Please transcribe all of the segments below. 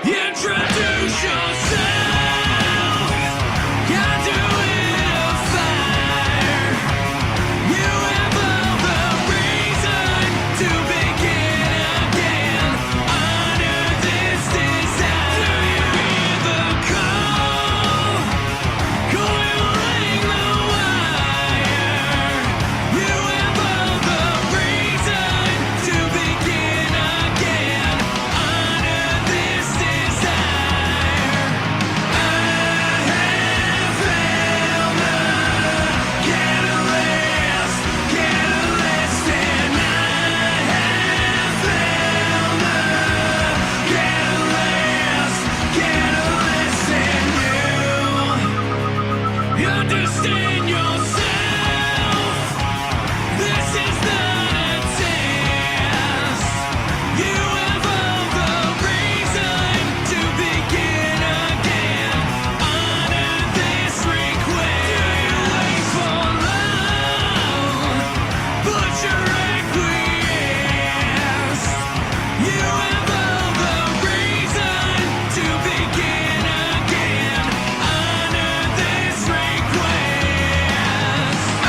Introduce yourself. You're doing a fire. You have all the reason to begin again. Under this desire, do you hear the call? Coiling the wire. You have all the reason to begin again. Under this desire, I have found the catalyst, and I have found the catalyst in you. Understand yourself. This is not a test. You have all the reason to begin again. Honor this request. Do you wait for love? Put your request. You have all the reason to begin again. Honor this request. I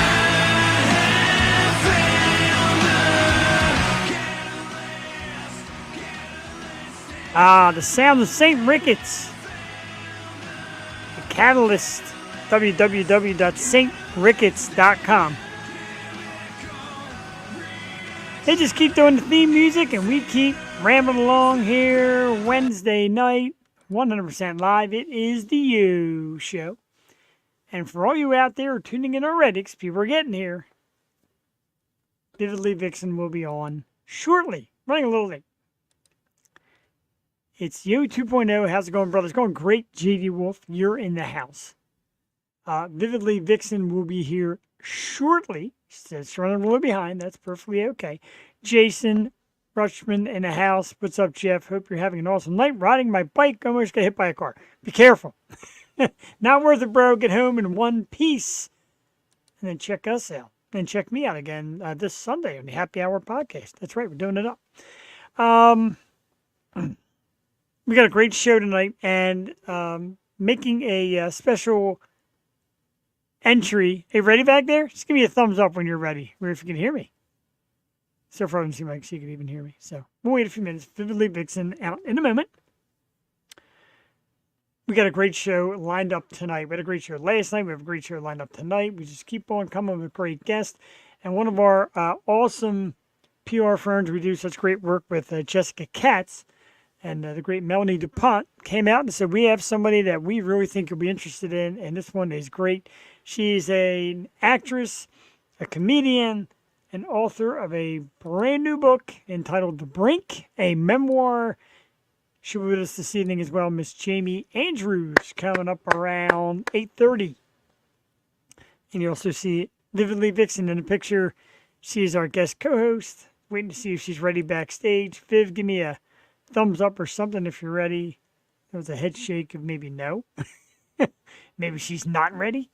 have found The sound of St. Ricketts. The Catalyst, www.saintricketts.com. They just keep doing the theme music, and we keep rambling along here Wednesday night, 100% live. It is the You Show. And for all you out there tuning in already, because people are getting here, Vividly Vixen will be on shortly, running a little late. It's Yo 2.0. How's it going, brothers? Going great, JD Wolf. You're in the house. Vividly Vixen will be here shortly. It's running a little behind. That's perfectly okay. Jason Rushman in the house. What's up, Jeff? Hope you're having an awesome night. Riding my bike. Almost got hit by a car. Be careful. Not worth it, bro. Get home in one piece. And then check us out. And check me out again this Sunday on the Happy Hour podcast. That's right. We're doing it up. We got a great show tonight, and making a special entry. Hey, ready back there? Just give me a thumbs up when you're ready, or if you can hear me. So far, it doesn't seem like she can even hear me. So we'll wait a few minutes. Vividly Vixen out in a moment. We got a great show lined up tonight. We had a great show last night. We have a great show lined up tonight. We just keep on coming with great guests. And one of our awesome PR firms, we do such great work with Jessica Katz. And the great Melanie DuPont came out and said, we have somebody that we really think you'll be interested in, and this one is great. She's an actress, a comedian, an author of a brand new book entitled The Brink, a memoir. She'll be with us this evening as well, Miss Jaime Andrews, coming up around 8:30. And you also see Vividly Vixen in the picture. She's our guest co-host, waiting to see if she's ready backstage. Viv, give me a thumbs up or something if you're ready. There was a head shake of maybe no. Maybe she's not ready.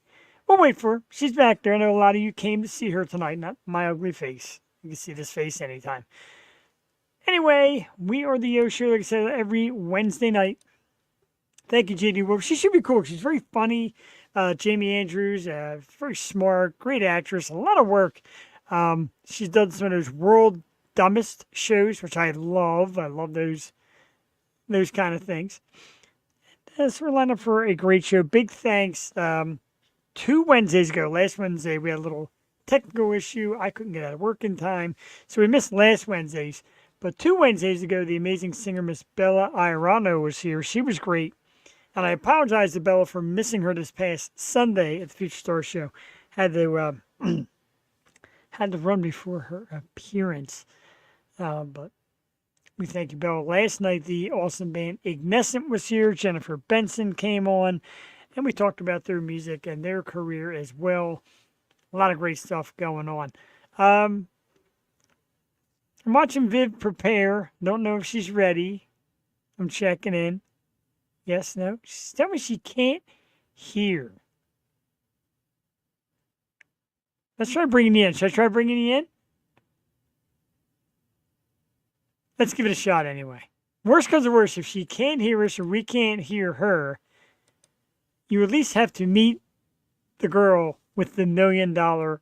We'll wait for her. She's back there. I know a lot of you came to see her tonight, not my ugly face. You can see this face anytime. Anyway, we are the Yo Show, like I said, every Wednesday night. Thank you, JD Wolf. She should be cool. She's very funny. Jaime Andrews, very smart, great actress, a lot of work. She's done some of those world dumbest shows, which I love. I love those kind of things. So we're lined up for a great show. Big thanks. 2 Wednesdays ago, last Wednesday, we had a little technical issue. I couldn't get out of work in time, so we missed last Wednesday's. But 2 Wednesdays ago, the amazing singer Miss Bella Irano was here. She was great. And I apologize to Bella for missing her this past Sunday at the Future Star Show. Had to had to run before her appearance. But we thank you, Bella. Last night, the awesome band Ignescent was here. Jennifer Benson came on, and we talked about their music and their career as well. A lot of great stuff going on. I'm watching Viv prepare. Don't know if she's ready. I'm checking in. Yes, no. She's telling me she can't hear. Let's try bringing you in. Should I try bringing you in? Let's give it a shot anyway. Worst comes to worst, if she can't hear us or we can't hear her, you at least have to meet the girl with the $1 million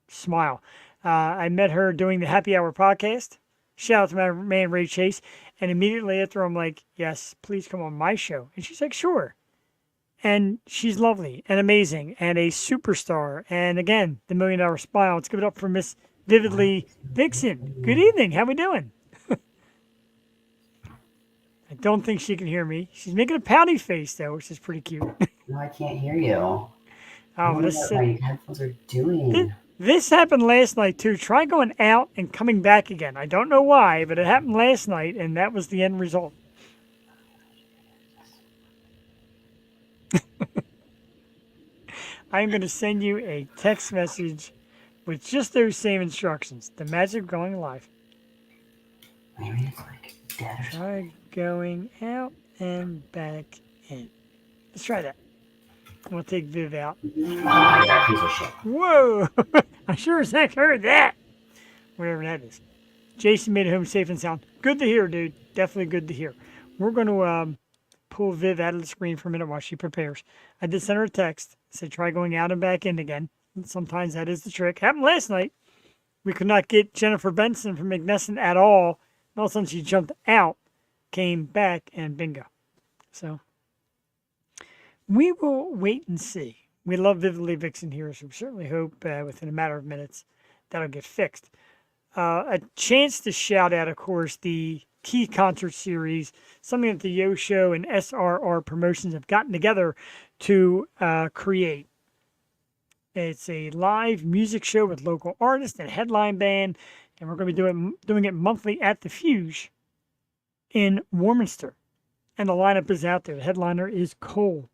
smile. I met her doing the Happy Hour podcast. Shout out to my man Ray Chase. And immediately after, I'm like, yes, please come on my show. And she's like, sure. And she's lovely and amazing and a superstar. And again, the $1 million smile. Let's give it up for Miss Vividly Vixen. Good evening. How we doing? I don't think she can hear me. She's making a pouty face, though, which is pretty cute. No, I can't hear you. Oh, What my headphones are doing. This happened last night, too. Try going out and coming back again. I don't know why, but it happened last night, and that was the end result. I'm going to send you a text message with just those same instructions. The magic of going live. Maybe it's like dead or something. Try going out and back in. Let's try that. We'll take Viv out. Oh, yeah, piece of shit. Whoa! I sure as heck heard that. Whatever that is. Jason made it home safe and sound. Good to hear, dude. Definitely good to hear. We're going to pull Viv out of the screen for a minute while she prepares. I did send her a text. Said try going out and back in again. And sometimes that is the trick. Happened last night. We could not get Jennifer Benson from Ignescent at all. All of a sudden she jumped out, came back, and bingo. So we will wait and see. We love Vividly Vixen here, so we certainly hope within a matter of minutes that'll get fixed. A chance to shout out, of course, the Key Concert Series, something that the Yo Show and SRR Promotions have gotten together to create. It's a live music show with local artists and headline band, and we're going to be doing it monthly at the Fuge in Warminster. And the lineup is out there. The headliner is Cole.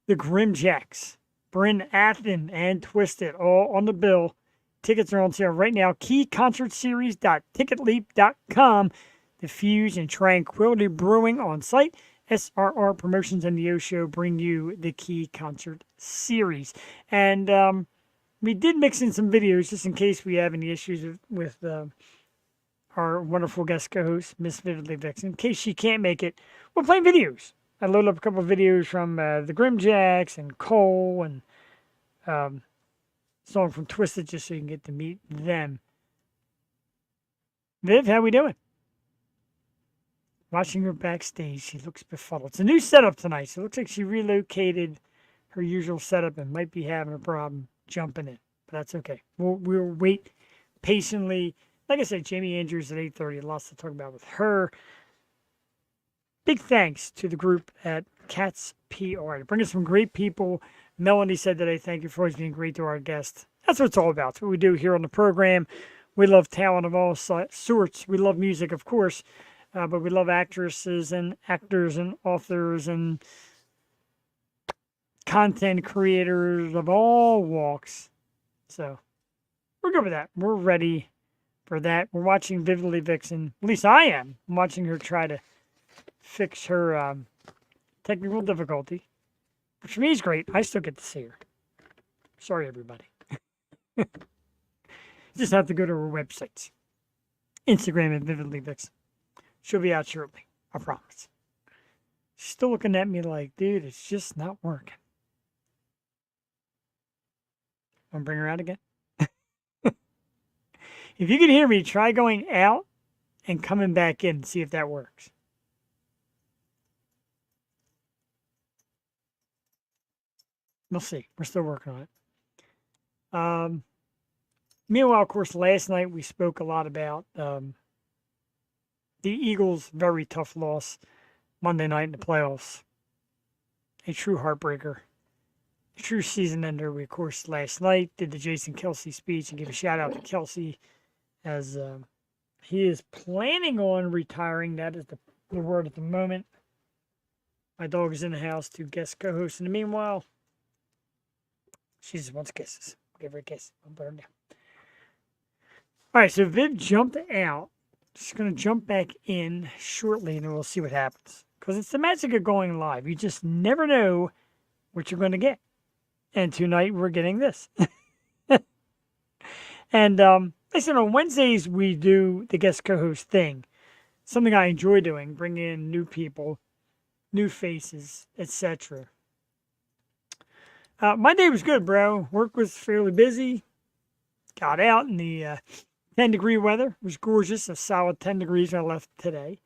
The Grimjacks, Bryn Athen, and Twisted, all on the bill. Tickets are on sale right now. KeyConcertSeries.ticketleap.com. The Fuse and Tranquility Brewing on site. SRR Promotions and the O Show bring you the Key Concert Series. And we did mix in some videos just in case we have any issues with our wonderful guest co-host, Miss Vividly Vixen. In case she can't make it, we'll play videos. I loaded up a couple of videos from the Grimjacks and Cole and song from Twisted just so you can get to meet them. Viv, how we doing? Watching her backstage, she looks befuddled. It's a new setup tonight, so it looks like she relocated her usual setup and might be having a problem jumping in. But that's okay. We'll wait patiently. Like I said, Jaime Andrews at 8:30. Lots to talk about with her. Big thanks to the group at Cats PR. Bringing some great people. Melanie said today, thank you for always being great to our guests. That's what it's all about. It's what we do here on the program. We love talent of all sorts. We love music, of course, but we love actresses and actors and authors and content creators of all walks. So we're good with that. We're ready for that. We're watching Vividly Vixen. At least I am. I'm watching her try to fix her technical difficulty, which for me is great. I still get to see her. Sorry, everybody. Just have to go to her websites. Instagram at Vividly Vixen. She'll be out shortly. I promise. She's still looking at me like, dude, it's just not working. Want to bring her out again? If you can hear me, try going out and coming back in and see if that works. We'll see. We're still working on it. Meanwhile, of course, last night we spoke a lot about the Eagles' very tough loss Monday night in the playoffs. A true heartbreaker, a true season ender. We, of course, last night did the Jason Kelsey speech and give a shout out to Kelsey as he is planning on retiring. That is the word at the moment. My dog is in the house to guest co-host. In the meanwhile, she just wants kisses. Give her a kiss. I'll put her down. All right, so Viv jumped out. She's going to jump back in shortly, and then we'll see what happens. Because it's the magic of going live. You just never know what you're going to get. And tonight, we're getting this. And listen, on Wednesdays, we do the guest co-host thing. Something I enjoy doing, bring in new people, new faces, etc. My day was good, bro. Work was fairly busy. Got out in the 10-degree weather. It was gorgeous, a solid 10 degrees when I left today.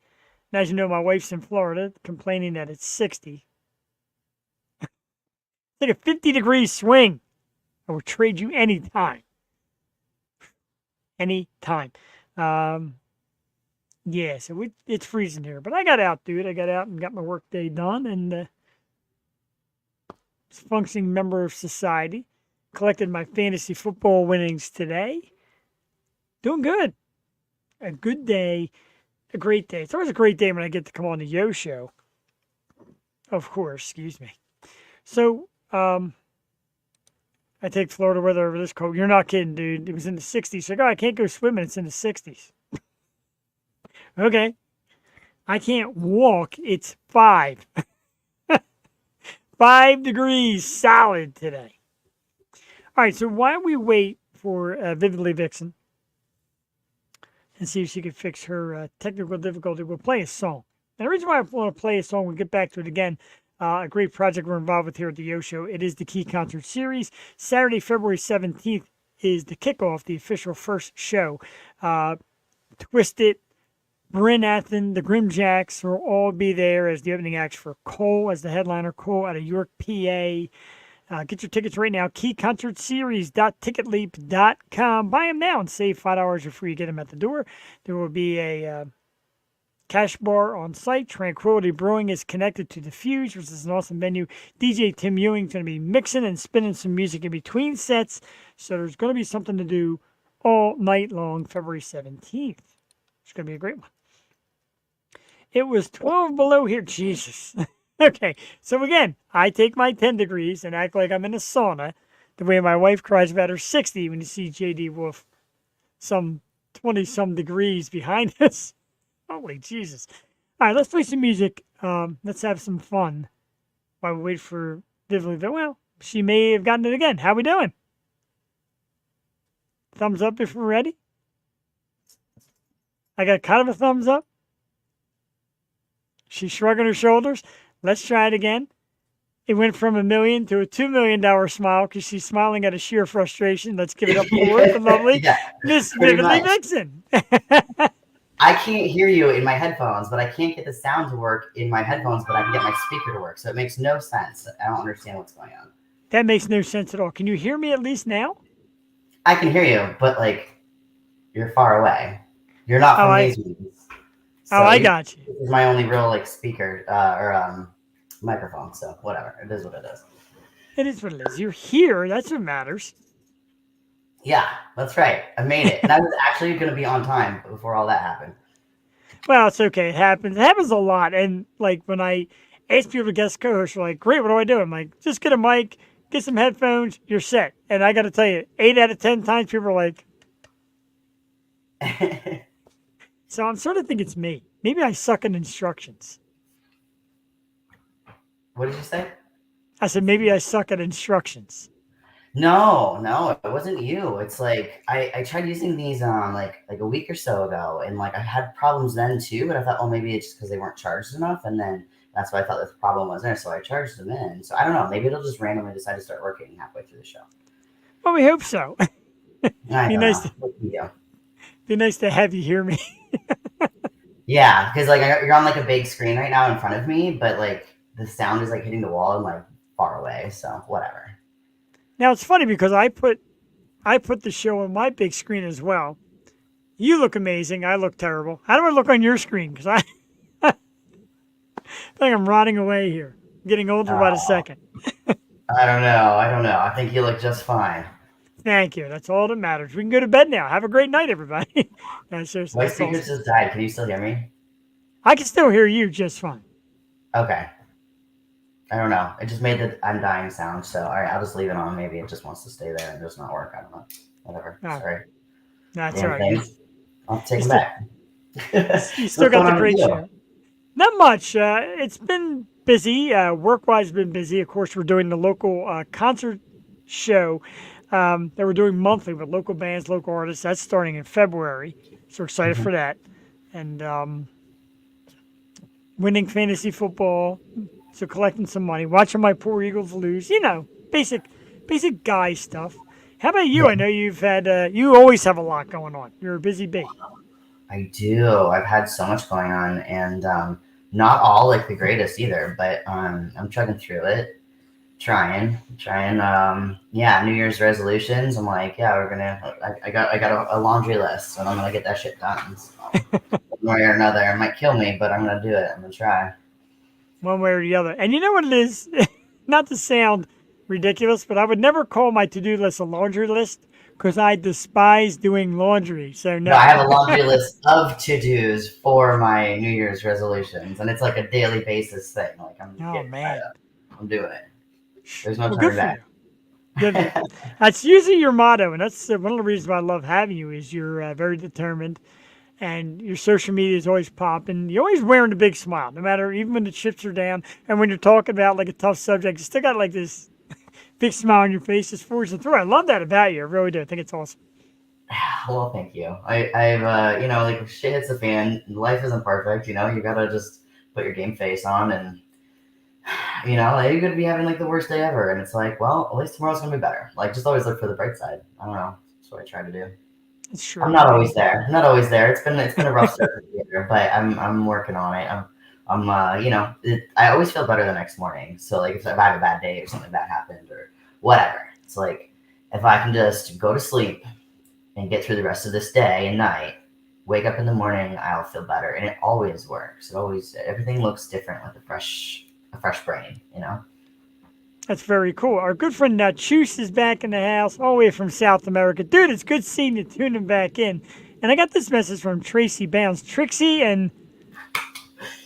And as you know, my wife's in Florida, complaining that it's 60. It's like a 50-degree swing. I will trade you anytime. Anytime. Yeah, so it's freezing here. But I got out, dude. I got out and got my work day done. And functioning member of society. Collected my fantasy football winnings today. Doing good. A good day. A great day. It's always a great day when I get to come on the Yo Show. Of course, excuse me. So, I take Florida weather over this cold. You're not kidding, dude. It was in the 60s. Like, oh, I can't go swimming. It's in the 60s. Okay. I can't walk. It's 5. 5 degrees solid today. All right, so why don't we wait for Vividly Vixen and see if she can fix her technical difficulty? We'll play a song. And the reason why I want to play a song, we'll get back to it again. A great project we're involved with here at the Yo Show. It is the Key Concert Series. Saturday, February 17th is the kickoff, the official first show. Twisted, Bryn Athen, the Grimjacks will all be there as the opening acts for Cole as the headliner. Cole out of York, PA. Get your tickets right now. keyconcertseries.ticketleap.com. Buy them now and save $5 before you get them at the door. There will be a cash bar on site. Tranquility Brewing is connected to the Fuse, which is an awesome venue. DJ Tim Ewing's going to be mixing and spinning some music in between sets. So there's going to be something to do all night long, February 17th. It's going to be a great one. It was 12 below here. Jesus. Okay, so again, I take my 10 degrees and act like I'm in a sauna, the way my wife cries about her 60 when you see J.D. Wolf some 20-some degrees behind us. Holy Jesus. All right, let's play some music. Let's have some fun while we wait for Vividly. Well, she may have gotten it again. How we doing? Thumbs up if we're ready. I got kind of a thumbs up. She's shrugging her shoulders. Let's try it again. It went from $1 million to a $2 million smile because she's smiling at a sheer frustration. Let's give it up for the lovely Miss Vividly Vixen. I can't hear you in my headphones, but I can't get the sound to work in my headphones, but I can get my speaker to work. So it makes no sense. I don't understand what's going on. That makes no sense at all. Can you hear me at least now? I can hear you, but like you're far away. You're not from these meetings. So I got you. This is my only real like speaker or microphone. So whatever. It is what it is. It is what it is. You're here. That's what matters. Yeah, that's right. I made it. And I was actually going to be on time before all that happened. Well, it's okay. It happens. It happens a lot. And like when I ask people to guest co-host, they're like, great, what do I do? I'm like, just get a mic, get some headphones, you're set. And I got to tell you, 8 out of 10 times people are like, so I'm sort of thinking it's me. Maybe I suck at instructions. What did you say? I said, maybe I suck at instructions. No, it wasn't you. It's like I tried using these like a week or so ago, and like I had problems then too. But I thought, oh, maybe it's just because they weren't charged enough, and then that's why I thought the problem was there. So I charged them in. So I don't know. Maybe it'll just randomly decide to start working halfway through the show. Well, we hope so. Be nice to have you hear me. Yeah, because like you're on like a big screen right now in front of me, but like the sound is like hitting the wall and like far away. So whatever. Now it's funny because I put I put the show on my big screen as well. You look amazing. I look terrible. How do I look on your screen? Because I think I'm rotting away here. I'm getting older by the Oh, second. I don't know. I don't know. I think you look just fine. Thank you. That's all that matters. We can go to bed now. Have a great night, everybody. No, seriously, My that's speakers awesome. just died. Can you still hear me? I can still hear you just fine. Okay. I don't know. It just made the I'm dying sound. So, all right, I'll just leave it on. Maybe it just wants to stay there and just not work. I don't know. Whatever. Ah, Sorry. that's all Damn right. You, thing. I'll you take them still back. you still What's got going the on with great you? show. Not much. It's been busy. Work-wise, been busy. Of course, we're doing the local concert show that we're doing monthly with local bands, local artists. That's starting in February. So we're excited Mhm. for that. And winning fantasy football. So collecting some money, watching my poor Eagles lose. Basic guy stuff. How about you? Yeah, I know you've had. You always have a lot going on. You're a busy bee. I do. I've had so much going on, and not all like the greatest either. But I'm chugging through it, trying. Yeah, New Year's resolutions. I'm like, yeah, we're gonna. I got a laundry list, and I'm gonna get that shit done. So, one way or another, it might kill me, but I'm gonna do it. I'm gonna try. One way or the other. And you know what it is? Not to sound ridiculous, but I would never call my to-do list a laundry list because I despise doing laundry. So No, I no. have a laundry list of to dos for my New Year's resolutions, and it's like a daily basis thing. Like I'm just Oh getting tied man. up. I'm doing it. There's no Well, good turning for back. you. Good. That's usually your motto, and that's one of the reasons why I love having you. Is you're very determined, and your social media is always popping. You're always wearing a big smile, no matter even when the chips are down, and when you're talking about like a tough subject, you still got like this big smile on your face, just forwards and through. I love that about you. I really do. I think it's awesome. Well, thank you. I've like if shit hits the fan. Life isn't perfect. You gotta just put your game face on, and like, you could be having like the worst day ever, and it's like, well, at least tomorrow's gonna be better. Like, just always look for the bright side. I don't know. That's what I try to do. It's I'm true. not always there. I'm not always there. It's been a rough start to the year, but I'm working on it. I always feel better the next morning. So like if I have a bad day or something bad happened or whatever, it's like if I can just go to sleep and get through the rest of this day and night, wake up in the morning, I'll feel better, and it always works. Everything looks different with a fresh brain. That's very cool. Our good friend Chus is back in the house, all the way from South America. Dude, it's good seeing you tuning back in. And I got this message from Tracy Bounds. Trixie and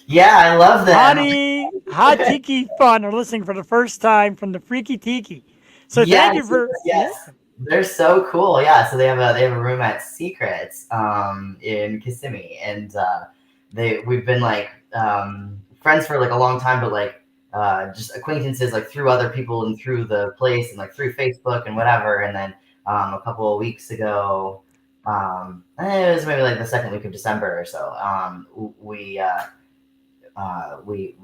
Yeah, I love them. Hot Tiki Fun are listening for the first time from the Freaky Tiki. So thank Yes, you yes, for, yeah. yes. They're so cool. Yeah, so they have a room at Secrets in Kissimmee, and we've been like friends for like a long time, but like just acquaintances like through other people and through the place and like through Facebook and whatever. And then a couple of weeks ago, it was maybe like the second week of December or so.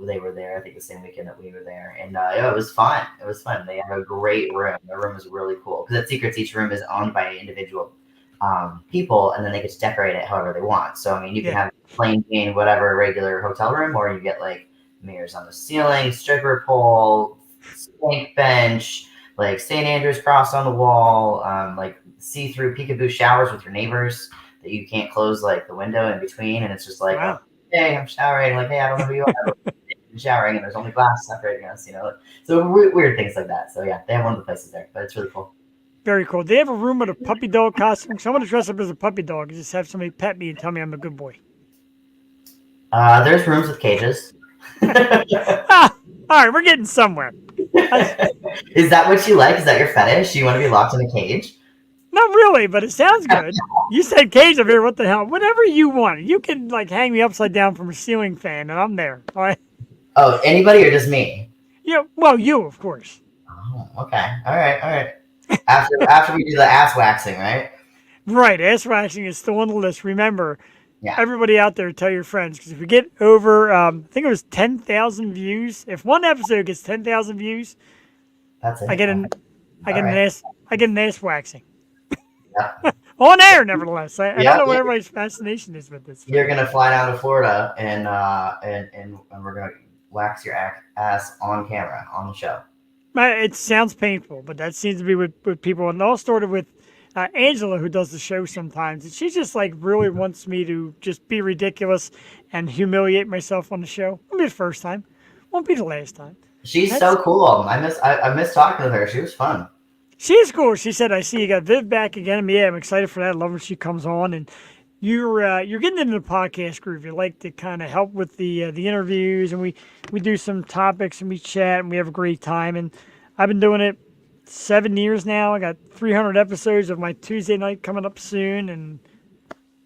They were there. I think the same weekend that we were there, and yeah, it was fun. It was fun. They have a great room. The room is really cool because at Secrets, each room is owned by individual people, and then they get to decorate it however they want. So I mean, you can Yeah. have plain Jane, whatever regular hotel room, or you get like mirrors on the ceiling, stripper pole, spank bench, like St. Andrew's cross on the wall, like see-through peekaboo showers with your neighbors that you can't close like the window in between, and it's just like, oh, Wow. hey, I'm showering. Like, hey, I don't know who you are. I'm showering, and there's only glass separating us. So weird things like that. So yeah, they have one of the places there, but it's really cool. Very cool. They have a room with a puppy dog costume. So I'm going to dress up as a puppy dog and just have somebody pet me and tell me I'm a good boy. There's rooms with cages. Ah, all right, we're getting somewhere. Is that what you like? Is that your fetish? You want to be locked in a cage? Not really, but it sounds good. You said cage up here. What the hell? Whatever you want. You can like hang me upside down from a ceiling fan, and I'm there. All right. Oh, anybody or just me? Yeah. Well, you of course. Oh, okay. All right. After we do the ass waxing, right? Right. Ass waxing is still on the list. Remember, Yeah, everybody out there, tell your friends because if we get over, I think it was 10,000 views. If one episode gets 10,000 views, that's it. I get an, I get an All right. ass waxing Yeah. on air. Nevertheless, I don't Yeah, know what everybody's fascination is with this. you're gonna fly down to Florida and we're gonna wax your ass on camera on the show. It sounds painful, but that seems to be what people. And it all started with Angela, who does the show sometimes, and she just like really wants me to just be ridiculous and humiliate myself on the show. Won't be the first time. Won't be the last time. She's That's so cool. I miss talking with her. She was fun. She is cool. She said, "I see you got Viv back again." Yeah, I'm excited for that. I love when she comes on, and you're getting into the podcast groove. You like to kind of help with the interviews, and we do some topics and we chat and we have a great time. And I've been doing it 7 years now. I got 300 episodes of my Tuesday night coming up soon, and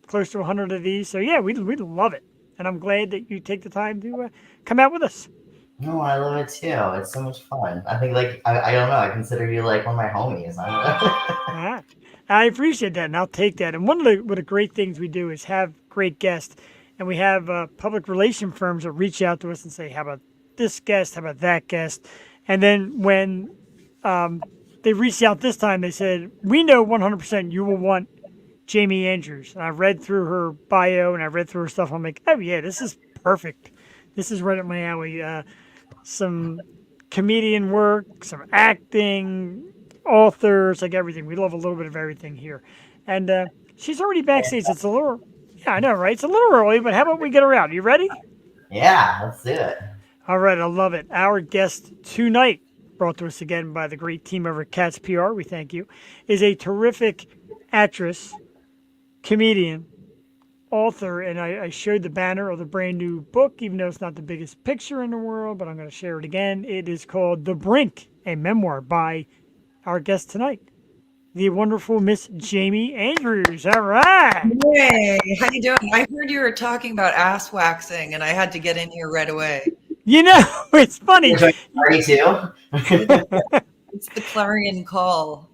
close to 100 of these. So yeah, we love it, and I'm glad that you take the time to come out with us. No, I love it too. It's so much fun. I think like I don't know. I consider you like one of my homies. Ah, I appreciate that, and I'll take that. And one of the great things we do is have great guests, and we have public relation firms that reach out to us and say, "How about this guest? How about that guest?" And then when they reached out this time, they said, "We know 100% you will want Jaime Andrews." And I read through her bio and I read through her stuff. I'm like, "Oh yeah, this is perfect. This is right up my alley." Some comedian work, some acting, authors, like everything. We love a little bit of everything here. And she's already backstage. It's a little, yeah, I know, right? It's a little early, but how about we get her out? You ready? Yeah, let's do it. All right, I love it. Our guest tonight, brought to us again by the great team over at Cats PR, we thank you, is a terrific actress, comedian, author, and I showed the banner of the brand new book, even though it's not the biggest picture in the world, but I'm going to share it again. It is called The Brink, a memoir by our guest tonight, the wonderful Miss Jaime Andrews. All right. Hey, how you doing? I heard you were talking about ass waxing, and I had to get in here right away. You know, it's funny. You're 32? It's the clarion call.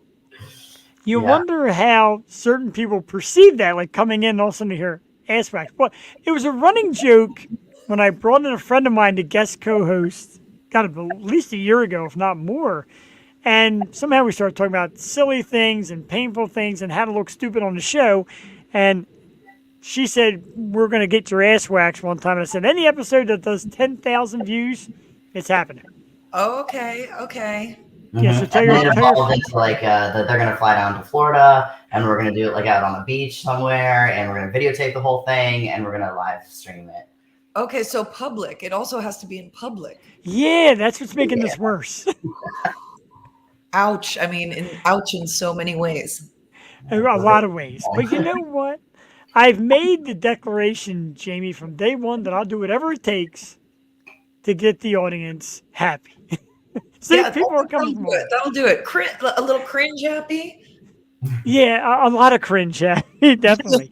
You Yeah. wonder how certain people perceive that, like coming in all of a sudden to hear ass wax. But it was a running joke when I brought in a friend of mine to guest co-host, got it at least a year ago, if not more. And somehow we started talking about silly things and painful things and how to look stupid on the show. And she said, "We're going to get your ass waxed one time." And I said, "Any episode that does 10,000 views, it's happening." Oh, okay. Yeah, so Mhm. tell And your, then it tell your, evolved into like that they're gonna fly down to Florida and we're gonna do it like out on the beach somewhere and we're gonna videotape the whole thing and we're gonna live stream it. Okay, so public. It also has to be in public. yeah, that's what's making this worse. Ouch. I mean, ouch in so many ways. A lot of ways. But you know what? I've made the declaration, Jamie, from day one that I'll do whatever it takes to get the audience happy. See, Yeah, people are that'll coming do from it. That'll do it. A little cringe happy. yeah, a lot of cringe, yeah, definitely.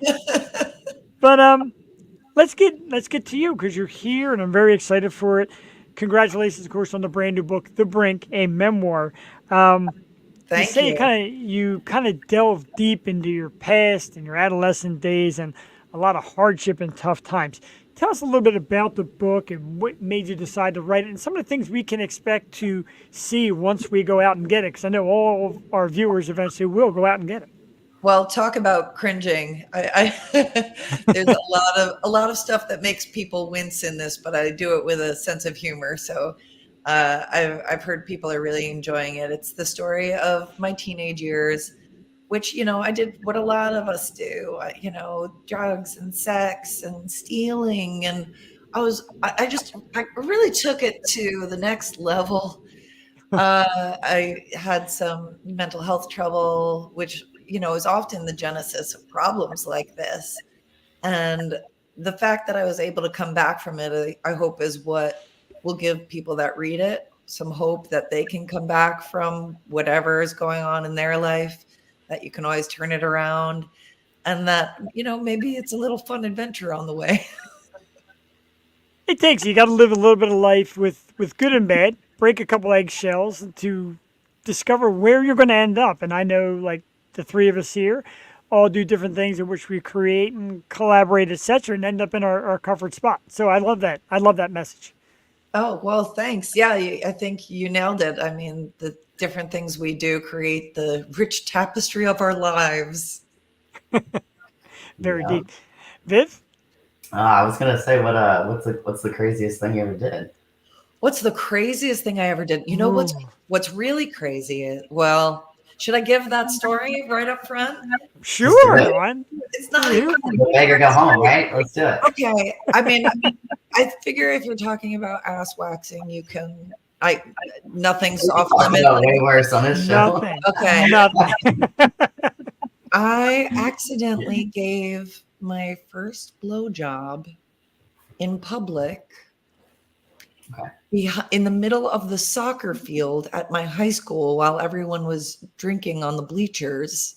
But let's get to you because you're here and I'm very excited for it. Congratulations, of course, on the brand new book, The Brink, a memoir. You Thank say you. you kind of delve deep into your past and your adolescent days and a lot of hardship and tough times. Tell us a little bit about the book and what made you decide to write it and some of the things we can expect to see once we go out and get it. Because I know all of our viewers eventually will go out and get it. Well, talk about cringing. There's a lot of stuff that makes people wince in this, but I do it with a sense of humor. So I've heard people are really enjoying it. It's the story of my teenage years, which I did what a lot of us do. Drugs and sex and stealing, and I really took it to the next level. I had some mental health trouble, which is often the genesis of problems like this. And the fact that I was able to come back from it, I hope is what will give people that read it some hope that they can come back from whatever is going on in their life, that you can always turn it around, and that, maybe it's a little fun adventure on the way. It takes you got to live a little bit of life with good and bad, break a couple eggshells to discover where you're going to end up. And I know, like the three of us here, all do different things in which we create and collaborate, etc., and end up in our comfort spot. So I love that. I love that message. Oh, well, thanks. Yeah, I think you nailed it. I mean, the different things we do create the rich tapestry of our lives. Very Yeah. deep. Viv? I was gonna say what's the craziest thing you ever did? What's the craziest thing I ever did? You know Ooh. what's really crazy is, well, Should I give that story right up front? Sure, it. Dawn. It's not You- even Go big or go home, right? Let's do it. okay. I mean, I figure if you're talking about ass waxing, you can. Nothing's off Talk limits. about way worse on this show. Nothing. Okay. Nothing. I accidentally gave my first blowjob in public in the middle of the soccer field at my high school while everyone was drinking on the bleachers.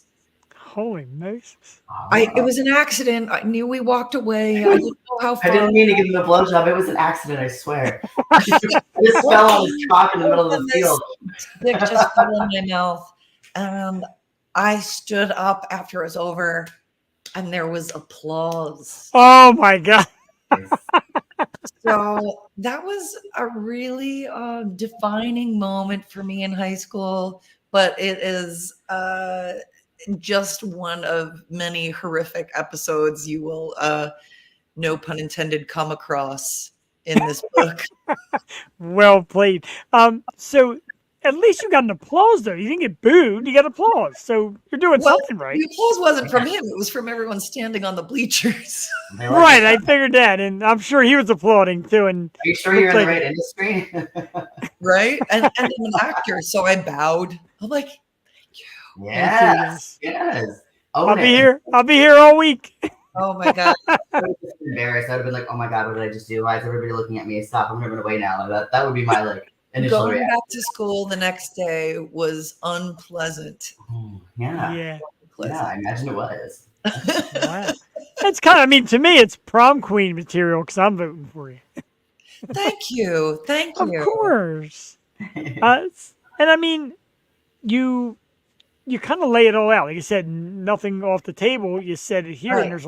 Holy Moses. It was an accident. I knew we walked away. I didn't know how I far. didn't mean to give him a blowjob. It was an accident, I swear. I just fell on his cock in the middle of the field. Dick just fell in my mouth. And I stood up after it was over and there was applause. Oh my God. So that was a really defining moment for me in high school, but it is just one of many horrific episodes you will, no pun intended, come across in this book. Well played. So at least you got an applause though. You didn't get booed. You got applause. So you're doing something right. The applause wasn't from him. It was from everyone standing on the bleachers. They like Right. it. I figured that. And I'm sure he was applauding too. And Are you sure you're in the like- right industry? Right? And I'm an actor, so I bowed. I'm like, Yes. Yes. Own I'll be it. here. I'll be here all week. oh my God. I would have been embarrassed. I would have been like, "Oh my god, what did I just do? Why is everybody looking at me? Stop! I'm running away now." Like that would be my initial Going reaction. back to school the next day was unpleasant. Yeah. Yeah. Yeah, I imagine it was. Wow. That's kind of, I mean, to me, it's prom queen material because I'm voting for you. Thank you. Thank Of you. course. And I mean, you kind of lay it all out. Like you said, nothing off the table. You said it here, Right. and there's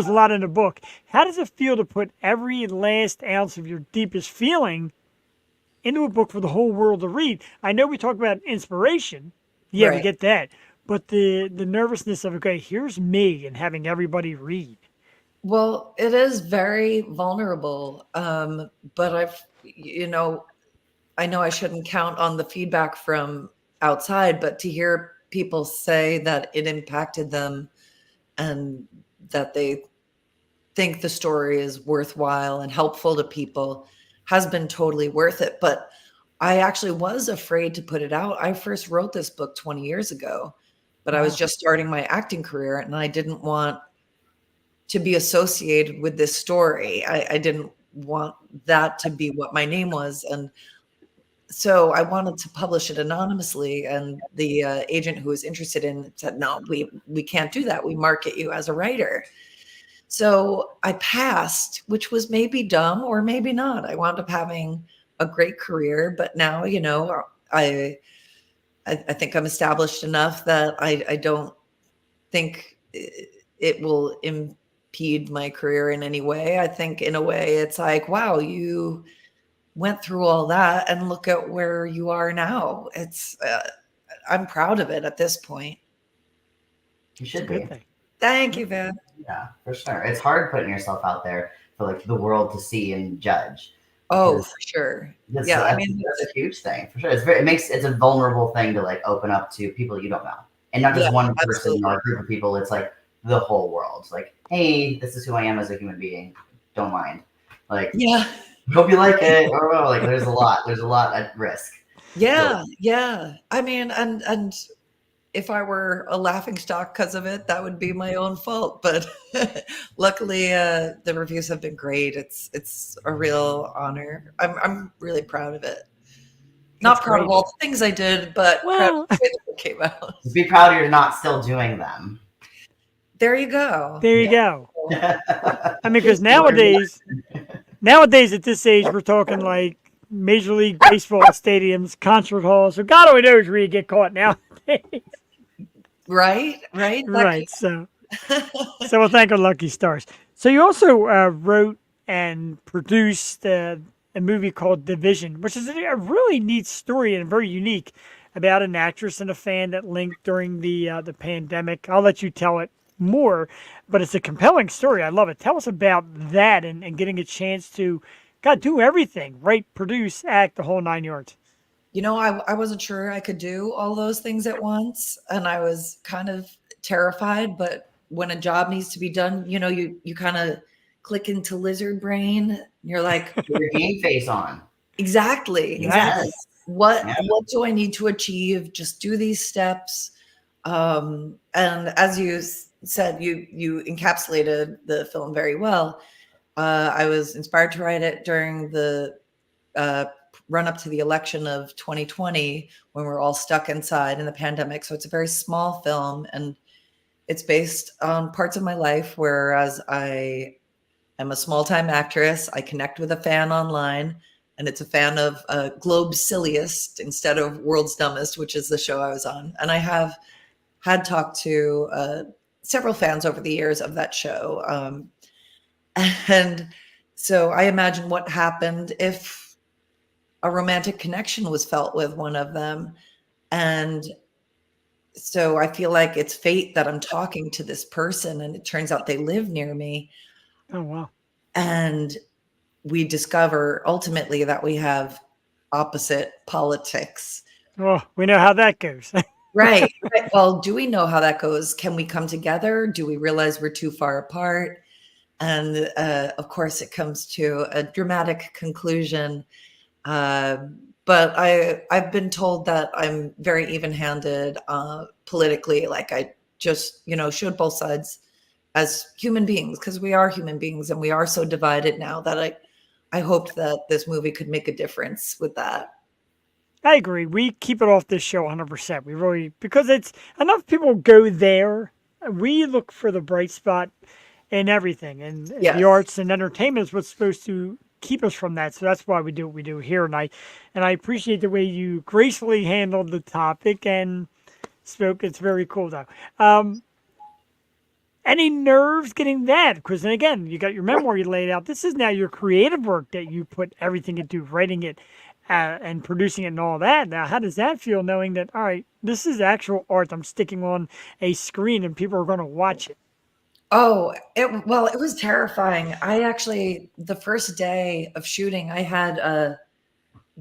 a lot in the book. How does it feel to put every last ounce of your deepest feeling into a book for the whole world to read? I know we talk about inspiration. Yeah, we Right. get that. But the nervousness of, okay, here's me and having everybody read. Well, it is very vulnerable. But I know I shouldn't count on the feedback from outside, but to hear people say that it impacted them and that they think the story is worthwhile and helpful to people has been totally worth it. But I actually was afraid to put it out. I first wrote this book 20 years ago, but I was just starting my acting career and I didn't want to be associated with this story. I didn't want that to be what my name was. And so I wanted to publish it anonymously. And the agent who was interested in it said, no, we can't do that. We market you as a writer. So I passed, which was maybe dumb or maybe not. I wound up having a great career, but now, I think I'm established enough that I don't think it will impede my career in any way. I think in a way it's like, wow, you went through all that and look at where you are now. I'm proud of it at this point. You should Good be. thing. Thank you, Van. Yeah, for sure. It's hard putting yourself out there for the world to see and judge. Oh, Because for sure. That's, Yeah, I that's, mean, that's a huge thing for sure. It's a vulnerable thing to open up to people you don't know, and not just Yeah, one person absolutely. or a group of people. It's like the whole world. It's like, hey, this is who I am as a human being. Don't mind. Yeah. Hope you like it. Or there's a lot at risk. Yeah. I mean, and if I were a laughing stock because of it, that would be my own fault. But luckily, the reviews have been great. It's a real honor. I'm really proud of it. Not That's proud of great. all the things I did, but proud Well, of the way that it came out. Be proud you're not still doing them. There you go. there you go. I mean, because nowadays at this age, we're talking like Major League Baseball stadiums, concert halls. So God only knows where you get caught nowadays. Right. Right. So we'll thank our lucky stars. So you also wrote and produced a movie called Division, which is a really neat story and very unique about an actress and a fan that linked during the pandemic. I'll let you tell it more, but it's a compelling story. I love it. Tell us about that and getting a chance to, God, do everything, write, produce, act, the whole 9 yards. I wasn't sure I could do all those things at once, and I was kind of terrified. But when a job needs to be done, you kind of click into lizard brain. You're like, Put your game face on. exactly. Yes. What do I need to achieve? Just do these steps. And as you said, you encapsulated the film very well. I was inspired to write it during the run up to the election of 2020 when we're all stuck inside in the pandemic. So it's a very small film, and it's based on parts of my life. Whereas I am a small time actress, I connect with a fan online, and it's a fan of Globe's Silliest instead of World's Dumbest, which is the show I was on. And I have had talked to several fans over the years of that show. And so I imagine what happened if a romantic connection was felt with one of them. And so I feel like it's fate that I'm talking to this person, and it turns out they live near me. Oh, wow. And we discover ultimately that we have opposite politics. Oh, we know how that goes. Right. Well, do we know how that goes? Can we come together? Do we realize we're too far apart? And of course, it comes to a dramatic conclusion. But I've been told that I'm very even-handed politically. Like I just, showed both sides as human beings, because we are human beings, and we are so divided now that I hoped that this movie could make a difference with that. I agree. We keep it off this show 100%. We really, because it's enough people go there. We look for the bright spot in everything, and Yes. the arts and entertainment is what's supposed to keep us from that. So that's why we do what we do here. And I appreciate the way you gracefully handled the topic and spoke. It's very cool, though. Any nerves getting that? Because then again, you got your memoir you laid out. This is now your creative work that you put everything into, writing it and producing it and all that. Now, how does that feel knowing that, all right, this is actual art I'm sticking on a screen and people are going to watch it? Oh, it was terrifying. I actually, the first day of shooting, I had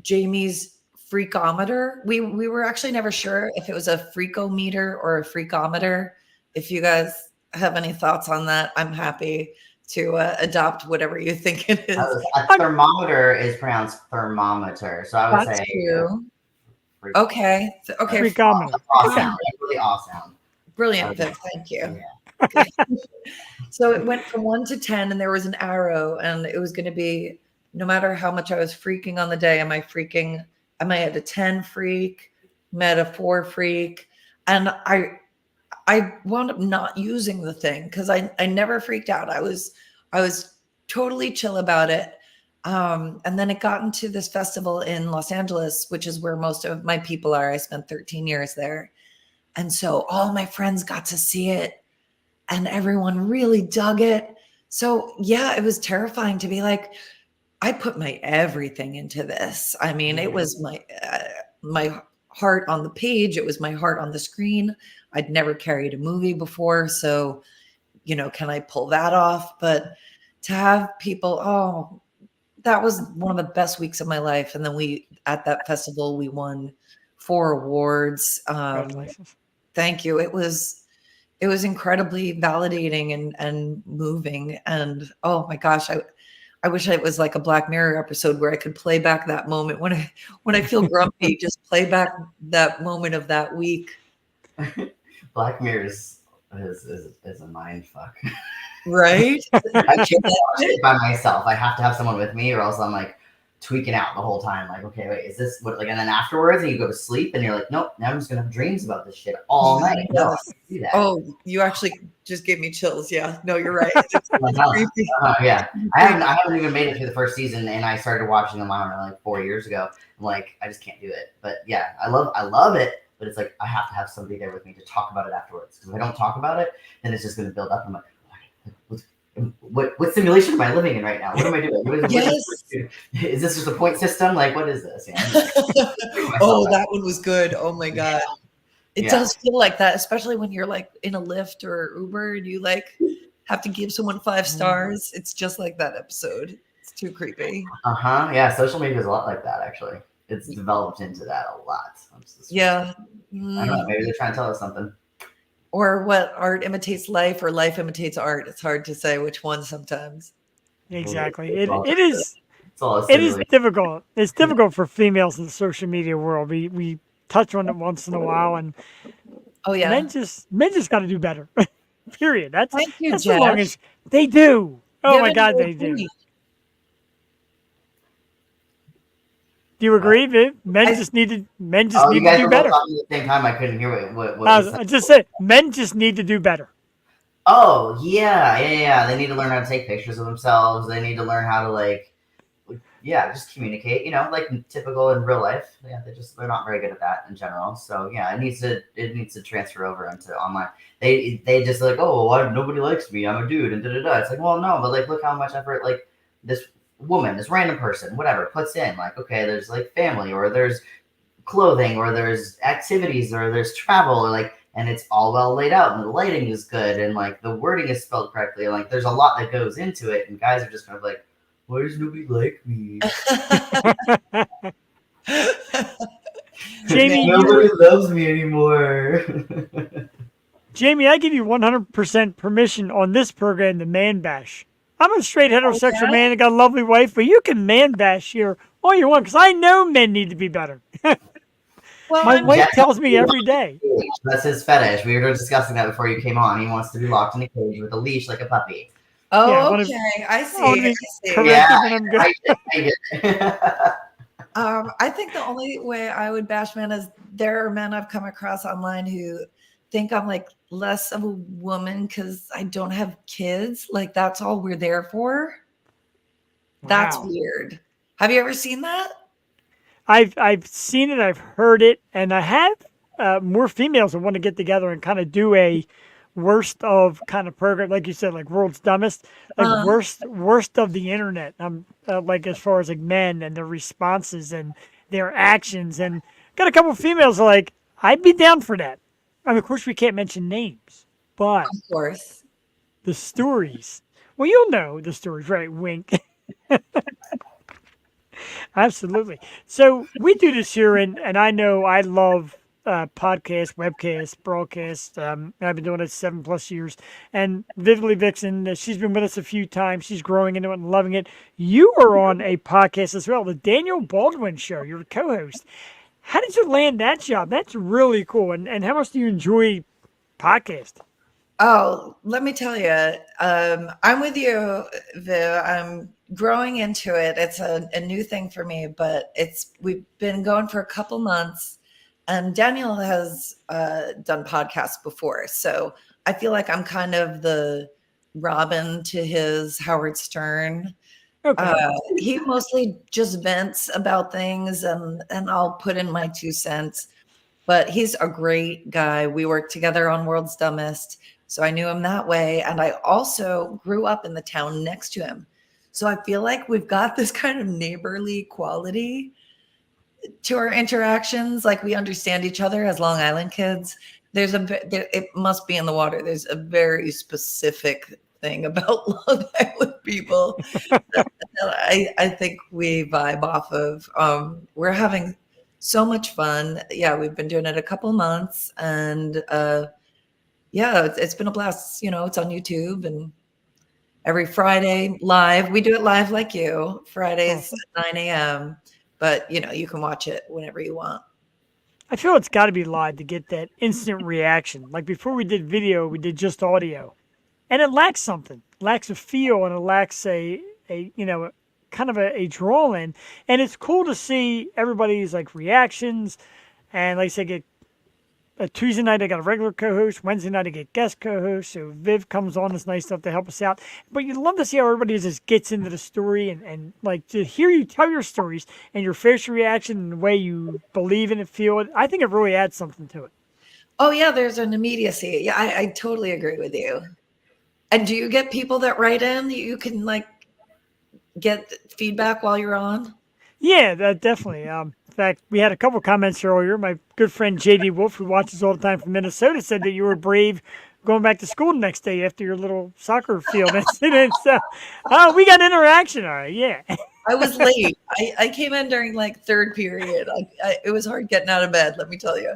Jamie's freakometer. We were actually never sure if it was a freakometer or a freakometer. If you guys have any thoughts on that, I'm happy to adopt whatever you think it is. A thermometer is pronounced thermometer, so I would That's say true. Okay. Okay. Freakometer. Awesome. Really awesome. Brilliant, Viv. Thank you. Yeah. So it went from 1 to 10, and there was an arrow, and it was going to be no matter how much I was freaking on the day. Am I at a 10 freak? Am I at a 4 freak? And I wound up not using the thing because I never freaked out. I was totally chill about it. And then it got into this festival in Los Angeles, which is where most of my people are. I spent 13 years there. And so all my friends got to see it, and everyone really dug it. So yeah, it was terrifying to be like, I put my everything into this. I mean, it was my heart on the page. It was my heart on the screen. I'd never carried a movie before. So, can I pull that off? But to have people, that was one of the best weeks of my life. And then at that festival, we won 4 awards. Congratulations. Thank you. It was incredibly validating and moving. And oh my gosh, I wish it was like a Black Mirror episode where I could play back that moment when I feel grumpy, just play back that moment of that week. Black Mirror is a mind fuck. Right? I can't watch it by myself. I have to have someone with me, or else I'm like tweaking out the whole time. Like, okay, wait, is this what? Like, and then afterwards, you go to sleep, and you're like, nope, now I'm just gonna have dreams about this shit all night. No, I can't do that. Oh, you actually just gave me chills. Yeah, no, you're right. It's creepy. Yeah, I haven't even made it through the first season, and I started watching them on like 4 years ago. I'm like, I just can't do it. But yeah, I love it. But it's like I have to have somebody there with me to talk about it afterwards. Because if I don't talk about it, then it's just gonna build up. I'm like, what simulation am I living in right now? What am I doing? Is this just a point system? Like, what is this? Oh, that one was good. Oh my God. It does feel like that, especially when you're like in a Lyft or Uber and you like have to give someone 5 stars. It's just like that episode. It's too creepy. Yeah, social media is a lot like that, actually. it's developed into that a lot. Yeah. I don't know. Maybe they're trying to tell us something. Or what, art imitates life or life imitates art. It's hard to say which one sometimes. Exactly. It's all It is It's all a it is simulation. difficult. It's difficult for females in the social media world. We touch on it once in a while, and Oh yeah. men just got to do better. Period. Thank you, That's the Jeff. longest they do. Oh my Given God, your they do. point. Do you agree, Viv? Men I- just need to Oh, you do guys were both better. talking at the same time. I couldn't hear what was I just said men just need to do better. Oh, yeah. They need to learn how to take pictures of themselves. They need to learn how to just communicate. Like typical in real life. Yeah, they're not very good at that in general. So yeah, it needs to transfer over into online. They just like, oh, why nobody likes me? I'm a dude and da da da. It's like, well, no, but like look how much effort like this woman, this random person, whatever, puts in. Like, okay, there's like family, or there's clothing, or there's activities, or there's travel, or like, and it's all well laid out, and the lighting is good, and like the wording is spelled correctly. Like, there's a lot that goes into it, and guys are just kind of like, why does nobody like me? Jamie, Nobody loves me anymore. Jamie, I give you 100% permission on this program to man bash. I'm a straight heterosexual yeah? man and got a lovely wife, but you can man bash here all you want because I know men need to be better. Well, My I'm- wife Jack- tells me every day. That's his fetish. We were discussing that before you came on. He wants to be locked in a cage with a leash like a puppy. Yeah, I oh, wanna- okay. I see. I wanna be I see. corrected when I'm good. I get it. I think the only way I would bash men is there are men I've come across online who think I'm like less of a woman because I don't have kids. Like that's all we're there for. That's Wow. weird. Have you ever seen that? I've seen it, I've heard it, and I have more females that want to get together and kind of do a worst of kind of program, like you said, like World's Dumbest, like worst of the internet. Like as far as like men and their responses and their actions, and got a couple of females like I'd be down for that. I mean, of course, we can't mention names, but Of course. the stories. Well, you'll know the stories, right? Wink. Absolutely. So we do this here, and I know I love podcasts, webcasts, broadcasts. And I've been doing it 7+ years. And Vividly Vixen, she's been with us a few times. She's growing into it and loving it. You are on a podcast as well, the Daniel Baldwin Show. You're a co-host. How did you land that job? That's really cool. And how much do you enjoy podcast? Oh, let me tell you, I'm with you, Viv. I'm growing into it. It's a new thing for me, but we've been going for a couple months, and Daniel has done podcasts before, so I feel like I'm kind of the Robin to his Howard Stern. Okay. He mostly just vents about things, and I'll put in my 2 cents. But he's a great guy. We worked together on World's Dumbest. So I knew him that way. And I also grew up in the town next to him. So I feel like we've got this kind of neighborly quality to our interactions. Like we understand each other as Long Island kids. It must be in the water. There's a very specific thing about Long Island people that I think we vibe off of. We're having so much fun. Yeah, we've been doing it a couple months, and yeah, it's been a blast. It's on YouTube, and every Friday live. We do it live like you, Fridays at 9 a.m. But you can watch it whenever you want. I feel it's got to be live to get that instant reaction. Like before we did video, we did just audio, and it lacks something. It lacks a feel, and it lacks a kind of a draw in. And it's cool to see everybody's like reactions. And like I said, get a Tuesday night I got a regular co-host. Wednesday night I get guest co-host. So Viv comes on, this nice stuff to help us out. But you'd love to see how everybody just gets into the story and like to hear you tell your stories and your facial reaction and the way you believe in it, feel it. I think it really adds something to it. Oh yeah, there's an immediacy. Yeah, I totally agree with you. And do you get people that write in that you can like get feedback while you're on? Yeah, that definitely. In fact, we had a couple comments earlier. My good friend JD Wolf, who watches all the time from Minnesota, said that you were brave going back to school the next day after your little soccer field incident. So, we got interaction. All right, yeah. I was late. I came in during like third period. It was hard getting out of bed, let me tell you.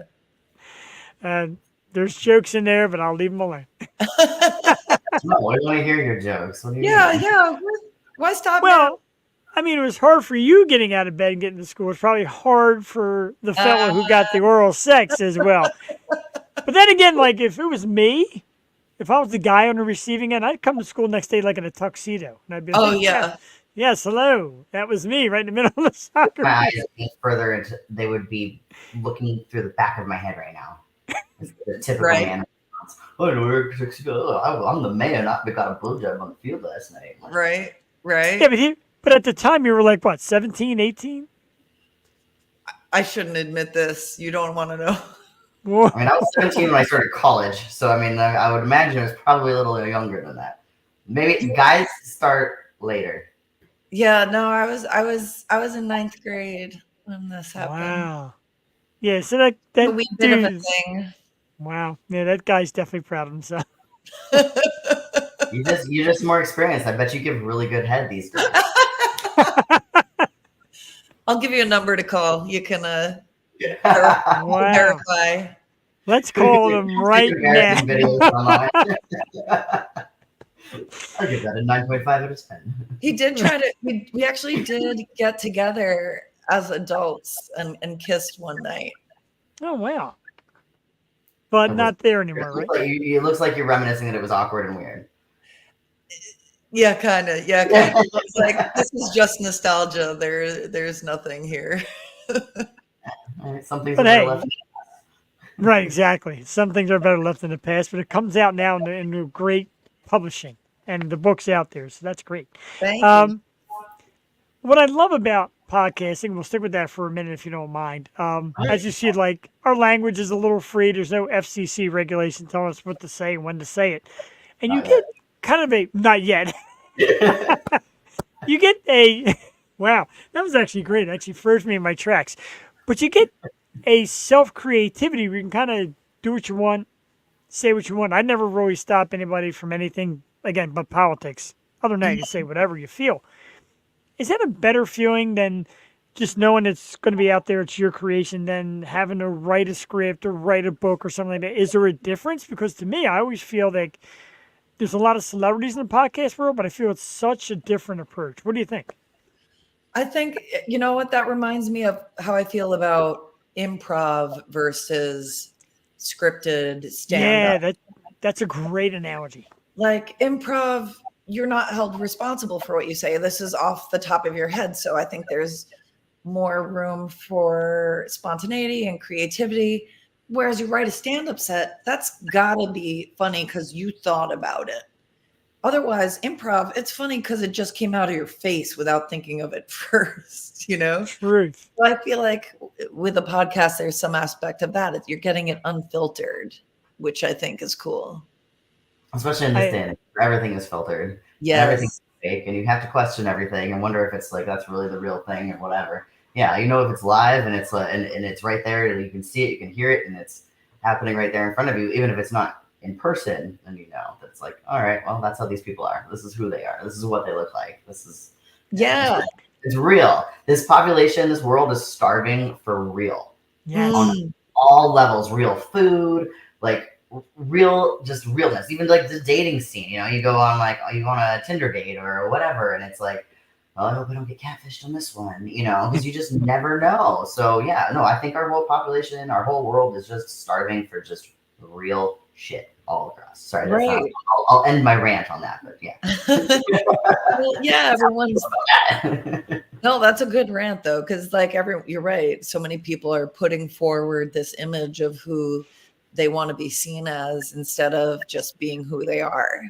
There's jokes in there, but I'll leave them alone. No, I want to hear your jokes. What do you Yeah, mean? yeah. Why stop now? Well, I mean, it was hard for you getting out of bed and getting to school. It's probably hard for the fellow who got the oral sex as well. But then again, like if it was me, if I was the guy on the receiving end, I'd come to school next day like in a tuxedo, and I'd be like, Oh yeah. yes, hello, that was me right in the middle of the soccer." My eyes being further into, they would be looking through the back of my head right now. It's the typical Right. man response. I'm the man. I got a blowjob on the field last night. Like, Right. Yeah, but at the time you were like what, 17, 18? I shouldn't admit this. You don't want to know. Well, I mean, I was 17 when I started college, so I mean, I would imagine it was probably a little younger than that. Maybe guys start later. Yeah, no, I was in ninth grade when this happened. wow. Yeah, so that A wee bit of a dude's- thing. wow. Yeah, that guy's definitely proud of himself. You're just more experienced. I bet you give really good head these days. I'll give you a number to call. You can Wow. verify. Let's call him right now. Comparison videos online. I'll give that a 9.5 out of 10. He did try to. We actually did get together as adults and kissed one night. Oh wow. But not there anymore, right? It looks like you're reminiscing that it was awkward and weird. Yeah, kind of. Yeah, kind of. It's like this is just nostalgia. There's nothing here. All right, some things But are better hey, left. right, exactly. Some things are better left in the past, but it comes out now in the great publishing, and the book's out there, so that's great. Thank you. What I love about podcasting, we'll stick with that for a minute if you don't mind. As you see, like our language is a little free. There's no FCC regulation telling us what to say and when to say it, and you Not get kind of a not yet. You get a wow, that was actually great. It actually froze me in my tracks. But you get a self creativity where you can kind of do what you want, say what you want. I never really stop anybody from anything again but politics. Other than that, you say whatever you feel. Is that a better feeling than just knowing it's going to be out there, it's your creation, than having to write a script or write a book or something like that? Is there a difference? Because to me, I always feel like there's a lot of celebrities in the podcast world, but I feel it's such a different approach. What do you think? I think, you know what, that reminds me of how I feel about improv versus scripted stand-up. Yeah, that's a great analogy. Like improv, you're not held responsible for what you say. This is off the top of your head. So I think there's more room for spontaneity and creativity. Whereas you write a stand-up set, that's gotta be funny because you thought about it. Otherwise, improv, it's funny because it just came out of your face without thinking of it first, you know? Truth. So I feel like with a podcast, there's some aspect of that. You're getting it unfiltered, which I think is cool. Especially in this day and age, where everything is filtered. And Yes. everything's fake, and you have to question everything and wonder if it's like that's really the real thing or whatever. Yeah, you know if it's live and it's and it's right there and you can see it, you can hear it, and it's happening right there in front of you, even if it's not in person, and you know that's like, all right, well, that's how these people are. This is who they are. This is what they look like. This is Yeah. it's real. This population, this world is starving for real. Yes. Mm. All levels, real food, like real, just realness. Even like the dating scene, you know, you go on a Tinder date or whatever, and it's like, oh, I hope I don't get catfished on this one, you know, because you just never know. So yeah, no, I think our whole population, our whole world is just starving for just real shit all across. Sorry, that's not, Right. I'll end my rant on that, but yeah. Well, yeah, everyone's no, that's a good rant though, because like you're right. So many people are putting forward this image of who they want to be seen as instead of just being who they are.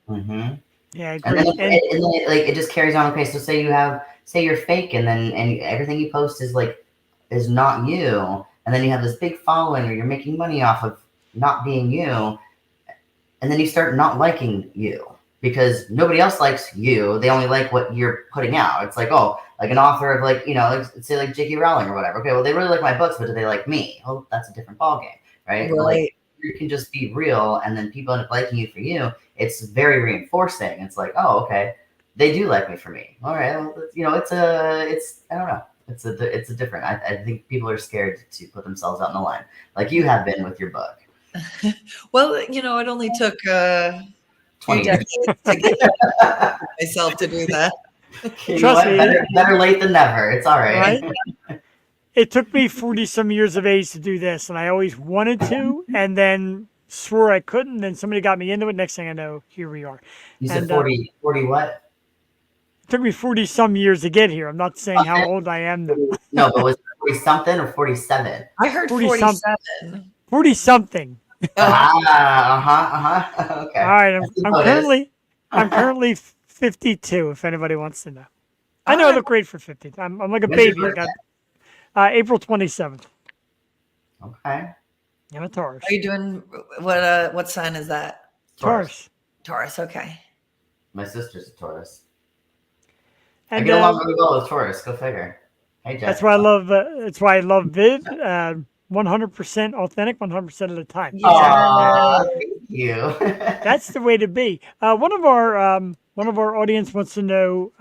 Mm-hmm. Yeah, I And agree. then, like it just carries on. Okay, so say you're fake, and everything you post is not you, and then you have this big following, or you're making money off of not being you, and then you start not liking you because nobody else likes you. They only like what you're putting out. It's like, oh, like an author of like, you know, like, say like J.K. Rowling or whatever. Okay, well, they really like my books, but do they like me? Oh, that's a different ballgame, right? But, like, you can just be real, and then people end up liking you for you. It's very reinforcing. It's like, oh, okay, They do like me for me. All right, well, it's I don't know. It's a different. I think people are scared to put themselves out in the line, like you have been with your book. Well, it only took a few 20 years. decades to get myself to do that. You know Trust what? me. Better late than never. It's all right. Right? It took me 40 some years of age to do this, and I always wanted to, and then swore I couldn't. Then somebody got me into it. Next thing I know, here we are. You said And 40 what? it took me 40 some years to get here. I'm not saying how old I am though. No, but was it 40 something or 47? I heard 47. 40 something. Okay. All right, I see I'm how it is. currently 52. If anybody wants to know, I know I Alright. look great for 50. I'm like a When's your baby. I birthday? got April 27th. Okay. I'm a Taurus. Are you doing what sign is that? Taurus. Taurus, okay. My sister's a Taurus. I And get along really well with Taurus. Go figure. Hey, Jeff. that's why I love. That's why I love Viv. 100% authentic, 100% of the time. Aw, thank you. That's the way to be. One of our audience wants to know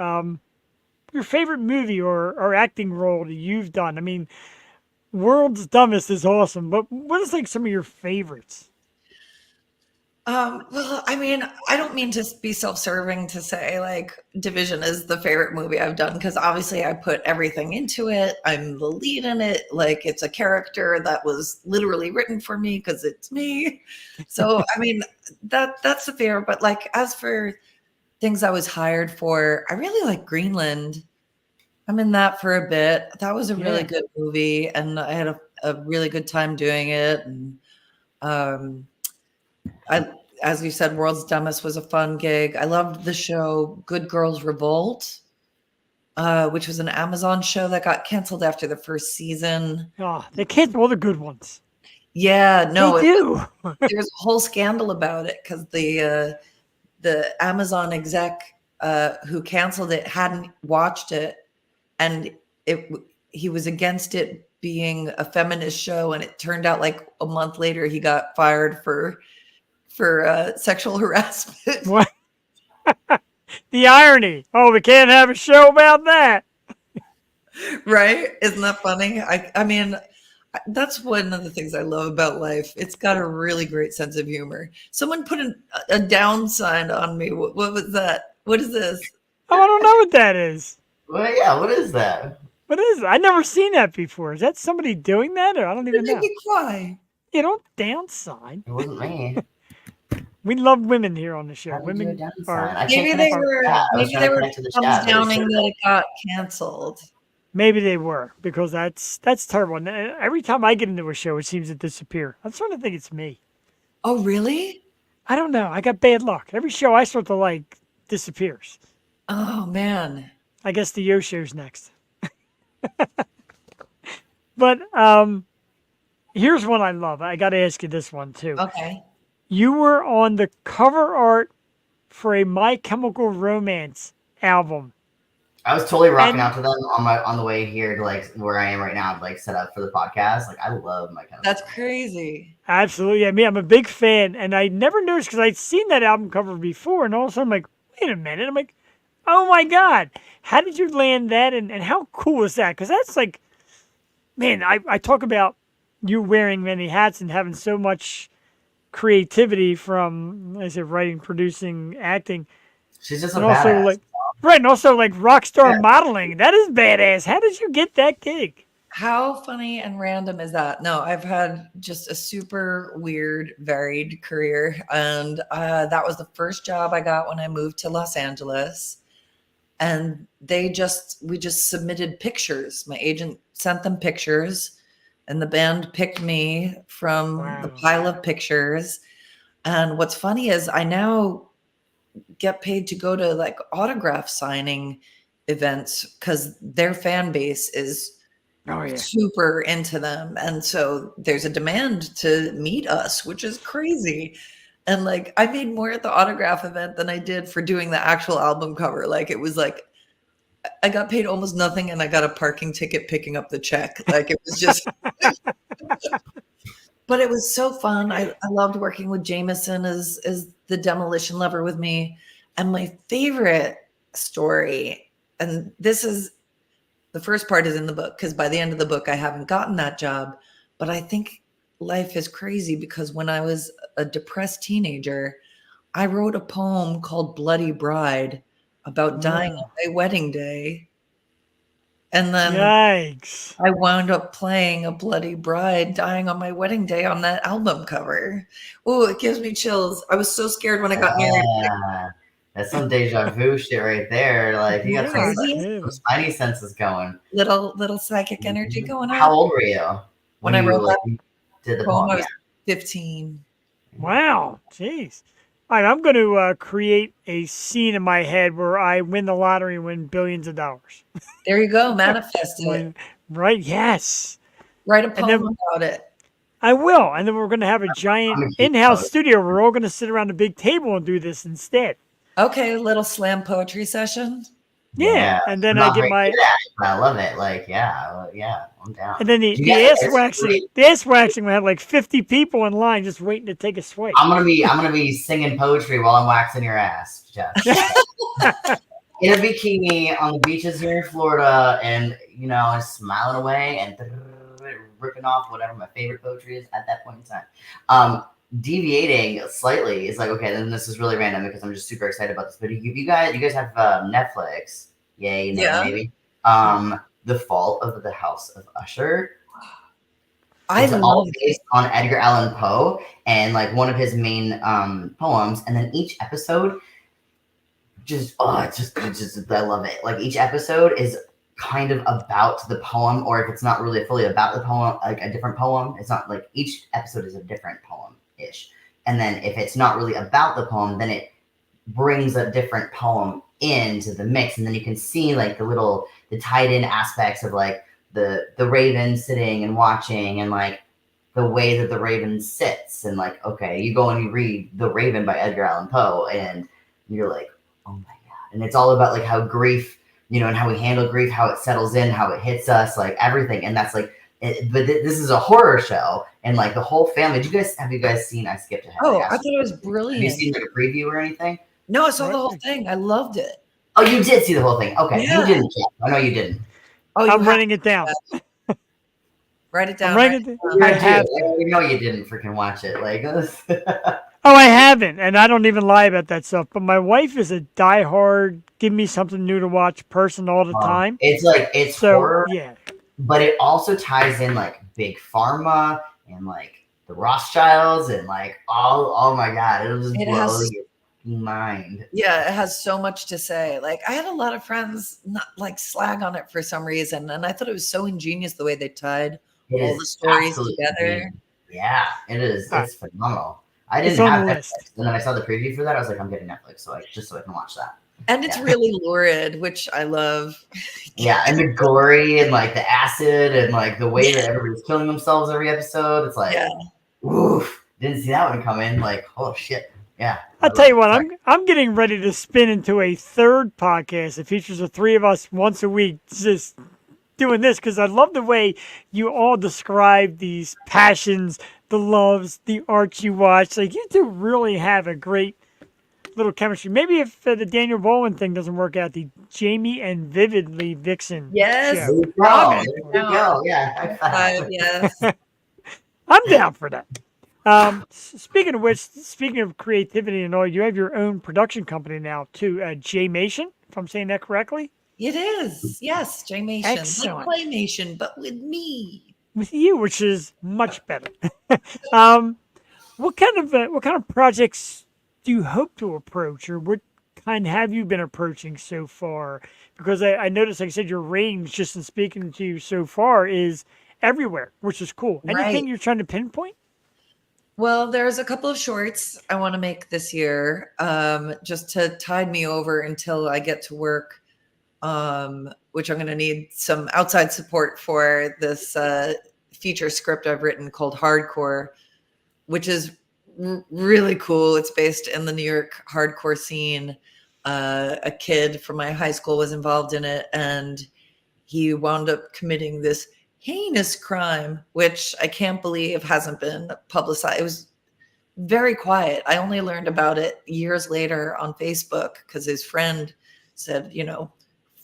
your favorite movie or acting role that you've done. I mean, World's Dumbest is awesome, but what is like some of your favorites? Well, I mean, I don't mean to be self-serving to say like Division is the favorite movie I've done because obviously I put everything into it. I'm the lead in it. Like it's a character that was literally written for me because it's me. So I mean, that's the favorite. But like as for things I was hired for, I really like Greenland. I'm in that for a bit. That was a really Yeah. good movie, and I had a really good time doing it. And as you said, World's Dumbest was a fun gig. I loved the show Good Girls Revolt, which was an Amazon show that got canceled after the first season. Oh, they can't all the good ones. Yeah, no, They do. there was a whole scandal about it because the Amazon exec who canceled it hadn't watched it, and he was against it being a feminist show, and it turned out like a month later he got fired for sexual harassment. What? The irony. Oh, we can't have a show about that. Right? Isn't that funny? I mean, that's one of the things I love about life. It's got a really great sense of humor. Someone put a down sign on me. What was that? What is this? Oh, I don't know what that is. Well, yeah, what is that? What is it? I've never seen that before. Is that somebody doing that, or I don't It even made know? me cry. You don't down sign. It wasn't me. We love women here on the show. How did you do a Women down are sign? I Maybe can't they connect to the were chat. I was maybe trying they to were connect to the thumbs chat, but it downing showed that it got canceled. maybe they were because that's terrible. And every time I get into a show, it seems to disappear. I'm starting to think it's me. Oh, really? I don't know. I got bad luck. Every show I start to like disappears. Oh man. I guess the Yo show's next. But here's one I love. I got to ask you this one too. Okay. You were on the cover art for a My Chemical Romance album. I was totally rocking And- out to them on the way here to like where I am right now, like set up for the podcast. Like I love my kind of. That's crazy. Absolutely. I mean, I'm a big fan, and I never noticed because I'd seen that album cover before, and all of a sudden I'm like, wait a minute. I'm like, oh my God. How did you land that, and how cool is that? Because that's like, man, I talk about you wearing many hats and having so much creativity from, like I said, writing, producing, acting, She's just a and also badass. like, right, and also like rock star Yeah. modeling. That is badass. How did you get that gig? How funny and random is that? No, I've had just a super weird, varied career. And that was the first job I got when I moved to Los Angeles. And we just submitted pictures. My agent sent them pictures, and the band picked me from the Wow. pile of pictures. And what's funny is I now get paid to go to like autograph signing events because their fan base is Oh, yeah. super into them. And so there's a demand to meet us, which is crazy. And like I made more at the autograph event than I did for doing the actual album cover. Like it was like I got paid almost nothing and I got a parking ticket picking up the check. Like it was just but it was so fun. I loved working with Jameson as the demolition lover with me. And my favorite story. And this is the first part is in the book because by the end of the book, I haven't gotten that job. But I think life is crazy because when I was a depressed teenager, I wrote a poem called Bloody Bride about dying on my wedding day. And then Yikes. I wound up playing a bloody bride dying on my wedding day on that album cover. Oh, it gives me chills. I was so scared when I got married. Yeah. That's some deja vu shit right there. Like you got some, Yeah, Crazy. kidding. some spidey senses going. Little psychic energy going How on. old were you When I you wrote like that did the poem, poem? I was 15. Wow. Jeez. All right, I'm going to create a scene in my head where I win the lottery and win billions of dollars. There you go. Manifest it. Right? Yes. Write a And poem then about it. I will. And then we're going to have a giant I'm a geek in-house poet. studio. We're all going to sit around a big table and do this instead. Okay, a little slam poetry session. Yeah. And then I'm I not get very my good at it, but I love it. Like, yeah, I'm down. and then Do you the guys ass like waxing. read? The ass waxing will have like 50 people in line just waiting to take a swipe. I'm gonna be singing poetry while I'm waxing your ass, Jeff. In a bikini on the beaches here in Florida, and smiling away and ripping off whatever my favorite poetry is at that point in time. Deviating slightly is like, okay, then this is really random because I'm just super excited about this. But you guys have Netflix, yay, no, Yeah. maybe. The Fall of the House of Usher. I It's all love based on Edgar Allan Poe and like one of his main poems, and then each episode I love it. Like each episode is kind of about the poem, or if it's not really fully about the poem, like a different poem. It's not like each episode is a different poem-ish. And then if it's not really about the poem, then it brings a different poem into the mix, and then you can see like the tied in aspects of like the raven sitting and watching, and like the way that the raven sits, and like, okay, you go and you read The Raven by Edgar Allan Poe, and you're like, oh my god. And it's all about like how grief, and how we handle grief, how it settles in, how it hits us, like everything. And that's like this is a horror show, and like the whole family. Have you guys seen? I skipped ahead. Oh, I thought it was Have you brilliant. seen like a preview or anything? No, I saw the whole thing. I loved it. Oh, you did see the whole thing. Okay, Yeah. you didn't. Jeff. I know you didn't. Oh, I'm writing it down. Write it down. I'm writing it down. I have to. You know you didn't freaking watch it. Like, Oh, I haven't, and I don't even lie about that stuff. But my wife is a diehard, give me something new to watch person all the time. it's like it's So horror, yeah, but it also ties in like big pharma and like the Rothschilds and like all. Oh my god, it'll just It blow has- your mind. Yeah, it has so much to say. Like I had a lot of friends not like slag on it for some reason, and I thought it was so ingenious the way they tied It all is the stories absolutely together. amazing. Yeah, it is. Ah. It's phenomenal. I It's didn't on have the Netflix, list. and then I saw the preview for that. I was like, I'm getting Netflix, so I can watch that. And it's Yeah. really lurid, which I love. Yeah, and the gory and like the acid and like the way that everybody's killing themselves every episode. It's like, Yeah. oof, didn't see that one coming. Like, oh shit, yeah. I'll tell you what, I'm getting ready to spin into a third podcast. It features the three of us once a week, just doing this because I love the way you all describe these passions, the loves, the art you watch. Like you two really have a great little chemistry. Maybe if the Daniel Bowen thing doesn't work out, the Jaime and Vividly Vixen. Yes. show. There you go. There you go. Yeah. high five. Yes. I'm down for that. Speaking of which, speaking of creativity and all, you have your own production company now too, J-Mation, if I'm saying that correctly. It is. Yes, J-Mation. Excellent. Like Playmation, but with me. With you, which is much better. What kind of projects do you hope to approach, or what kind have you been approaching so far? Because I noticed, like I said, your range, just in speaking to you so far, is everywhere, which is cool. Anything Right. you're trying to pinpoint? Well, there's a couple of shorts I want to make this year, just to tide me over until I get to work, which I'm going to need some outside support for this feature script I've written called Hardcore, which is really cool. It's based in the New York hardcore scene. A kid from my high school was involved in it, and he wound up committing this heinous crime, which I can't believe hasn't been publicized. It was very quiet. I only learned about it years later on Facebook because his friend said,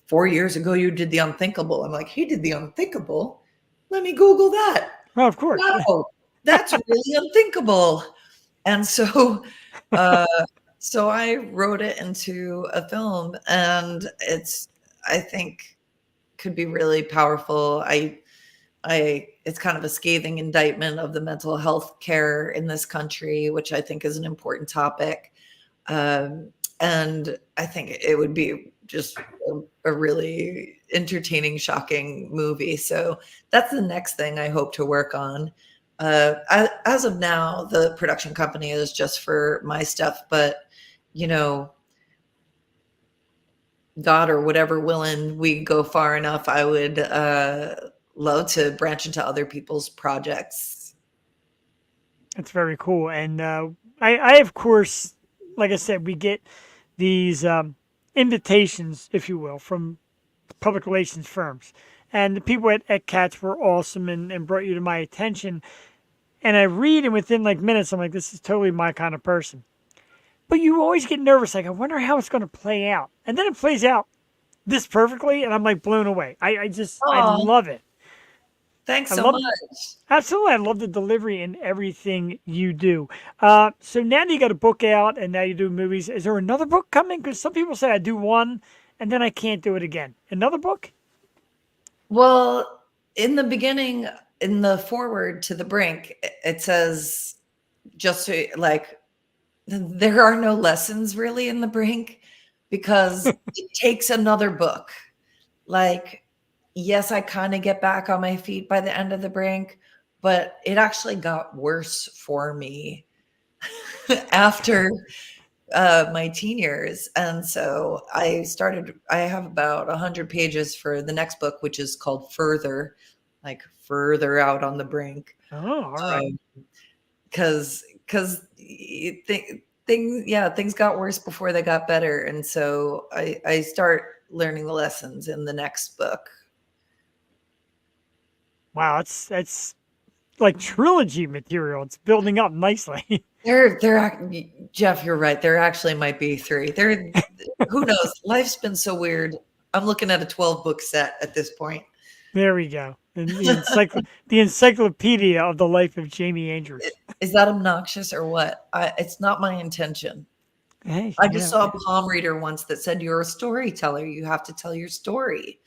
4 years ago you did the unthinkable. I'm like, he did the unthinkable? Let me Google that. Well, of course. Wow, that's really unthinkable. And so, uh, so I wrote it into a film, and I think, could be really powerful. It's kind of a scathing indictment of the mental health care in this country, which I think is an important topic. And I think it would be just a really entertaining, shocking movie. So that's the next thing I hope to work on. As of now, the production company is just for my stuff, but God or whatever willing, we go far enough, I would love to branch into other people's projects. That's very cool. And I, of course, like I said, we get these invitations, if you will, from public relations firms. And the people at Cats were awesome and brought you to my attention. And I read, and within like minutes, I'm like, this is totally my kind of person. But you always get nervous, like, I wonder how it's going to play out. And then it plays out this perfectly, and I'm like blown away. I love it. Thanks I so love much. Absolutely. I love the delivery and everything you do. So now that you got a book out and now you do movies, is there another book coming? Because some people say I do one and then I can't do it again. Another book? Well, in the beginning, in the foreword to The Brink, it says like, there are no lessons really in The Brink, because it takes another book. Like, yes, I kind of get back on my feet by the end of The Brink, but it actually got worse for me after my teen years. And so I have about 100 pages for the next book, which is called Further, like further out on the brink. Oh, all right. Because things got worse before they got better. And so I start learning the lessons in the next book. Wow, that's like trilogy material. It's building up nicely. Jeff, you're right. There actually might be 3. Who knows? Life's been so weird. I'm looking at a 12-book set at this point. There we go. And the encyclopedia of the life of Jaime Andrews. Is that obnoxious or what? It's not my intention. Hey, I just saw a palm reader once that said, you're a storyteller. You have to tell your story.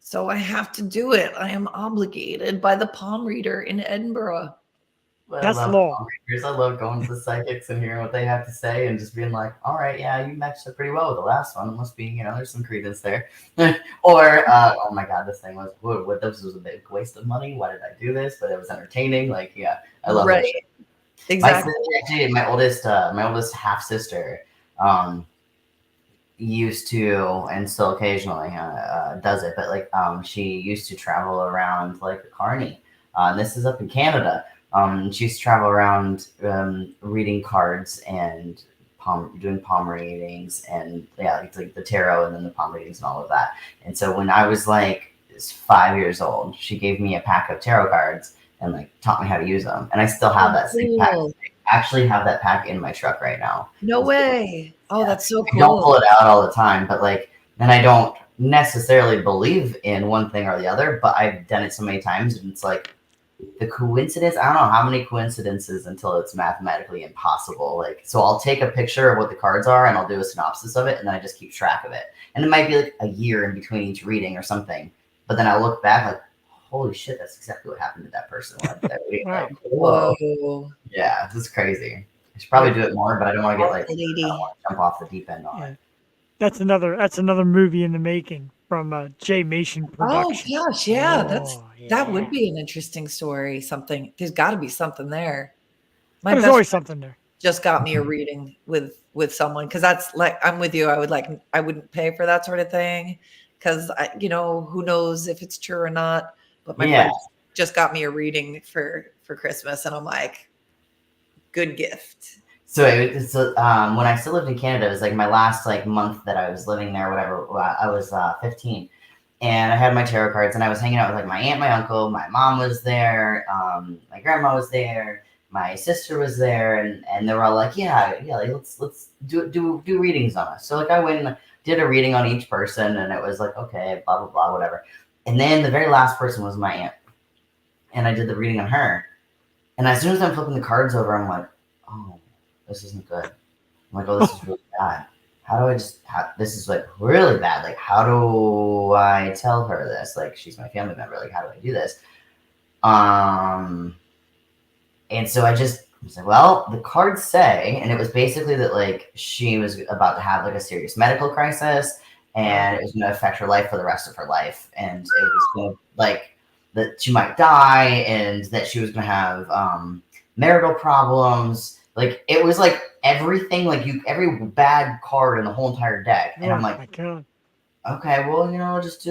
So I have to do it. I am obligated by the palm reader in Edinburgh. That's law. I love going to the psychics and hearing what they have to say and just being like, all right, yeah, you matched up pretty well with the last one. It must be, there's some credence there. Or, oh my God, this thing was, this was a big waste of money. Why did I do this? But it was entertaining. Like, yeah, I love it. Exactly. My oldest half sister, used to, and still occasionally does it, but like she used to travel around like a carny. And this is up in Canada. She used to travel around reading cards and doing palm readings, and yeah, it's like the tarot and then the palm readings and all of that. And so when I was like 5 years old, she gave me a pack of tarot cards and like taught me how to use them. And I still have that same pack. I actually have that pack in my truck right now. No way. Oh, that's so cool. I don't pull it out all the time, but like, then I don't necessarily believe in one thing or the other, but I've done it so many times, and it's like the coincidence. I don't know how many coincidences until it's mathematically impossible. Like, so I'll take a picture of what the cards are and I'll do a synopsis of it, and then I just keep track of it. And it might be like a year in between each reading or something, but then I look back like, holy shit, that's exactly what happened to that person. Wow. Like, whoa. Yeah, this is crazy. I should probably do it more, but I don't want to get like, I don't want to jump off the deep end on it. That's another movie in the making from J Mason Productions. Oh gosh, yeah, that would be an interesting story. There's got to be something there. There's always something there. Just got me a reading with someone, because that's like, I'm with you. I wouldn't pay for that sort of thing, because who knows if it's true or not. But my friend just got me a reading for Christmas, and I'm like, good gift. So when I still lived in Canada, it was like my last like month that I was living there, whatever. I was 15, and I had my tarot cards, and I was hanging out with like my aunt, my uncle, my mom was there, my grandma was there, my sister was there, and they were all like, yeah, like, let's do readings on us. So like I went and did a reading on each person, and it was like, okay, blah, blah, blah, whatever. And then the very last person was my aunt. And I did the reading on her. And as soon as I'm flipping the cards over, I'm like, oh, this isn't good. I'm like, oh, this is really bad. How do I this is like really bad. Like, how do I tell her this? Like, she's my family member. Like, how do I do this? And so I was like, well, the cards say, and it was basically that like she was about to have like a serious medical crisis, and it was going to affect her life for the rest of her life, and it was going to like that she might die, and that she was going to have marital problems. Like it was like everything, like every bad card in the whole entire deck, and I'm like, my God. okay, well, we'll just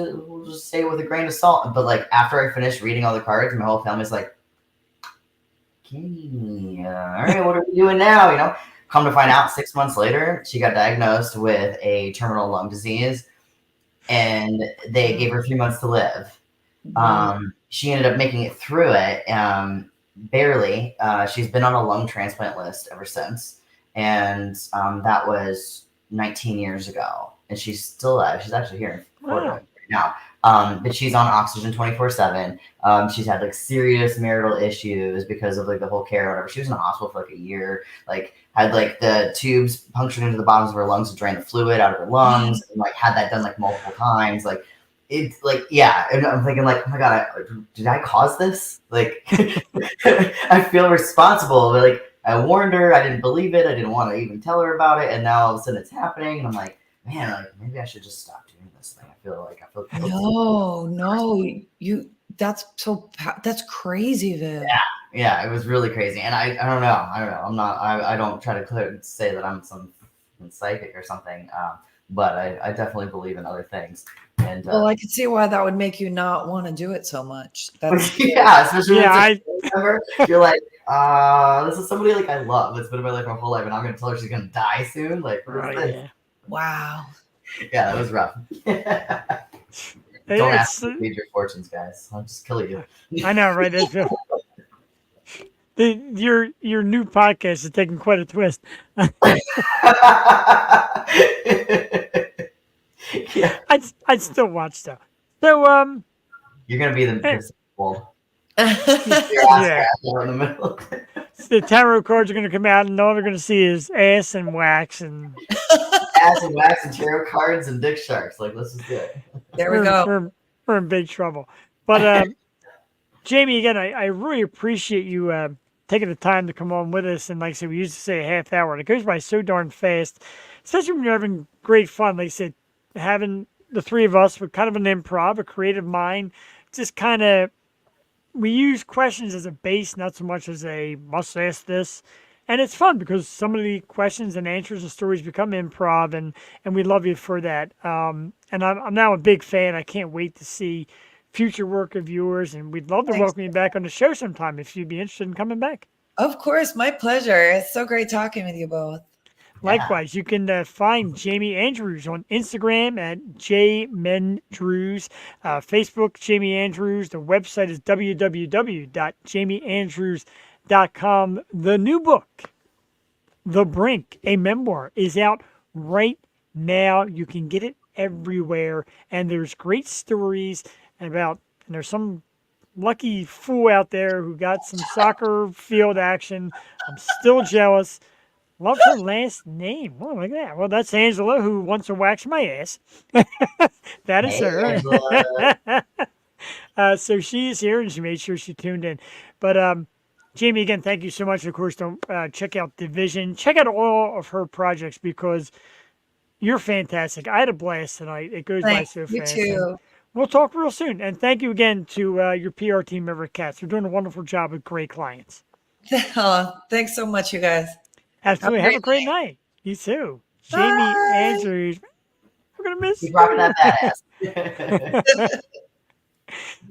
say it with a grain of salt. But like after I finished reading all the cards, my whole family's like, okay, all right, what are we doing now? Come to find out, 6 months later, she got diagnosed with a terminal lung disease, and they gave her 3 months to live. She ended up making it through it, barely. She's been on a lung transplant list ever since, and that was 19 years ago, and she's still alive. She's actually here in Florida right now. But she's on oxygen 24/7. She's had like serious marital issues because of like the whole care or whatever. She was in the hospital for like a year, like had like the tubes punctured into the bottoms of her lungs to drain the fluid out of her lungs, and like had that done like multiple times. Like it's like, yeah. And I'm thinking like, oh my God, did I cause this? Like I feel responsible, but like I warned her, I didn't believe it. I didn't want to even tell her about it. And now all of a sudden it's happening. And I'm like, man, like maybe I should just stop doing this thing. I feel guilty. No, that's crazy, Viv. Yeah, it was really crazy. And I don't know. I don't try to say that I'm some psychic or something. But I definitely believe in other things. And Well, I could see why that would make you not want to do it so much. That's yeah, especially when Yeah, it's a family member. You're like, this is somebody like I love. It's been in my life my whole life, and I'm gonna tell her she's gonna die soon. Like, what is this? yeah. wow. Yeah, that was rough. Don't ask me to read your fortunes, guys. I'll just kill you. I know, right? Your new podcast is taking quite a twist. Yeah, I'd still watch though. So you're gonna be the world. yeah, In the middle. the tarot cards are gonna come out, and all they're gonna see is ass and wax and Ass and wax and tarot cards and dick sharks. Like, let's just do it. There we go. We're in big trouble. But Jaime, again, I really appreciate you taking the time to come on with us. And like I said, we used to say a half hour, and it goes by so darn fast, especially when you're having great fun. Like I said, having the three of us with kind of an improv, a creative mind, just kind of, we use questions as a base, not so much as a must ask this. And it's fun because some of the questions and answers and stories become improv, and we love you for that. And I'm now a big fan. I can't wait to see future work of yours, and we'd love to welcome you back on the show sometime if you'd be interested in coming back. Of course, my pleasure. It's so great talking with you both. Likewise, you can find Jaime Andrews on Instagram at jmendrews, Facebook Jaime Andrews. The website is www.jamieandrews.com. The new book, The Brink, a memoir, is out right now. You can get it everywhere, and there's great stories about, and there's some lucky fool out there who got some soccer field action. I'm still jealous. Love her last name. Oh, look at that. Well, that's Angela, who wants to wax my ass. That is her. So she is here, and she made sure she tuned in. But Jaime, again, thank you so much. Of course, don't check out Division. Check out all of her projects because you're fantastic. I had a blast tonight. It goes by so fast. You too. We'll talk real soon. And thank you again to your PR team member, Katz. They're doing a wonderful job with great clients. Oh, thanks so much, you guys. Absolutely. Have a great night. You too. Jaime Andrews. We're going to miss you. Keep rocking that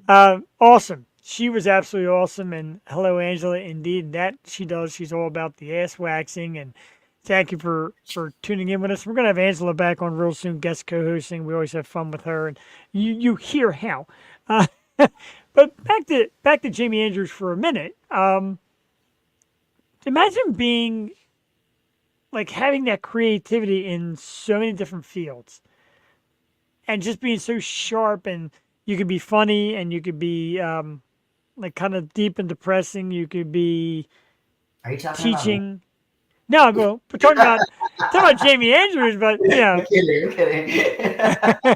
badass. Awesome. She was absolutely awesome. And hello, Angela. Indeed, that she does. She's all about the ass waxing. And thank you for tuning in with us. We're going to have Angela back on real soon, guest co-hosting. We always have fun with her. And you hear how. But back to Jaime Andrews for a minute. Imagine being like having that creativity in so many different fields. and just being so sharp, and you could be funny, and you could be like kind of deep and depressing. You could be Are you talking about me? teaching. No, well, we're talking about Jamie Andrews, but I'm kidding. I'm kidding.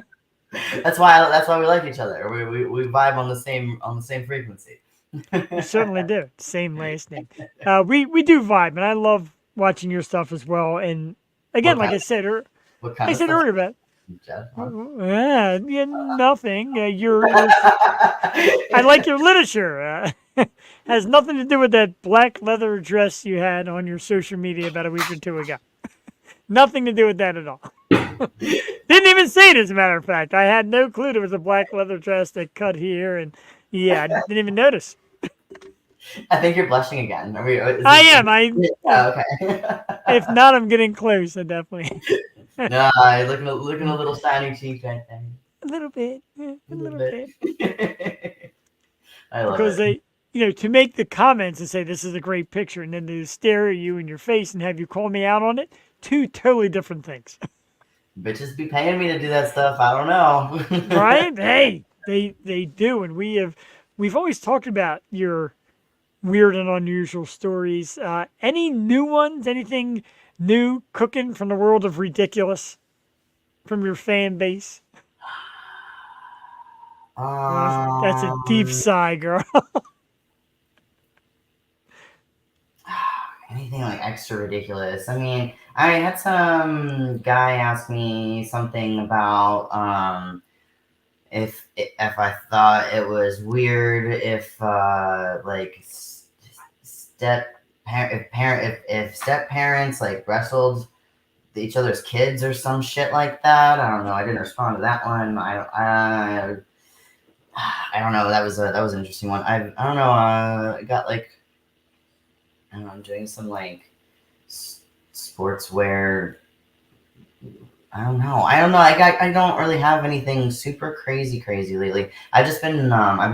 That's why we like each other. We vibe on the same frequency. we certainly do. Same last name. We do vibe, and I love watching your stuff as well. And again, What like kind I said, what kind of stuff? earlier, about Jeff, huh? yeah, nothing. I like your literature. Has nothing to do with that black leather dress you had on your social media about a week or two ago. Nothing to do with that at all. Didn't even see it, as a matter of fact. I had no clue there was a black leather dress that cut here, and yeah, I didn't even notice. I think you're blushing again. I am. Okay. If not, I'm getting close. I definitely No, you're looking a little shiny cheek right there. a little bit, a little bit. I love Because it. they, to make the comments and say this is a great picture, and then to stare at you in your face and have you call me out on it, two totally different things, Bitches be paying me to do that stuff. I don't know. right? Hey, they do, and we've always talked about your weird and unusual stories. Any new ones? Anything new cooking from the world of ridiculous from your fan base? That's a deep sigh, girl. Anything like extra ridiculous. I mean, I had some guy ask me something about if I thought it was weird if like if step parents like wrestled each other's kids or some shit like that. I don't know. I didn't respond to that one. I don't know. That was an interesting one. I don't know. I got like I don't know. I'm doing some like sportswear. I don't know. I don't really have anything super crazy lately. I've been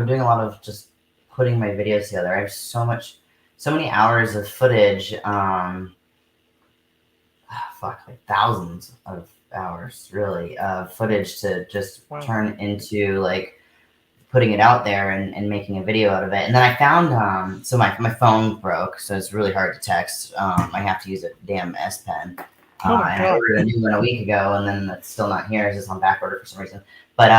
doing a lot of just putting my videos together. I have so many hours of footage. Like thousands of hours really of footage to just Wow. turn into like putting it out there and making a video out of it. And then I found so my phone broke, so it's really hard to text. I have to use a damn S Pen. Oh my And I God. ordered a new one a week ago, and then it's still not here. It's just on back order for some reason. But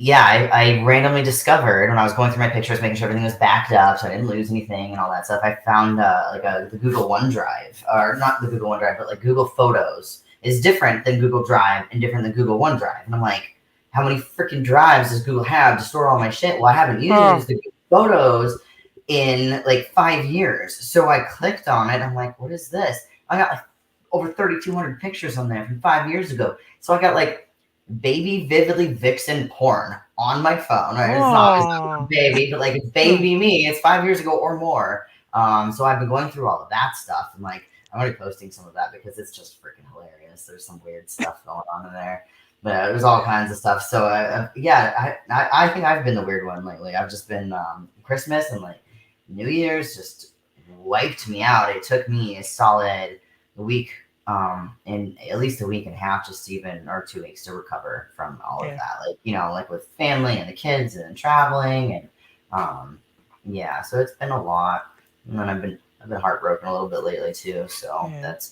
yeah, I randomly discovered when I was going through my pictures, making sure everything was backed up, so I didn't lose anything and all that stuff. I found the Google OneDrive, or not the Google OneDrive, but like Google Photos is different than Google Drive and different than Google OneDrive. And I'm like, how many freaking drives does Google have to store all my shit? Well, I haven't used the Google Photos in like 5 years. So I clicked on it. I'm like, what is this? I got like over 3,200 pictures on there from 5 years ago. So I got like baby Vividly Vixen porn on my phone. Right? It's not baby, but like it's baby me. It's 5 years ago or more. So I've been going through all of that stuff, and like I'm already posting some of that because it's just freaking hilarious. There's some weird stuff going on in there, but there's all kinds of stuff. So I think I've been the weird one lately. I've just been Christmas and like New Year's just wiped me out. It took me a solid week. In at least a week and a half, just even or 2 weeks to recover from all of that. Like, like with family and the kids and traveling and yeah, so it's been a lot. And then I've been heartbroken a little bit lately too. So that's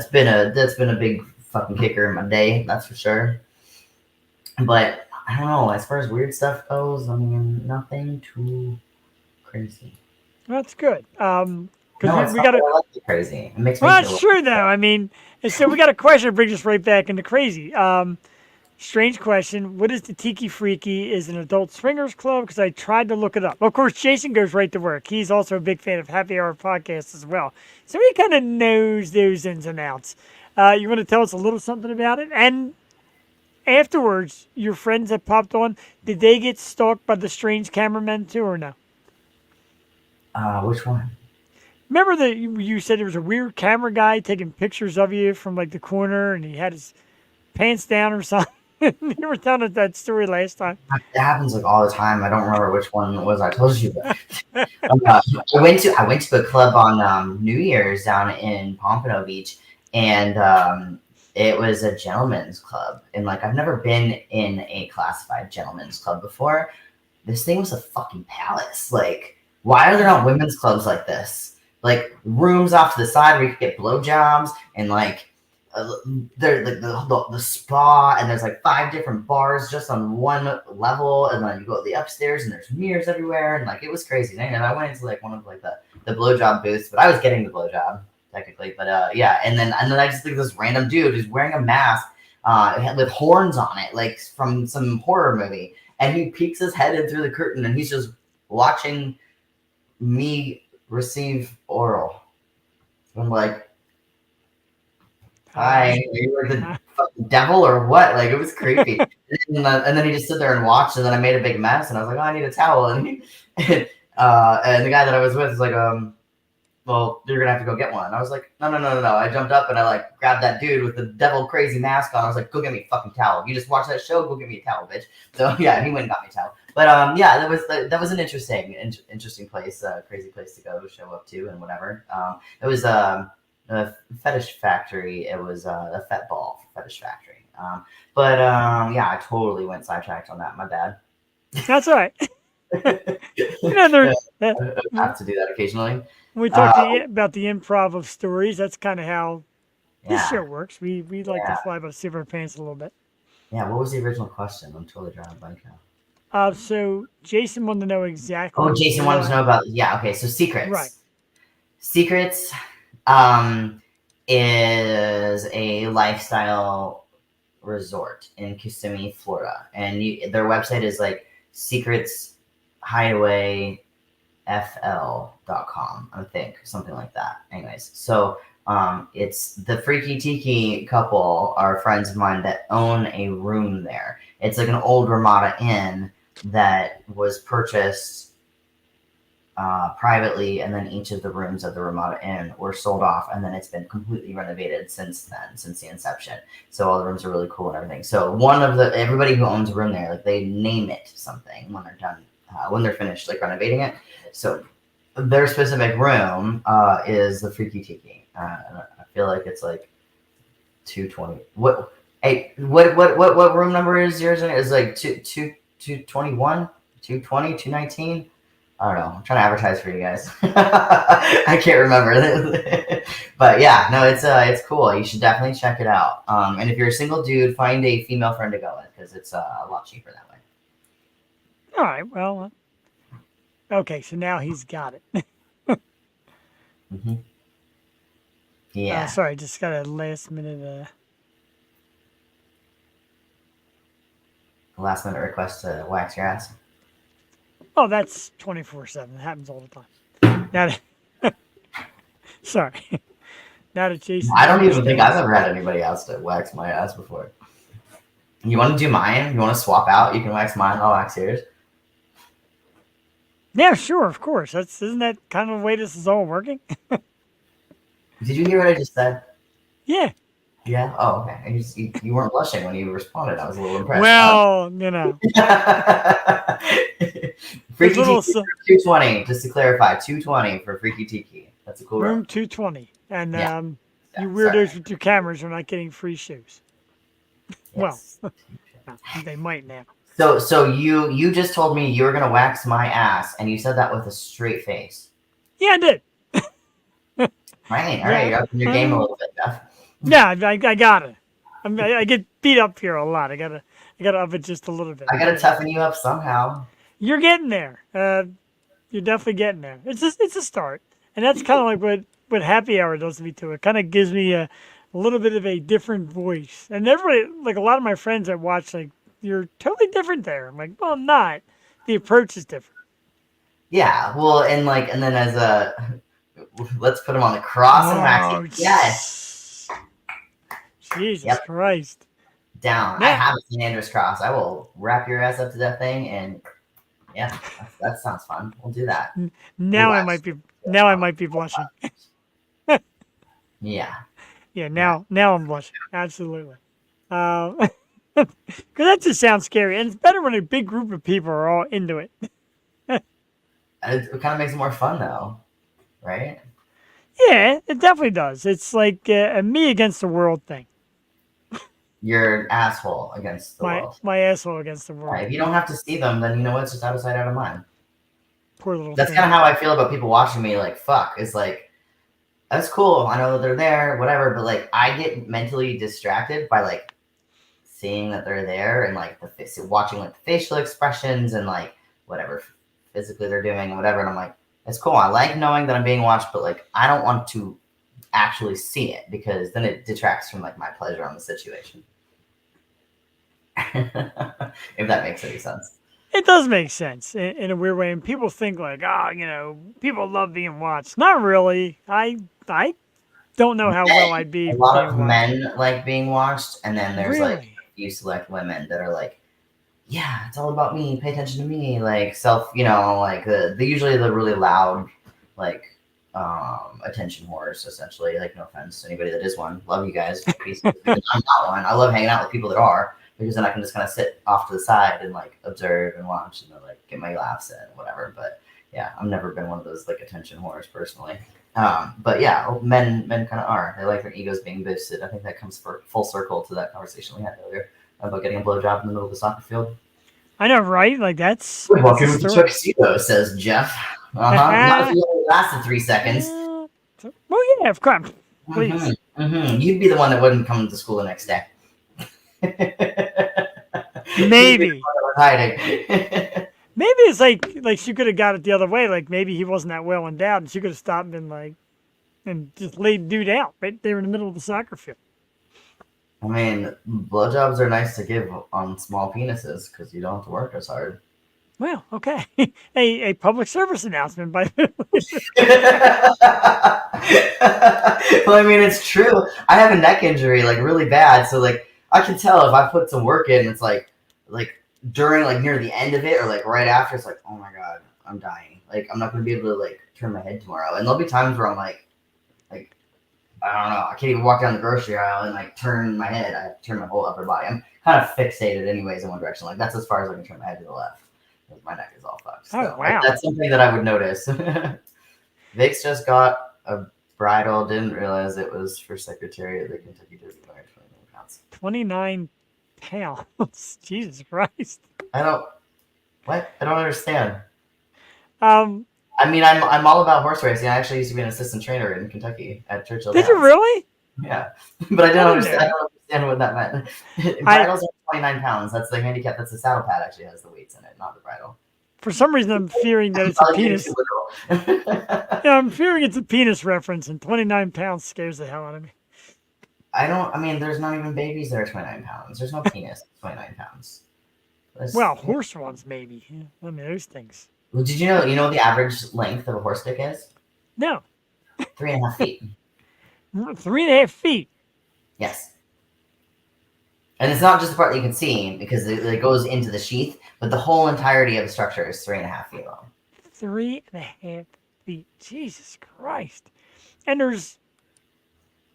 been a big fucking kicker in my day, that's for sure. But I don't know, as far as weird stuff goes, I mean nothing too crazy. That's good. No, we got to crazy. It makes me well, that's true though. I mean, and so we got a question that brings us right back into crazy. Strange question. What is the Tiki Freaky? Is an adult swingers club? Because I tried to look it up. Of course, Jason goes right to work. He's also a big fan of Happy Hour podcasts as well. So he kind of knows those ins and outs. You want to tell us a little something about it? And afterwards, your friends that popped on, did they get stalked by the strange cameramen too or no? Which one? Remember that you said there was a weird camera guy taking pictures of you from like the corner, and he had his pants down or something. You were telling us that story last time. It happens like all the time. I don't remember which one it was I told you about. I went to a club on New Year's down in Pompano Beach, and It was a gentleman's club, and like I've never been in a classified gentleman's club before. This thing was a fucking palace. Like, why are there not women's clubs like this? Like rooms off to the side where you could get blowjobs, and like there's like the spa, and there's like 5 different bars just on one level, and then you go to the upstairs and there's mirrors everywhere, and like it was crazy. And I went into like one of like the blowjob booths, but I was getting the blowjob technically. But yeah, and then I just think this random dude who's wearing a mask with horns on it, like from some horror movie, and he peeks his head in through the curtain, and he's just watching me receive oral. I'm like, hi, are you like the fucking devil or what? Like, it was creepy. And then he just stood there and watched, and then I made a big mess, and I was like, oh, I need a towel. And the guy that I was with was like, well, you're gonna have to go get one. And I was like, no. I jumped up and I like grabbed that dude with the devil crazy mask on. I was like, go get me a fucking towel. You just watched that show, go get me a towel, bitch. So yeah, he went and got me a towel. But yeah, that was an interesting place, crazy place to go show up to and whatever. It was a fetish factory. It was a fet ball fetish factory. But yeah, I totally went sidetracked on that. My bad. That's all right. You know, I have to do that occasionally. when we talked about the improv of stories, that's kind of how this Yeah. show works. We like to fly by the seat of our pants a little bit. Yeah, what was the original question? I'm totally drawing a blank now. So Jason wanted to know exactly. Oh, Jason wanted to know about okay, so secrets. Right. Secrets is a lifestyle resort in Kissimmee, Florida. And their website is like secretshideawayfl.com, I think, something like that. Anyways, so it's the Freaky Tiki couple are friends of mine that own a room there. It's like an old Ramada Inn that was purchased privately, and then each of the rooms of the Ramada Inn were sold off, and then it's been completely renovated since then, since the inception. So all the rooms are really cool and everything. So everybody who owns a room there, like they name it something when they're done, when they're finished like renovating it. So their specific room is the Freaky Tiki. I feel like it's like 220. What room number is yours? Is like 221, 220, 219. I don't know. I'm trying to advertise for you guys. I can't remember. But yeah, no, it's cool. You should definitely check it out. And if you're a single dude, find a female friend to go with because it's a lot cheaper that way. All right. Well, okay. So now he's got it. Mm-hmm. Yeah. Sorry, just got a last minute. Last minute request to wax your ass. Oh, that's 24/7. It happens all the time. Now that, sorry. Now that Jason. I don't even think I've ever had anybody else to wax my ass before. You want to do mine? You want to swap out? You can wax mine. I'll wax yours. Yeah, sure, of course. Isn't that kind of the way this is all working? Did you hear what I just said? Yeah. Yeah. Oh, okay. You weren't blushing when you responded. I was a little impressed. Well, you know. Freaky little Tiki 220. Just to clarify, 220 for Freaky Tiki. That's a cool Room room. 220. And Yeah. you weirdos with your cameras are not getting free shoes. Yes. Well, they might now. So you just told me you were gonna wax my ass, and you said that with a straight face. Yeah, I did. Right. All right. You're up in your game a little bit, Jeff. Yeah, I got it. I get beat up here a lot. I gotta up it just a little bit. I gotta toughen you up somehow. You're getting there. You're definitely getting there. It's a start, and that's kind of like what Happy Hour does to me too. It kind of gives me a little bit of a different voice. And everybody, like a lot of my friends I watch, like you're totally different there. I'm like, well, I'm not. The approach is different. Yeah. Well, and then as let's put him on the cross and wax it. Yes. Jesus Yep. Christ. Down. Yeah. I have a St. Andrews cross. I will wrap your ass up to that thing, and yeah, that sounds fun. We'll do that. Now We'll I wax. might be blushing. Yeah. Yeah, now I'm blushing. Absolutely. Because that just sounds scary, and it's better when a big group of people are all into it. It kind of makes it more fun, though, right? Yeah, it definitely does. It's like a me against the world thing. your asshole against the world. My asshole against the Yeah, world. if you don't have to see them, then you know what? It's just out of sight, out of mind. Poor little That's thing. kind of how I feel about people watching me. Like, fuck, it's like, that's cool. I know that they're there, whatever. But like, I get mentally distracted by like seeing that they're there and like watching like the facial expressions and like whatever physically they're doing and whatever. And I'm like, it's cool. I like knowing that I'm being watched, but like, I don't want to actually see it because then it detracts from like my pleasure on the situation. If that makes any sense. It does make sense in a weird way, and people think like, people love being watched. Not really. I don't know how well I'd be A lot being of watched. men like being watched, and then there's like Really? a few select women that are like, yeah, it's all about me, pay attention to me, like self, like the usually the really loud, like attention whores, essentially. Like, no offense to anybody that is one, love you guys. Because I'm not one. I love hanging out with people that are, because then I can just kind of sit off to the side and like observe and watch and then, like get my laughs in, whatever. But yeah, I've never been one of those like attention whores personally. But yeah, men kind of are. They like their egos being boosted. I think that comes full circle to that conversation we had earlier about getting a blowjob in the middle of the soccer field. I know, right? Like that's Welcome a to story. tuxedo, says Jeff. Not if you only lasted 3 seconds. Well, yeah, of course. Please. You'd be the one that wouldn't come to school the next day. Maybe. Hiding. Maybe it's like she could have got it the other way. Like maybe he wasn't that well endowed, and she could have stopped and been like, and just laid dude out right there in the middle of the soccer field. I mean, blowjobs are nice to give on small penises because you don't have to work as hard. Well, okay. A public service announcement by the way. Well, I mean, it's true. I have a neck injury, like really bad, so like I can tell if I put some work in. It's like during like near the end of it or like right after. It's like, oh my god, I'm dying. Like I'm not gonna be able to like turn my head tomorrow. And there'll be times where I'm like I don't know. I can't even walk down the grocery aisle and like turn my head. I have to turn my whole upper body. I'm kind of fixated anyways in one direction. Like that's as far as I can turn my head to the left. My neck is all fucked. So, Oh, wow. That's something that I would notice. Vix just got a bridal. Didn't realize it was for Secretary of the Kentucky Derby by 29 pounds. 29 pounds. Jesus Christ. I don't understand. Um, I mean, I'm all about horse racing. I actually used to be an assistant trainer in Kentucky at Churchill. did you Downs. really? Yeah, but I I don't didn't understand. I don't understand what that meant. Bridles are 29 pounds. That's the handicap. That's the saddle pad actually has the weights in it, not the bridle. For some reason, I'm fearing that it's a Probably getting penis. too literal. Yeah, I'm fearing it's a penis reference, and 29 pounds scares the hell out of me. I mean, there's not even babies that are 29 pounds. There's no penis 29 pounds. Well, horse ones maybe. Yeah, I mean, those things. Well, did you know the average length of a horse dick is? No, 3.5 feet. 3.5 feet. Yes. And it's not just the part that you can see because it goes into the sheath, but the whole entirety of the structure is 3.5 feet long. 3.5 feet. Jesus Christ. And there's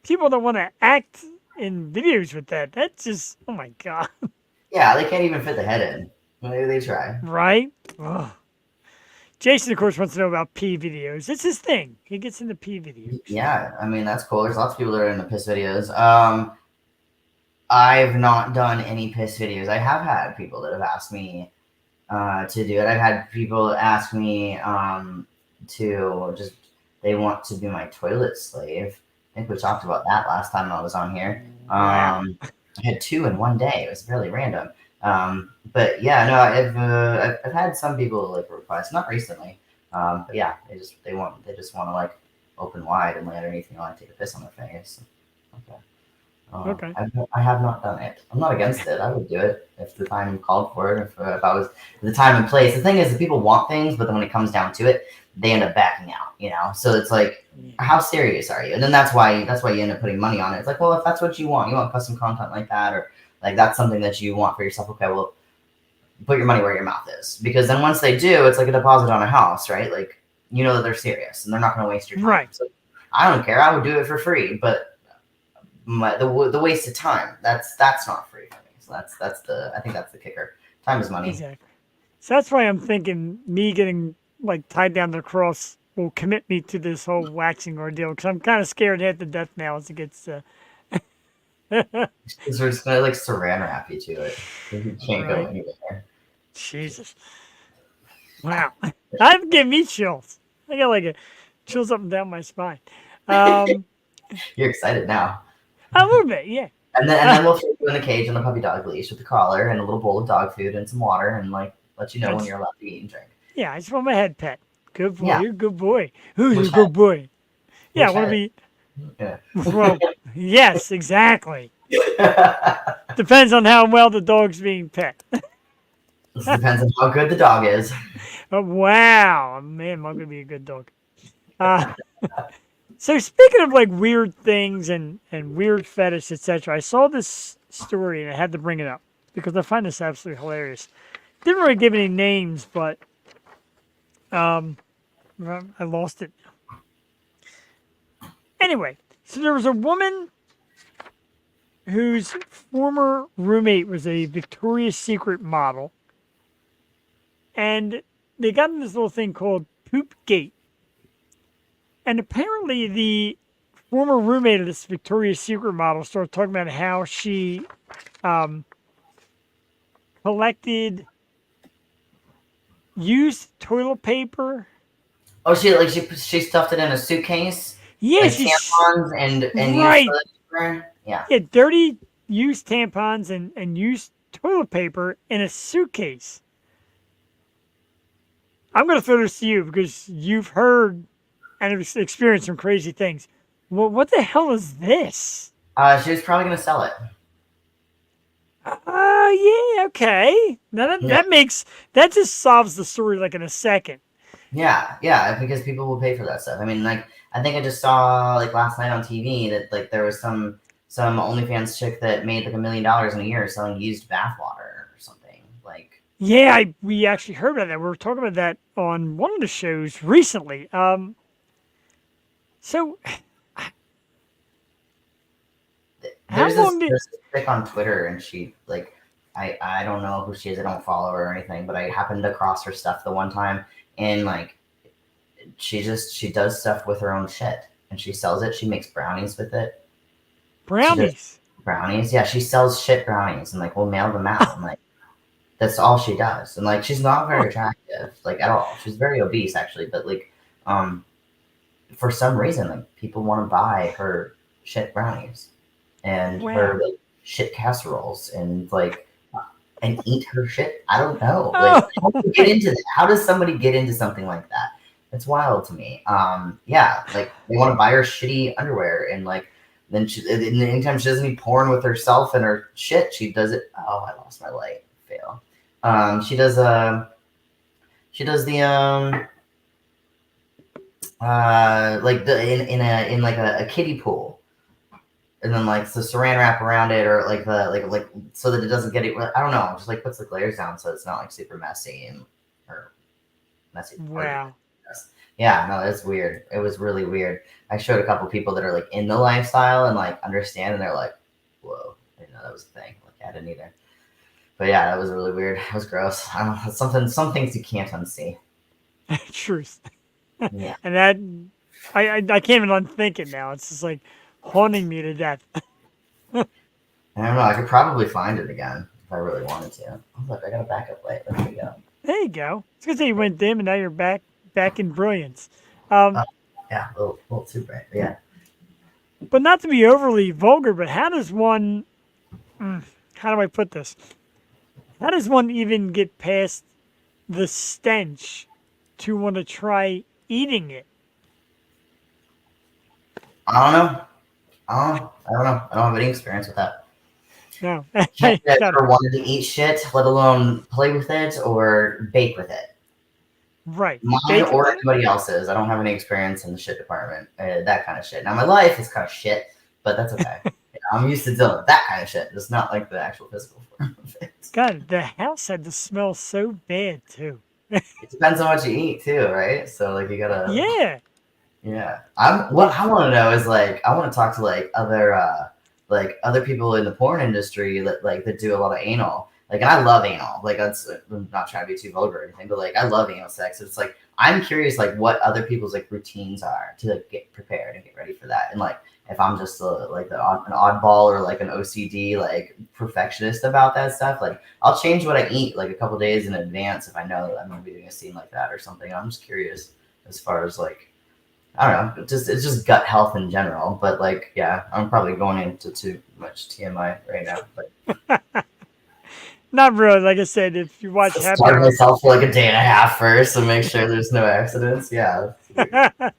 people that want to act in videos with that. That's just, oh my God. Yeah, they can't even fit the head in. They try. Right? Ugh. Jason, of course, wants to know about pee videos. It's his thing. He gets into pee videos. Yeah, I mean, that's cool. There's lots of people that are into piss videos. I've not done any piss videos. I have had people that have asked me to do it. I've had people ask me to just, they want to be my toilet slave. I think we talked about that last time I was on here. Wow. I had 2 in one day. It was really random. But yeah, no, I've had some people like request, not recently. But yeah, they just want to like open wide and lay underneath me while I take a piss on their face. Okay. Okay. I have not done it. I'm not against it. I would do it if the time called for it. If I was the time and place. The thing is, that people want things, but then when it comes down to it, they end up backing out. So it's like, how serious are you? And then that's why you end up putting money on it. It's like, well, if that's what you want custom content like that, or like that's something that you want for yourself. Okay, well, put your money where your mouth is, because then once they do, it's like a deposit on a house, right? Like that they're serious and they're not going to waste your time. Right. So I don't care. I would do it for free, but the waste of time, that's not free for me. So I think that's the kicker. Time is money. Exactly. So that's why I'm thinking me getting like tied down to the cross will commit me to this whole waxing ordeal, because I'm kind of scared half to death now as it gets. Because we're just gonna like saran wrap you to it. You can't go Right. anywhere. Jesus. Wow. That gave me chills. I got like a chills up and down my spine. Um, You're excited now. a little bit, yeah. And then we'll throw you in the cage on the puppy dog leash with the collar and a little bowl of dog food and some water and like let you know when you're allowed to eat and drink. Yeah, I just want my head pet. Good boy. Yeah. You're a good boy. Who's Which a good boy? Yeah, I Which want to head? be. Yeah. Well, yes, exactly. Depends on how well the dog's being pet. This depends on how good the dog is. Wow, man, I'm gonna be a good dog. Uh, so speaking of like weird things and weird fetish, etc., I saw this story and I had to bring it up because I find this absolutely hilarious. Didn't really give any names, but I lost it. Anyway, so there was a woman whose former roommate was a Victoria's Secret model, and they got in this little thing called Poop Gate. And apparently, the former roommate of this Victoria's Secret model started talking about how she collected used toilet paper. Oh, she stuffed it in a suitcase, Yeah, like she's tampons and right. used toilet paper. Yeah. Yeah, dirty used tampons and used toilet paper in a suitcase. I'm going to throw this to you because you've heard and have experienced some crazy things. Well, what the hell is this? She was probably gonna sell it. Oh, yeah, okay. Now that just solves the story like in a second. Yeah, because people will pay for that stuff. I mean, like I think I just saw like last night on TV that like there was some OnlyFans chick that made like $1 million in a year selling used bathwater or something. Like Yeah, we actually heard about that. We were talking about that on one of the shows recently. So how long did there's this chick on Twitter and she like I don't know who she is. I don't follow her or anything, but I happened to cross her stuff the one time and like she does stuff with her own shit and she sells it. She makes brownies with it. brownies? Brownies, yeah, she sells shit brownies and like we'll mail them out and like that's all she does. And like she's not very attractive, like at all. She's very obese actually, but like for some reason like people want to buy her shit brownies and Wow. her like, shit casseroles and like and eat her shit. I don't know. Oh. Like how do you get into that? How does somebody get into something like that? It's wild to me. Yeah, like they want to buy her shitty underwear and like then and anytime she does any porn with herself and her shit, she does it. Oh, I lost my light. Fail. She does the like the in like a kiddie pool, and then like the saran wrap around it or like the like so that it doesn't get it. I don't know. Just like puts the glares down so it's not like super messy and or messy. Wow. Yeah, no, it's weird. It was really weird. I showed a couple people that are like in the lifestyle and like understand, and they're like, "Whoa, I didn't know that was a thing." Like I didn't either. But yeah, that was really weird. It was gross. I don't know. Some things you can't unsee. Truth. Yeah. And that I can't even unthink it now. It's just like haunting me to death. I don't know. I could probably find it again if I really wanted to. Oh, look, I got a backup light. There we go. There you go. I was gonna say you went dim and now you're back in brilliance. Yeah, a little too bright. Yeah. But not to be overly vulgar, but how does one how do I put this? How does one even get past the stench to want to try eating it? I don't know. I don't know. I don't have any experience with that. No. I've never wanted to eat shit, let alone play with it or bake with it. Right. Mine Bake or it? anybody else's. I don't have any experience in the shit department. That kind of shit. Now my life is kind of shit, but that's okay. I'm used to dealing with that kind of shit. It's not like the actual physical form of it. God, the house had to smell so bad too. It depends on what you eat too, right? So like you gotta. Yeah. Yeah. What I want to know is like I want to talk to like other people in the porn industry that do a lot of anal. Like, and I love anal. Like, I'm not trying to be too vulgar or anything, but like I love anal sex. It's like I'm curious like what other people's like routines are to like get prepared and get ready for that. And like if I'm just like an oddball or like an OCD like perfectionist about that stuff, like I'll change what I eat like a couple days in advance if I know that I'm gonna be doing a scene like that or something. I'm just curious as far as like I don't know, it's just gut health in general. But like yeah, I'm probably going into too much TMI right now. But Not really. Like I said, if you watch Happy start Hour, myself for like a day and a half first and make sure there's no accidents. Yeah, it's well,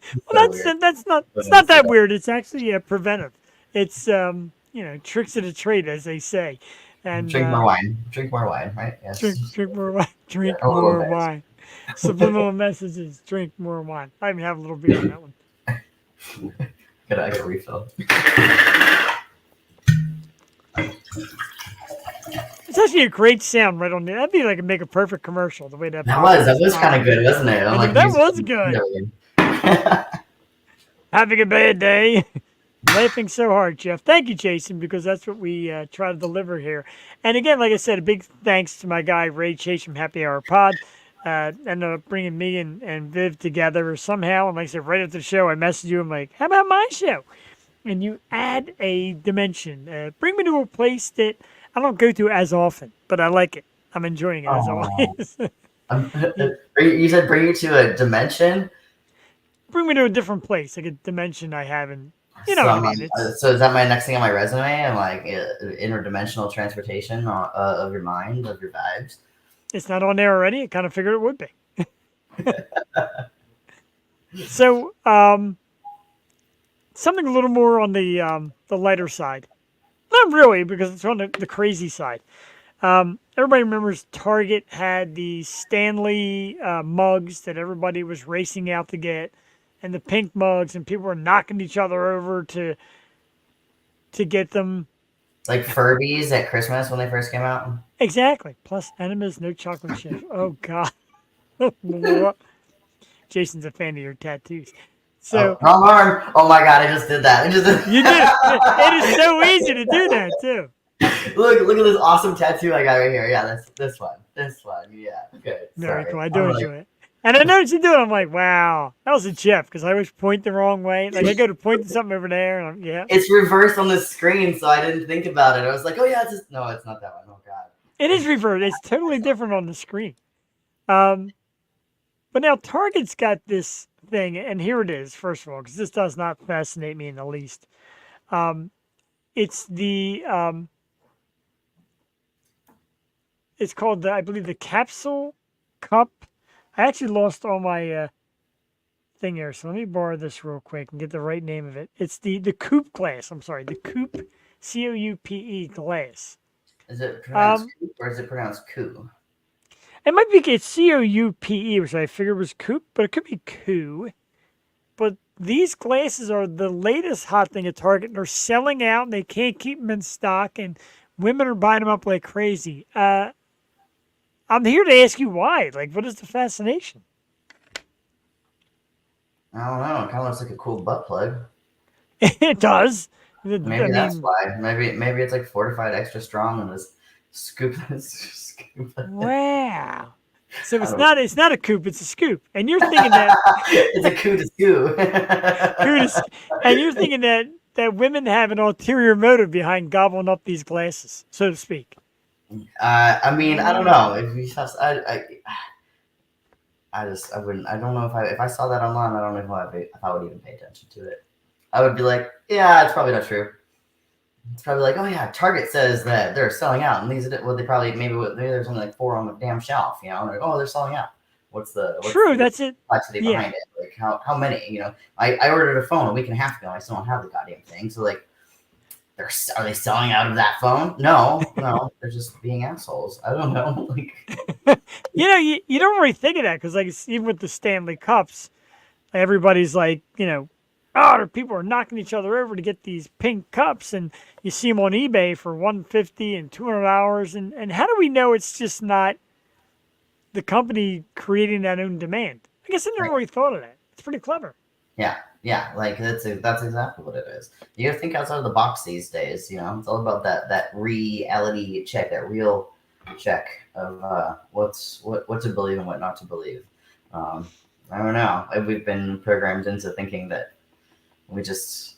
so weird. that's not But it's not that weird. It's actually preventive. It's tricks of the trade, as they say, and drink more wine. Drink more wine, right? Yes. drink more wine. Drink A little more bit. wine. Subliminal messages. Drink more wine. I even have a little beer on that one. I gotta refill. It's actually a great sound right on there. That'd be like make a perfect commercial. The way that That pops was up. kind of good, wasn't it? I'm like, That music- was good. Having a bad day. Laughing so hard, Jeff. Thank you, Jason, because that's what we try to deliver here. And again, like I said, a big thanks to my guy, Ray Chase from Happy Hour Pod. Ended up bringing me and Viv together somehow. And like I said, right after the show, I messaged you. I'm like, how about my show? And you add a dimension. Bring me to a place that I don't go to as often, but I like it. I'm enjoying it as always. You said bring you to a dimension. Bring me to a different place, like a dimension I haven't. You know So, what I mean? so is that my next thing on my resume? I'm like interdimensional transportation of your mind, of your vibes. It's not on there already. I kind of figured it would be. So, something a little more on the lighter side. Not really, because it's on the crazy side. Everybody remembers Target had the Stanley mugs that everybody was racing out to get, and the pink mugs, and people were knocking each other over to get them. Like Furbies at Christmas when they first came out. Exactly. Plus enemas, no chocolate chip. Oh God. Jason's a fan of your tattoos. So wrong arm. Oh my god, I just did that. you did. It is so easy to do that too. Look at this awesome tattoo I got right here. Yeah, that's this one. This one. Yeah. Good. Very Sorry. cool. I do enjoy it. And I noticed you do it. I'm like, wow, that was a Jeff, because I always point the wrong way. Like I go to point to something over there, and yeah. It's reversed on the screen, so I didn't think about it. I was like, oh yeah, no, it's not that one. Oh god. It is reversed. It's totally different on the screen. But now Target's got this thing, and here it is, first of all, because this does not fascinate me in the least. It's the it's called I believe the capsule cup. I actually lost all my thing here, so let me borrow this real quick and get the right name of it. It's the coupe glass. I'm sorry, the coupe, COUPE glass. Is it pronounced coupe or is it pronounced coup? It might be it's COUPE, which I figured was coupe, but it could be coup. But these glasses are the latest hot thing at Target, and they're selling out, and they can't keep them in stock, and women are buying them up like crazy. I'm here to ask you why. Like, what is the fascination? I don't know. It kind of looks like a cool butt plug. It does. Maybe that's why. Maybe it's like fortified extra strong and this scoop. Wow. So it's not a coupe, it's a scoop. And you're thinking that it's a coup de scoop. and you're thinking that women have an ulterior motive behind gobbling up these glasses, so to speak. I mean, I don't know. If you I wouldn't. I don't know if I saw that online. I don't know if I would even pay attention to it. I would be like, yeah, it's probably not true. It's probably like, oh yeah, Target says that they're selling out, and these well, they probably maybe there's only like 4 on the damn shelf, you know? Like, oh, they're selling out. What's True, that's it. Complexity behind it? Like how many? You know, I ordered a phone a week and a half ago. I still don't have the goddamn thing. So like, are they selling out of that phone? No, they're just being assholes. I don't know. Like, you don't really think of that because like even with the Stanley Cups, everybody's like, people are knocking each other over to get these pink cups, and you see them on eBay for $150 and $200. And how do we know it's just not the company creating that own demand? I guess I never really thought of that. It's pretty clever. Yeah, like that's exactly what it is. You gotta think outside of the box these days. You know, it's all about that reality check, that real check of what to believe and what not to believe. I don't know. We've been programmed into thinking that we just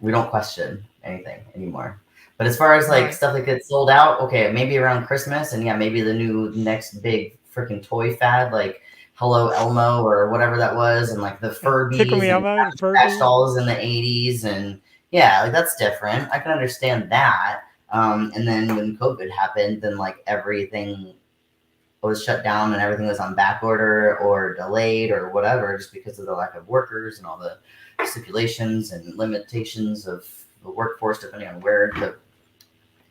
We don't question anything anymore. But as far as like Right. stuff that gets sold out, okay, maybe around Christmas, and yeah, maybe the new next big freaking toy fad, like Hello Elmo or whatever that was, and like the Tickle Furbies Me and Elmo, the Cabbage Patch Furby. dolls in the '80s, and yeah, like that's different. I can understand that. And then when COVID happened, then like everything was shut down and everything was on back order or delayed or whatever, just because of the lack of workers and all the stipulations and limitations of the workforce, depending on where the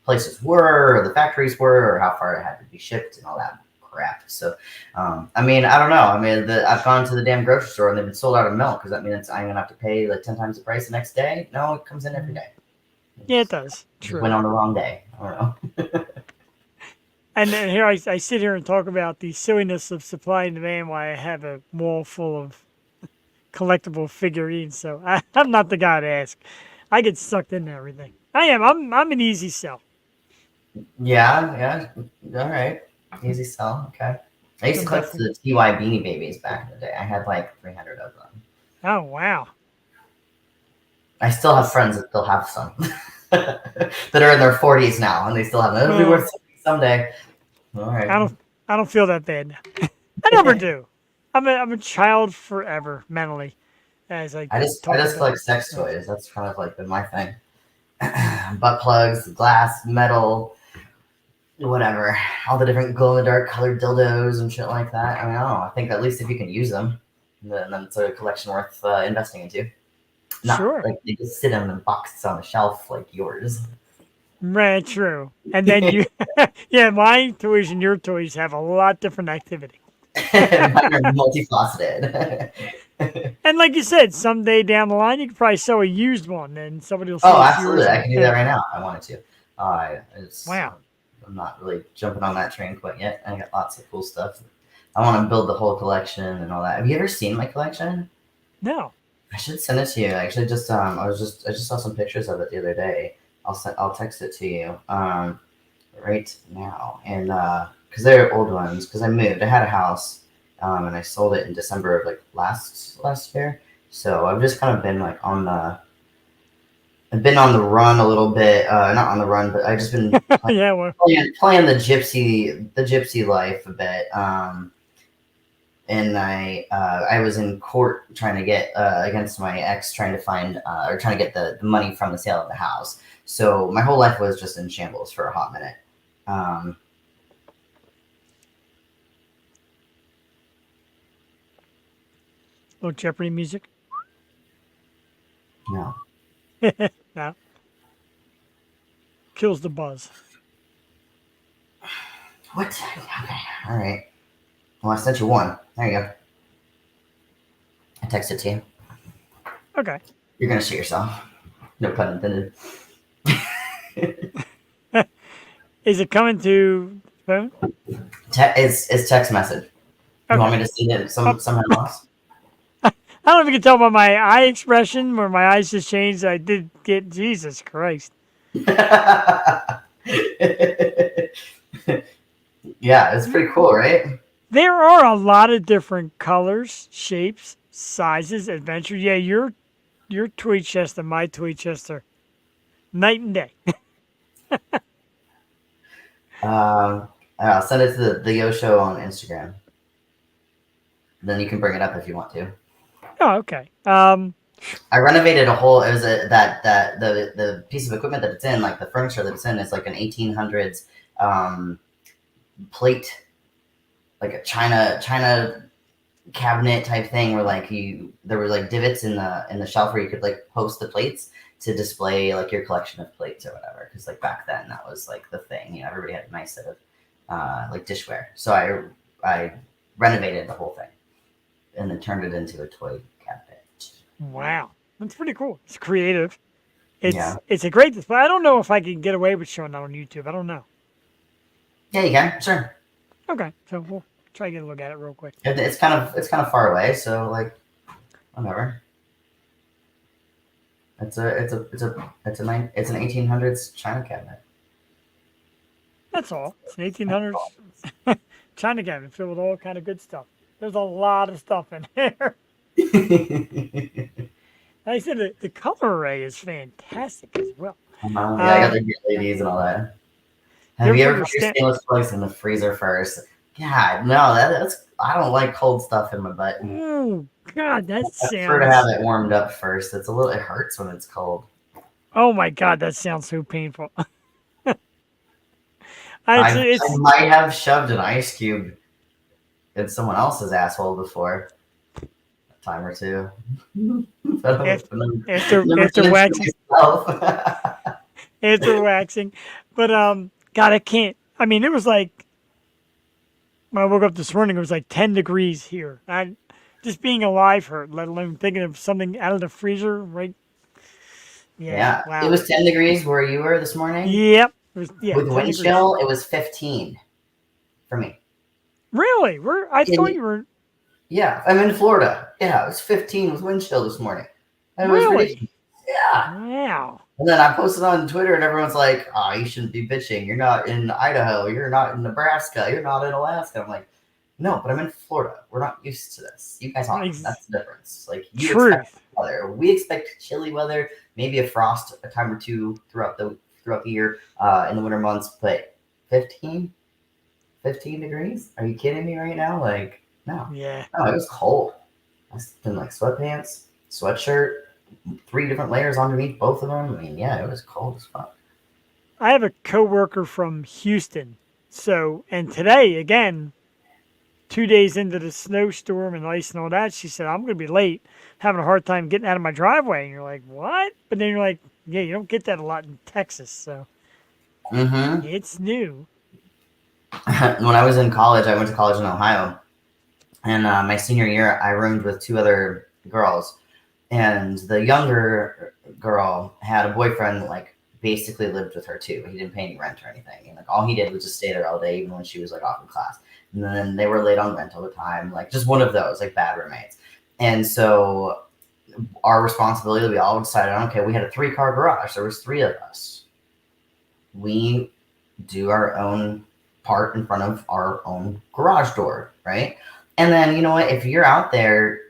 places were or the factories were or how far it had to be shipped and all that crap. So, I mean, I don't know. I mean, I've gone to the damn grocery store and they've been sold out of milk. Does that mean I'm gonna have to pay like 10 times the price the next day? No, it comes in every day. Yeah, it does. Just went True. on the wrong day. I don't know. And then here I sit here and talk about the silliness of supply and demand while I have a wall full of collectible figurines. So I'm not the guy to ask. I get sucked into everything. I am. I'm an easy sell. Yeah. All right. Easy sell. Okay. I used to I'm collect definitely. the TY Beanie Babies back in the day. I had like 300 of them. Oh wow. I still have friends that still have some that are in their 40s now, and they still have them. It'll be Well, worth something someday. All right. I don't feel that bad. I never do. I'm a child forever mentally, as I I talk just about. collect sex toys. That's kind of like been my thing. Butt plugs, glass, metal, whatever. All the different glow in the dark colored dildos and shit like that. I mean, I don't know. I think at least if you can use them, then it's a collection worth investing into. Not Sure. like they just sit in a box on a shelf like yours. Right, true. And then you, yeah, my toys and your toys have a lot different activity. Mine are multifaceted. And like you said, someday down the line, you could probably sell a used one, and somebody will see Oh, it's yours. absolutely. I And can do that right now if I wanted to. wow, I'm not really jumping on that train quite yet. I got lots of cool stuff. I want to build the whole collection and all that. Have you ever seen my collection? no, I should send it to you. Actually, I just saw some pictures of it the other day. I'll text it to you right now, and because they're old ones. Because I moved, I had a house, and I sold it in December of like last year. So I've just kind of been like I've been on the run a little bit. Not on the run, but I've just been yeah, well, playing the gypsy life a bit. And I was in court trying to get against my ex, trying to find or trying to get the money from the sale of the house. So my whole life was just in shambles for a hot minute. little Jeopardy music. No, No, kills the buzz. what? Okay, all right. Well, I sent you one. There you go. I texted to you. Okay. You're gonna shit yourself. No pun intended. Is it coming to phone? It's text message. You want Okay. me to see it Oh, somehow else? I don't know if you can tell by my eye expression where my eyes just changed. I did get Jesus Christ. Yeah, it's pretty cool, right? There are a lot of different colors, shapes, sizes, adventure. Yeah, your toy chest and my toy chest are night and day. I'll send it to the Yo Show on Instagram. Then you can bring it up if you want to. Oh, okay. I renovated a whole. It was that the piece of equipment that it's in, like the furniture that it's in, is like an 1800s plate, like a China cabinet type thing, where like there were like divots in the shelf where you could like post the plates to display like your collection of plates or whatever. Because like back then that was like the thing. You know, everybody had a nice set of like dishware. So I renovated the whole thing and then turned it into a toy cabinet. Wow, that's pretty cool. It's creative. Yeah. It's a great display. I don't know if I can get away with showing that on YouTube. I don't know. Yeah, you can. Sure. Okay, so we'll try to get a look at it real quick. It's kind of far away, so like whatever. It's an 1800s China cabinet. That's all. It's an 1800s China cabinet filled with all kind of good stuff. There's a lot of stuff in there. I said the color array is fantastic as well. Yeah, I got Um, the LEDs and all that. you Have ever you put ever your put your stainless plugs in the freezer first? God, no, that's I don't like cold stuff in my butt. Oh God, that I prefer to have sounds. it warmed up first. It hurts when it's cold. Oh my God, that sounds so painful. I It's might have shoved an ice cube in someone else's asshole before, a time or two. But if I've never after done it waxing, to myself. after waxing, but God, I can't. I mean, it was like when I woke up this morning, it was like 10 degrees here. I just being alive hurt, let alone thinking of something out of the freezer. Right? Yeah. Yeah, it Wow. was 10 degrees where you were this morning. Yep. It was With 10 wind degrees. chill, it was 15 for me. Really? Where I thought In you were. Yeah, I'm in Florida. Yeah, it was 15 with wind chill this morning. It was Really? ridiculous. Yeah. Wow. And then I posted on Twitter, and everyone's like, "Oh, you shouldn't be bitching. You're not in Idaho. You're not in Nebraska. You're not in Alaska." I'm like, "No, but I'm in Florida. We're not used to this. You guys aren't. Ex- That's the difference. Like you expect Truth. weather. We expect chilly weather, maybe a frost a time or two throughout the year in the winter months, but 15, 15 degrees? Are you kidding me right now? Like, no, Yeah. no, it was cold. I was in like sweatpants, sweatshirt, 3 different layers underneath both of them. I mean, yeah, it was cold as fuck. I have a coworker from Houston. So, and today again, 2 days into the snowstorm and ice and all that, she said, I'm going to be late, having a hard time getting out of my driveway. And you're like, what? But then you're like, yeah, you don't get that a lot in Texas. So Mm-hmm. it's new. When I was in college, I went to college in Ohio, and my senior year, I roomed with 2 other girls, and the younger girl had a boyfriend that like basically lived with her too. He didn't pay any rent or anything, and like all he did was just stay there all day, even when she was like off in class. And then they were late on rent all the time, like just one of those like bad roommates. And so our responsibility, we all decided, okay, we had a 3-car garage. There was 3 of us. We do our own part in front of our own garage door, right? And then you know what? If you're out there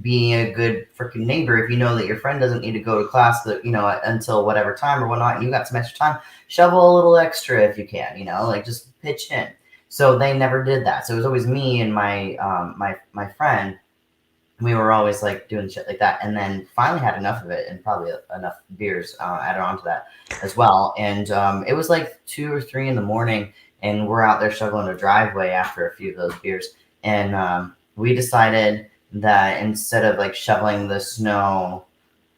being a good freaking neighbor, if you know that your friend doesn't need to go to class, that until whatever time or whatnot, and you got some extra time, shovel a little extra if you can, like just pitch in. So they never did that. So it was always me and my friend. We were always like doing shit like that, and then finally had enough of it, and probably enough beers added on to that as well. And it was like 2 or 3 in the morning, and we're out there shoveling a driveway after a few of those beers, and we decided that instead of like shoveling the snow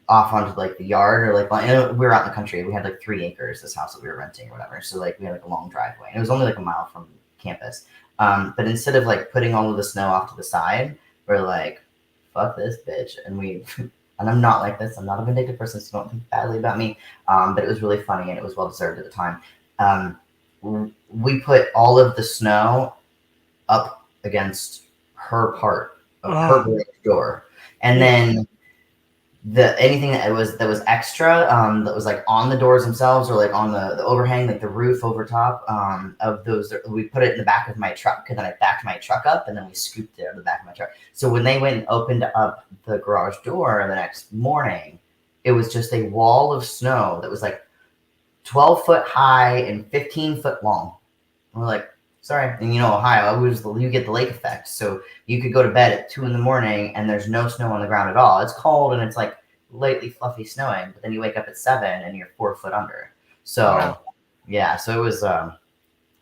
off onto like the yard or like we were out in the country, we had like 3 acres, this house that we were renting or whatever, so like we had like a long driveway, and it was only like a mile from campus. But instead of like putting all of the snow off to the side, we're like, fuck this bitch, and and I'm not like this, I'm not a vindictive person, so don't think badly about me, but it was really funny and it was well deserved at the time. We put all of the snow up against her part of her Oh, garage door, and yeah. then anything that was extra, that was like on the doors themselves or like on the overhang, like the roof over top, of those, we put it in the back of my truck, and then I backed my truck up, and then we scooped it out of the back of my truck. So when they went and opened up the garage door the next morning, it was just a wall of snow that was like 12 foot high and 15 foot long. And we're like, sorry. And Ohio, you get the lake effect. So you could go to bed at 2 in the morning and there's no snow on the ground at all. It's cold and it's like lightly fluffy snowing, but then you wake up at 7 and you're 4 foot under. So Wow. yeah, so it was that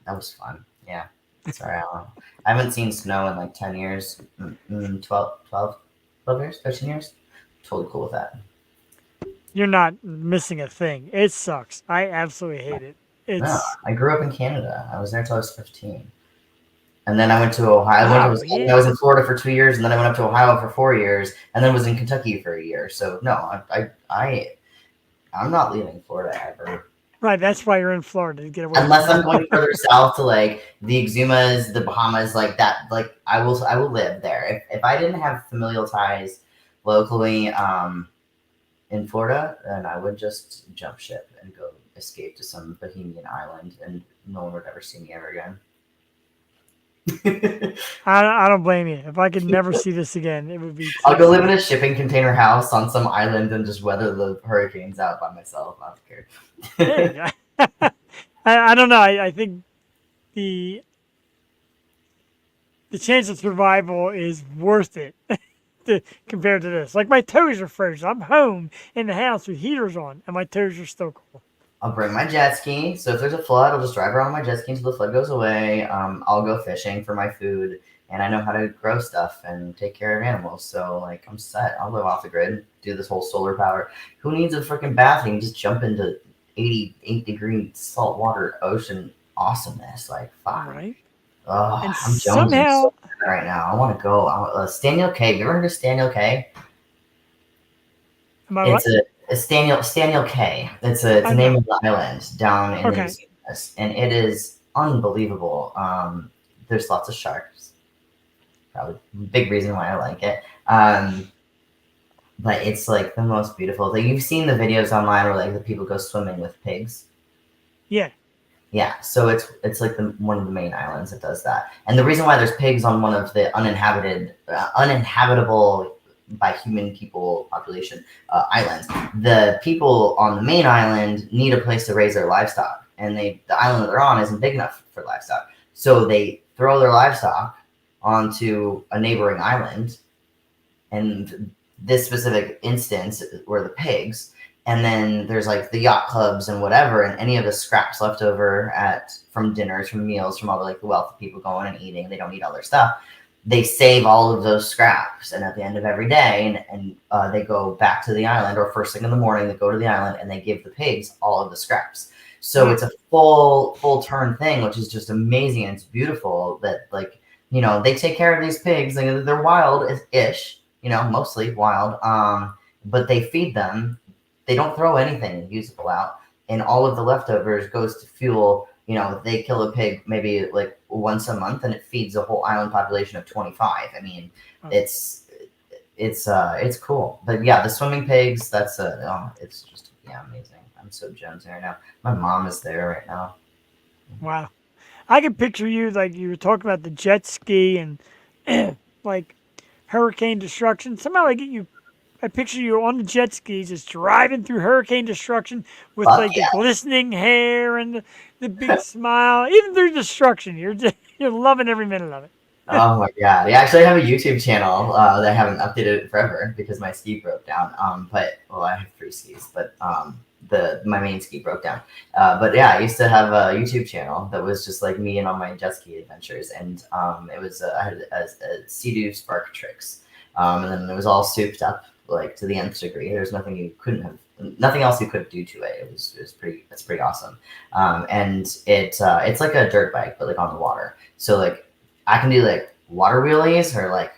was fun. Yeah. Sorry, I haven't seen snow in like 10 years, 12 years, 13 years. Totally cool with that. You're not missing a thing. It sucks. I absolutely hate it. No, It's, I grew up in Canada. I was there till I was 15. And then I went to Ohio. oh, I was yeah. in Florida for 2 years, and then I went up to Ohio for 4 years, and then was in Kentucky for a year. So no, I'm not leaving Florida ever, Right. That's why you're in Florida, to get away unless from I'm home. going further south to like the Exumas, the Bahamas, like that. Like I will live there. If I didn't have familial ties locally in Florida, then I would just jump ship and go escape to some Bohemian island, and no one would ever see me ever again. I don't blame you. If I could never see this again, it would be I'll too go live in sad. a shipping container house on some island and just weather the hurricanes out by myself. I don't care. Hey, I don't know. I think the the chance of survival is worth it compared to this. Like my toes are frozen. I'm home in the house with heaters on, and my toes are still cold. I'll bring my jet ski. So if there's a flood, I'll just drive around on my jet ski until the flood goes away. I'll go fishing for my food, and I know how to grow stuff and take care of animals. So like I'm set. I'll live off the grid, do this whole solar power. Who needs a freaking bath? You can just jump into 88-degree saltwater ocean awesomeness. Like fuck. Right? Oh, And I'm jonesing somehow, so bad right now. I want to go. Staniel Cay. You ever heard of Staniel Cay? am I It's what? a Staniel Cay. It's I the name know. of the island down in the Okay. East, and it is unbelievable. There's lots of sharks. Probably a big reason why I like it. But it's like the most beautiful thing. You've seen the videos online where like the people go swimming with pigs. Yeah. Yeah, so it's like one of the main islands that does that. And the reason why there's pigs on one of the uninhabitable by human people population islands, the people on the main island need a place to raise their livestock, and the island that they're on isn't big enough for livestock. So they throw their livestock onto a neighboring island, and this specific instance were the pigs. And then there's like the yacht clubs and whatever, and any of the scraps left over from dinners, from meals, from all the like the wealthy people going and eating. They don't eat all their stuff. They save all of those scraps, and at the end of every day, and they go back to the island, or first thing in the morning, they go to the island and they give the pigs all of the scraps. So it's a full turn thing, which is just amazing, and it's beautiful that like they take care of these pigs. They're wild-ish, mostly wild, but they feed them. They don't throw anything usable out, and all of the leftovers goes to fuel. They kill a pig maybe like once a month, and it feeds a whole island population of 25. I mean, it's cool. But yeah, the swimming pigs. It's just amazing. I'm so jonesing right now. My mom is there right now. Wow. I can picture you like you were talking about the jet ski and like hurricane destruction. Somehow I picture you on the jet skis just driving through hurricane destruction with Fuck like yeah. the glistening hair and the big smile. Even through destruction, you're loving every minute of it. Oh my god! Yeah, actually, I have a YouTube channel that I haven't updated forever because my ski broke down. I have 3 skis, but my main ski broke down. But yeah, I used to have a YouTube channel that was just like me and all my jet ski adventures, and it was I had a Sea-Doo Spark Tricks, and then it was all souped up like to the nth degree. There's nothing else you could do to it. It's pretty awesome. And it's like a dirt bike, but like on the water. So like I can do like water wheelies or like,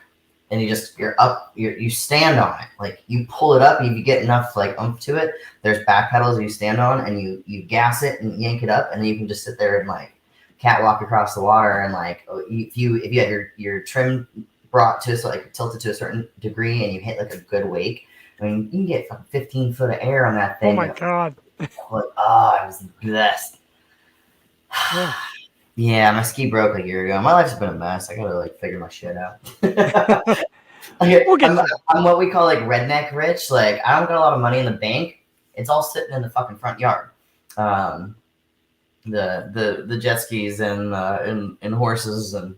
and you stand on it. Like you pull it up, if you get enough like oomph to it, there's back pedals you stand on, and you gas it and yank it up, and then you can just sit there and like catwalk across the water. And like if you have your trim brought to like tilted to a certain degree and you hit like a good wake, I mean you can get 15 foot of air on that thing. Oh my god. Like, oh, it was the best. Yeah. Yeah, my ski broke a year ago. My life's been a mess. I gotta like figure my shit out. We'll get there. I'm what we call like redneck rich. Like I don't got a lot of money in the bank. It's all sitting in the fucking front yard. The jet skis and horses and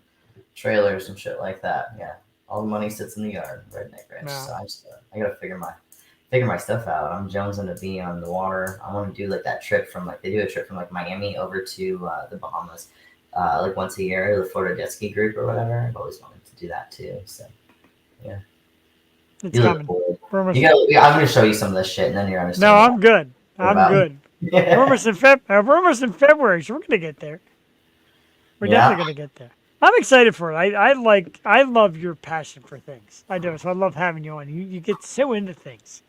trailers and shit like that. Yeah, all the money sits in the yard. Redneck rich. Wow. So I gotta figure my stuff out. I'm jonesing to be on the water. I want to do like that trip from like they do a trip from like Miami over to the Bahamas, like once a year, the Florida jet ski group or whatever. I've always wanted to do that too. So yeah, It's you look coming. forward. We're almost, I'm gonna show you some of this shit, and then you're understanding. no, I'm good. I'm about it. good. We're almost in February, so we're gonna get there. We're definitely gonna get there. I'm excited for it. I love your passion for things. I do. So I love having you on. You get so into things.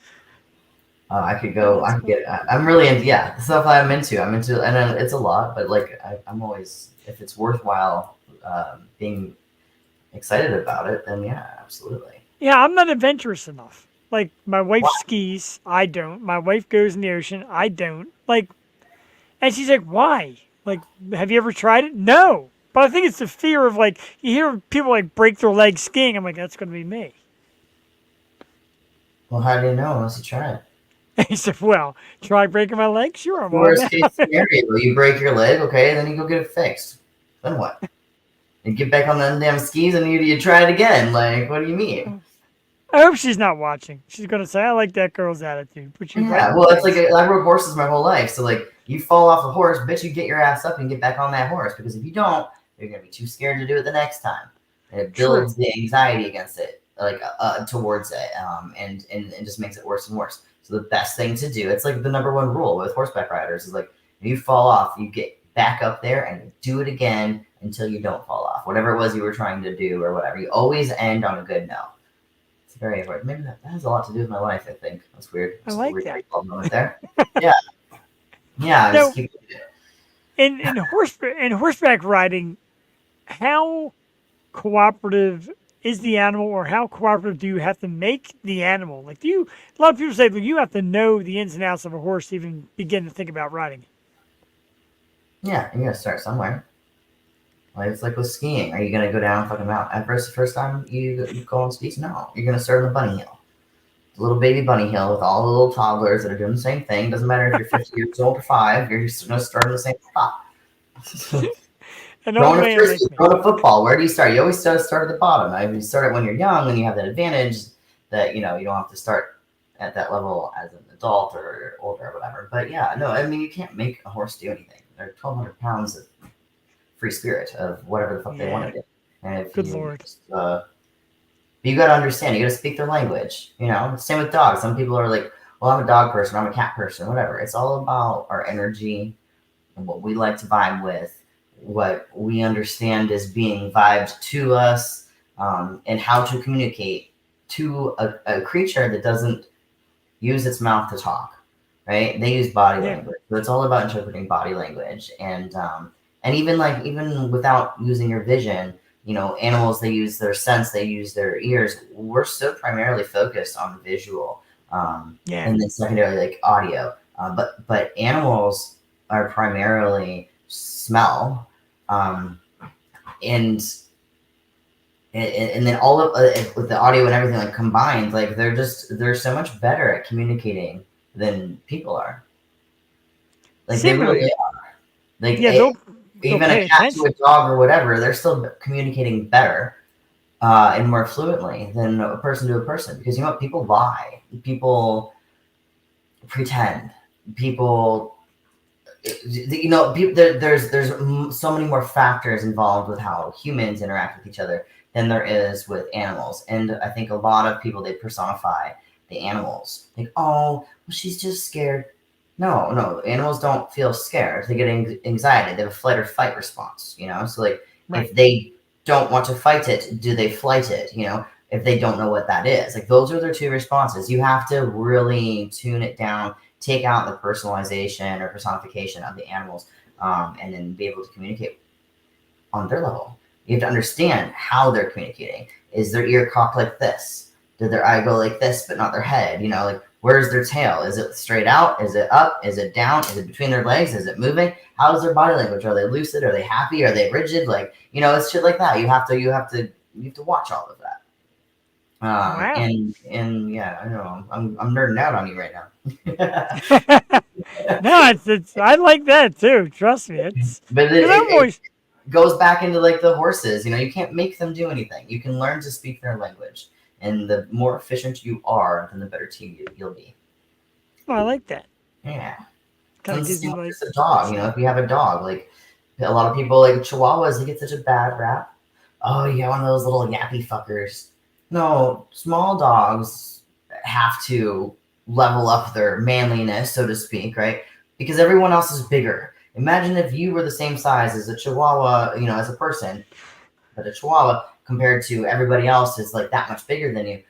I'm really into, the stuff I'm into, and it's a lot, but like, I'm always, if it's worthwhile, being excited about it, then yeah, absolutely. Yeah, I'm not adventurous enough. Like, my wife skis, I don't. My wife goes in the ocean, I don't. Like, and she's like, why? Like, have you ever tried it? No. But I think it's the fear of like you hear people like break their legs skiing. I'm like, that's going to be me. Well, how do you know unless you try it? And he said, well, try breaking my leg. Sure, I'm on Worst now. case scenario, you break your leg, okay, then you go get it fixed. Then what? You get back on them damn skis and you try it again. Like, what do you mean? I hope she's not watching. She's going to say, I like that girl's attitude. Put you right Yeah, in well, the it's like face. I rode horses my whole life, so like you fall off the horse, bitch, you get your ass up and get back on that horse because if you don't, you're gonna be too scared to do it the next time. And it builds True. the anxiety against it, like towards it, and it just makes it worse and worse. So the best thing to do, it's like the number one rule with horseback riders is like if you fall off, you get back up there and you do it again until you don't fall off. Whatever it was you were trying to do or whatever, you always end on a good note. It's very important. Maybe that has a lot to do with my life. I think that's weird. I Just a like weird that. light bulb moment there. Yeah, yeah. I just So keep. in horseback riding, how cooperative is the animal, or how cooperative do you have to make the animal? Like, do you? A lot of people say that you have to know the ins and outs of a horse to even begin to think about riding. Yeah, you gotta start somewhere. Like it's like with skiing. Are you gonna go down a fucking mountain at first time you go on skis? No, you're gonna start on the bunny hill. The little baby bunny hill with all the little toddlers that are doing the same thing. Doesn't matter if you're 50 years old or 5. You're just gonna start on the same spot. An old Throwing a man frisbee, like me. throwing a football. Where do you start? You always start at the bottom. I mean, you start it when you're young, and you have that advantage that you don't have to start at that level as an adult or older or whatever. But yeah, no, I mean you can't make a horse do anything. They're 1,200 pounds of free spirit of whatever the fuck they want Yeah. to do. And if Good you Lord. just, you got to understand, you got to speak their language. Same with dogs. Some people are like, well, I'm a dog person, I'm a cat person, whatever. It's all about our energy and what we like to vibe with, what we understand as being vibed to us, and how to communicate to a creature that doesn't use its mouth to talk, right? They use body Yeah. language. So it's all about interpreting body language. And even without using your vision, animals, they use their sense, they use their ears. We're so primarily focused on visual, Yeah. and then secondarily like audio. But animals are primarily smell, and and then all of with the audio and everything like combined, like they're so much better at communicating than people are. Like they really Seemingly. are. Like Yeah, they'll even pay a cat to attention. a dog or whatever, they're still communicating better and more fluently than a person to a person because people lie, people pretend, people there's so many more factors involved with how humans interact with each other than there is with animals. And I think a lot of people, they personify the animals, like, oh well, she's just scared. No, animals don't feel scared. They get anxiety. They have a flight or fight response, so like Right. if they don't want to fight it, do they flight it? If they don't know what that is, like those are their two responses. You have to really tune it down, take out the personalization or personification of the animals, and then be able to communicate on their level. You have to understand how they're communicating. Is their ear cocked like this? Did their eye go like this, but not their head? Like where's their tail? Is it straight out? Is it up? Is it down? Is it between their legs? Is it moving? How is their body language? Are they lucid? Are they happy? Are they rigid? Like it's shit like that. You have to watch all of that. Wow. And yeah, I know I'm nerding out on you right now. No, it's I like that too. Trust me. It's But because I'm it always goes back into like the horses. You can't make them do anything. You can learn to speak their language, and the more efficient you are, then the better team you'll be. I like that. Yeah, Kind of it's gives you like just a dog. If you have a dog, like a lot of people like Chihuahuas, they get such a bad rap. Oh, you got one of those little yappy fuckers. No, small dogs have to level up their manliness, so to speak, right? Because everyone else is bigger. Imagine if you were the same size as a Chihuahua, as a person, but a Chihuahua compared to everybody else is like that much bigger than you.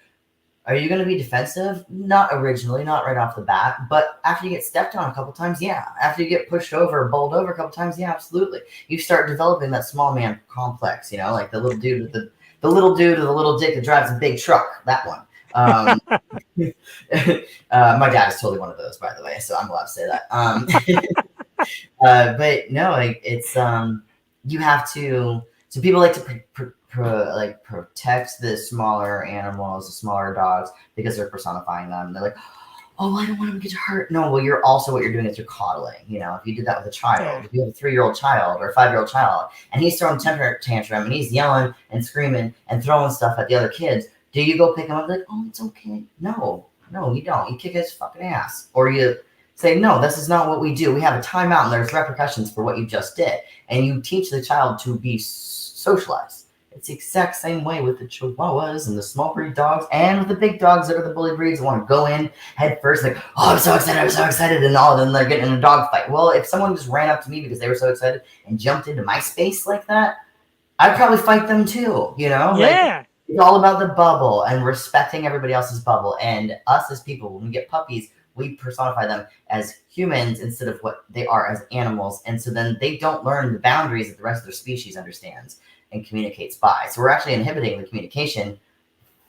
Are you going to be defensive? Not originally, not right off the bat, but after you get stepped on a couple times, yeah. After you get pushed over, bowled over a couple times, yeah, absolutely. You start developing that small man complex, like the little dude with the little dude with the little dick that drives a big truck. That one. My dad is totally one of those, by the way, so I'm allowed to say that. But no, like it's you have to. So people like to protect the smaller animals, the smaller dogs, because they're personifying them. They're like, oh, I don't want them to get hurt. No, well, you're also what you're doing is you're coddling. You know, if you did that with a child, Yeah. if you have a 3-year-old child or a 5-year-old child, and he's throwing temper tantrum and he's yelling and screaming and throwing stuff at the other kids, do you go pick him up like, oh, it's okay? No, you don't. You kick his fucking ass, or you say, no, this is not what we do. We have a timeout, and there's repercussions for what you just did, and you teach the child to be socialized. It's the exact same way with the Chihuahuas and the small breed dogs and with the big dogs that are the bully breeds that want to go in head first, like, oh, I'm so excited, and all of them, they're getting in a dog fight. Well, if someone just ran up to me because they were so excited and jumped into my space like that, I'd probably fight them too, you know? Yeah. Like, it's all about the bubble and respecting everybody else's bubble. And us as people, when we get puppies, we personify them as humans instead of what they are as animals. And so then they don't learn the boundaries that the rest of their species understands and communicates by. So we're actually inhibiting the communication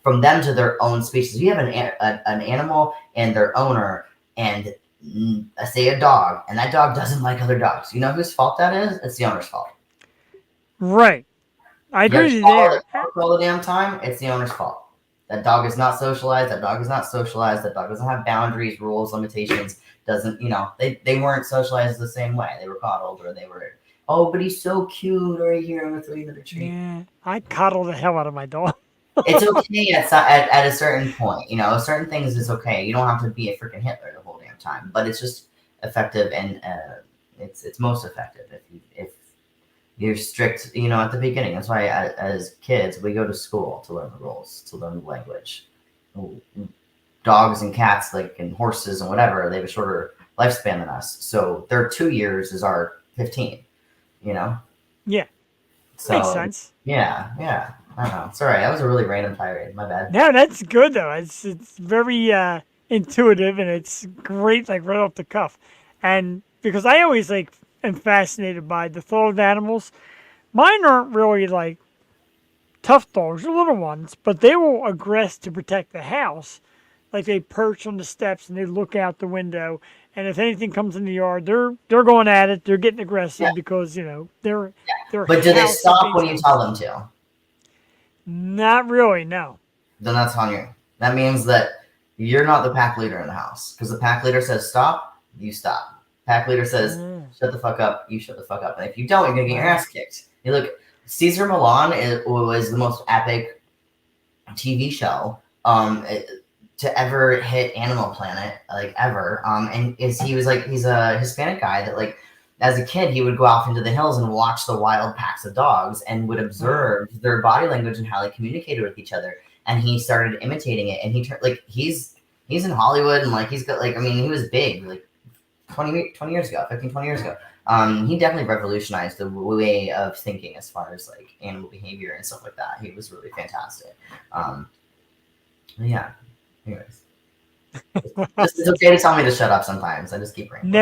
from them to their own species. You have an animal and their owner, and say a dog, and that dog doesn't like other dogs. You know whose fault that is? It's the owner's fault. Right. I agree with you All there. the damn time, it's the owner's fault. That dog is not socialized. That dog doesn't have boundaries, rules, limitations. Doesn't, they weren't socialized the same way. They were coddled, or they were, oh, but he's so cute, or here, I'm going to throw you another treat. Yeah. I coddle the hell out of my dog. It's okay at a certain point. Certain things is okay. You don't have to be a freaking Hitler the whole damn time. But it's just effective, and it's most effective if you're strict, at the beginning. That's why as kids, we go to school to learn the rules, to learn the language. Dogs and cats, and horses and whatever, they have a shorter lifespan than us. So their 2 years is our 15, Yeah. So, Makes sense. Yeah. I don't know. Sorry, that was a really random tirade. My bad. No, that's good though. It's very intuitive, and it's great, right off the cuff. And because I always am fascinated by the thought of animals. Mine aren't really tough dogs, they're little ones, but they will aggress to protect the house. Like they perch on the steps and they look out the window, and if anything comes in the yard, they're going at it. They're getting aggressive because they're. But do they stop when you tell them to? Not really, no. Then that's on you. That means that you're not the pack leader in the house, because the pack leader says stop, you stop. Pack leader says shut the fuck up, you shut the fuck up. And if you don't, you're gonna get your ass kicked. You look, Caesar Milan was the most epic TV show to ever hit Animal Planet, ever. And he's a Hispanic guy that as a kid, he would go off into the hills and watch the wild packs of dogs and would observe their body language and how they communicated with each other. And he started imitating it. And he turned he's in Hollywood, and he's got he was big 20 years ago, 15, 20 years ago. He definitely revolutionized the way of thinking as far as animal behavior and stuff like that. He was really fantastic. Yeah. Anyways. It's okay to tell me to shut up sometimes. I just keep rambling.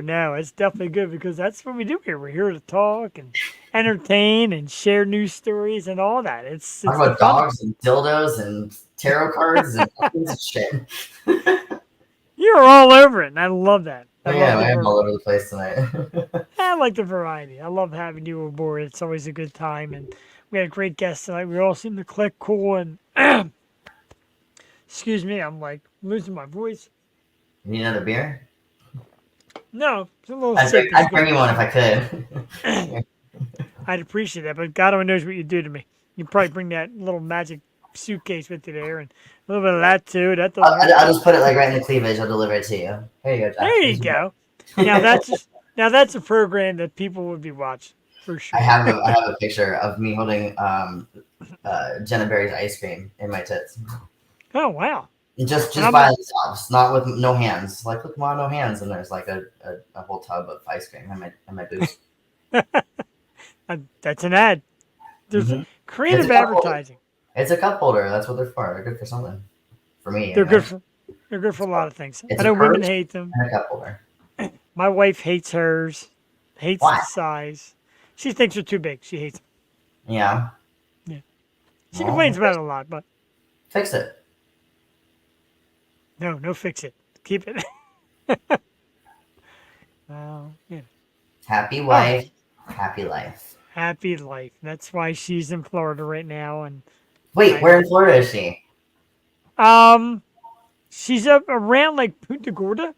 No, it's definitely good because that's what we do here. We're here to talk and entertain and share news stories and all that. It's talk about dogs and dildos and tarot cards and all kinds of shit. You're all over it, and I love that. I am all over the place tonight. I like the variety. I love having you aboard. It's always a good time, and we had a great guest tonight. We all seem to click cool, and excuse me, I'm losing my voice. You need another beer? No, it's a little sick. I'd bring you one if I could. I'd appreciate that, but God only knows what you do to me. You probably bring that little magic suitcase with you there, and a little bit of that too. I'll just put it right in the cleavage. I'll deliver it to you. Here you go, Jack. There you go. Now that's a program that people would be watching for sure. I have a picture of me holding Jenna Berry's ice cream in my tits. Oh wow! Just by themselves, not with no hands. Look, Mom, no hands, and there's a whole tub of ice cream in my boobs. That's an ad. There's creative advertising. It's a cup holder. That's what they're for. They're good for something. For me, they're good for a lot of things. I know women hate them. And a cup holder. My wife hates hers. Hates Why? the size. She thinks they're too big. She hates them. Yeah. She complains about it a lot, but fix it. No, fix it. Keep it. Well, yeah. Happy wife, happy life. Happy life. That's why she's in Florida right now, and Wait, I'm where in Florida is she? um she's up around like Punta Gorda.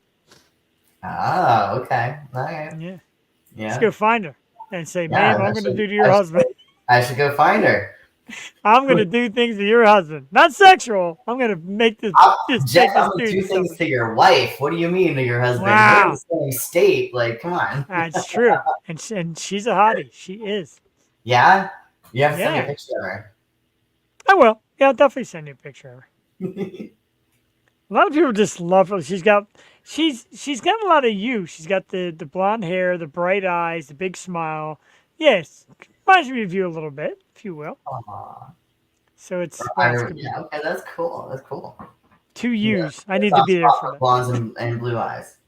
Oh, okay. All right. Yeah. Let's Yeah. go find her and say, Yeah. ma'am, I'm gonna do to your husband. I should go find her. I'm gonna do things to your husband. Not sexual. I'm gonna make this Jeff, take I'm this gonna dude do to things something. to your wife. What do you mean to your husband? We're in the Wow. same state. Like, come on. That's true. And she's a hottie. She is. Yeah? You have to send me a Yeah. picture of her. I will. Yeah, I'll definitely send you a picture of her. A lot of people just love her. She's got a lot of you. She's got the blonde hair, the bright eyes, the big smile. Yes, reminds me of you a little bit, if you will. Aw. So it's gonna be Yeah, okay, that's cool. That's cool. two Yeah. U's. I need to Soft be there spot for for that. blondes and blue eyes.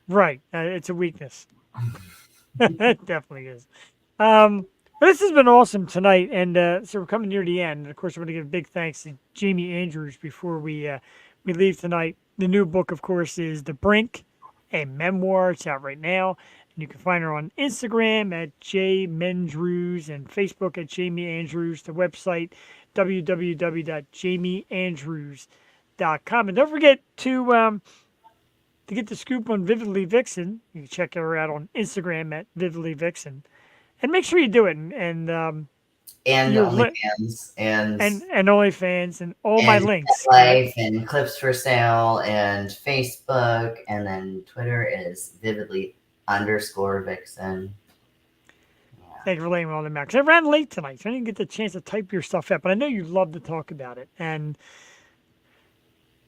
Right. It's a weakness. It definitely is. But this has been awesome tonight, and so we're coming near the end. And of course, I want to give a big thanks to Jaime Andrews before we leave tonight. The new book, of course, is The Brink, a memoir. It's out right now, and you can find her on Instagram at jmendrews and Facebook at Jaime Andrews. The website www.jamieandrews.com, and don't forget to get the scoop on Vividly Vixen. You can check her out on Instagram at Vividly Vixen. And make sure you do it, and And your OnlyFans and OnlyFans and all my and links. Life and Clips for Sale and Facebook, and then Twitter is vividly_Vixen. Thank you for laying all them out. Because I ran late tonight, so I didn't get the chance to type your stuff up. But I know you love to talk about it. And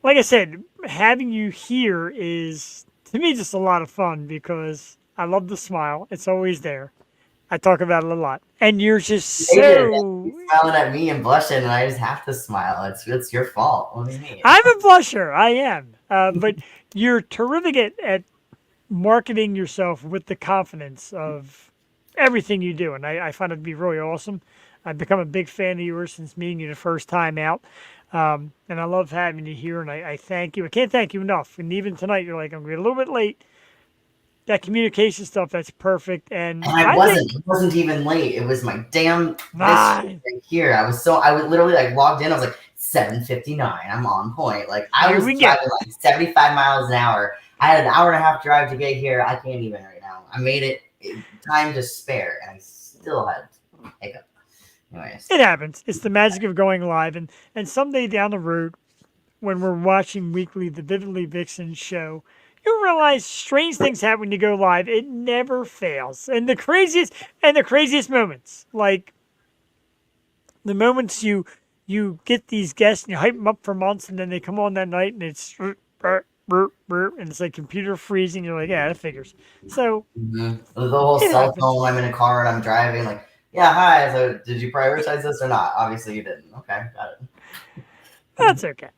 like I said, having you here is, to me, just a lot of fun because I love the smile. It's always there. I talk about it a lot. And you're just You're so... smiling at me and blushing, and I just have to smile. It's your fault. What do you mean? I'm a blusher. I am. But you're terrific at marketing yourself with the confidence of everything you do. And I find it to be really awesome. I've become a big fan of yours since meeting you the first time out. And I love having you here. And I thank you. I can't thank you enough. And even tonight, you're like, I'm going to be a little bit late. That communication stuff, that's perfect. And I think, it wasn't even late. It was my damn Nice. right here. I was literally like logged in. I was like 7:59. I'm on point. Like I Here was we go. driving like 75 miles an hour. I had an hour and a half drive to get here. I can't even right now. I made it time to spare, and I still had hiccup. Anyways, it happens. It's the magic of going live. And someday down the road, when we're watching weekly the Vividly Vixen show, you realize strange things happen when you go live. It never fails. And the craziest moments, like the moments you get these guests and you hype them up for months, and then they come on that night and it's and it's like computer freezing. You're like, yeah, that figures. So the whole it cell happens. phone. I'm in a car and I'm driving. Like, yeah, hi. So did you prioritize this or not? Obviously you didn't. Okay, got it. That's okay.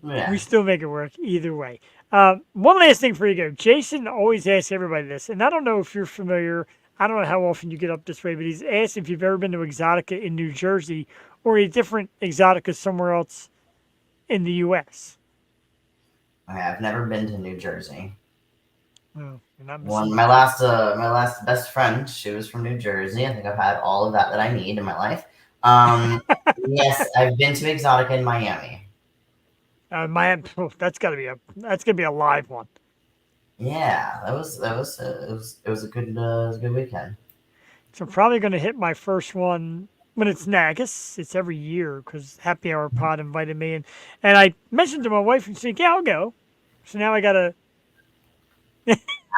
Yeah. We still make it work either way. One last thing before you go. Jason always asks everybody this, and I don't know if you're familiar. I don't know how often you get up this way, but he's asked if you've ever been to Exotica in New Jersey or a different Exotica somewhere else in the U.S. Okay, I've never been to New Jersey. Oh, you're not One, missing my last best friend, she was from New Jersey. I think I've had all of that I need in my life. Yes, I've been to Exotica in Miami. Miami. That's gonna be a live one. Yeah, it was a good weekend. So I'm probably gonna hit my first one when it's now. I guess it's every year because Happy Hour Pod invited me, and I mentioned to my wife and she's like, yeah, I'll go. So now I gotta.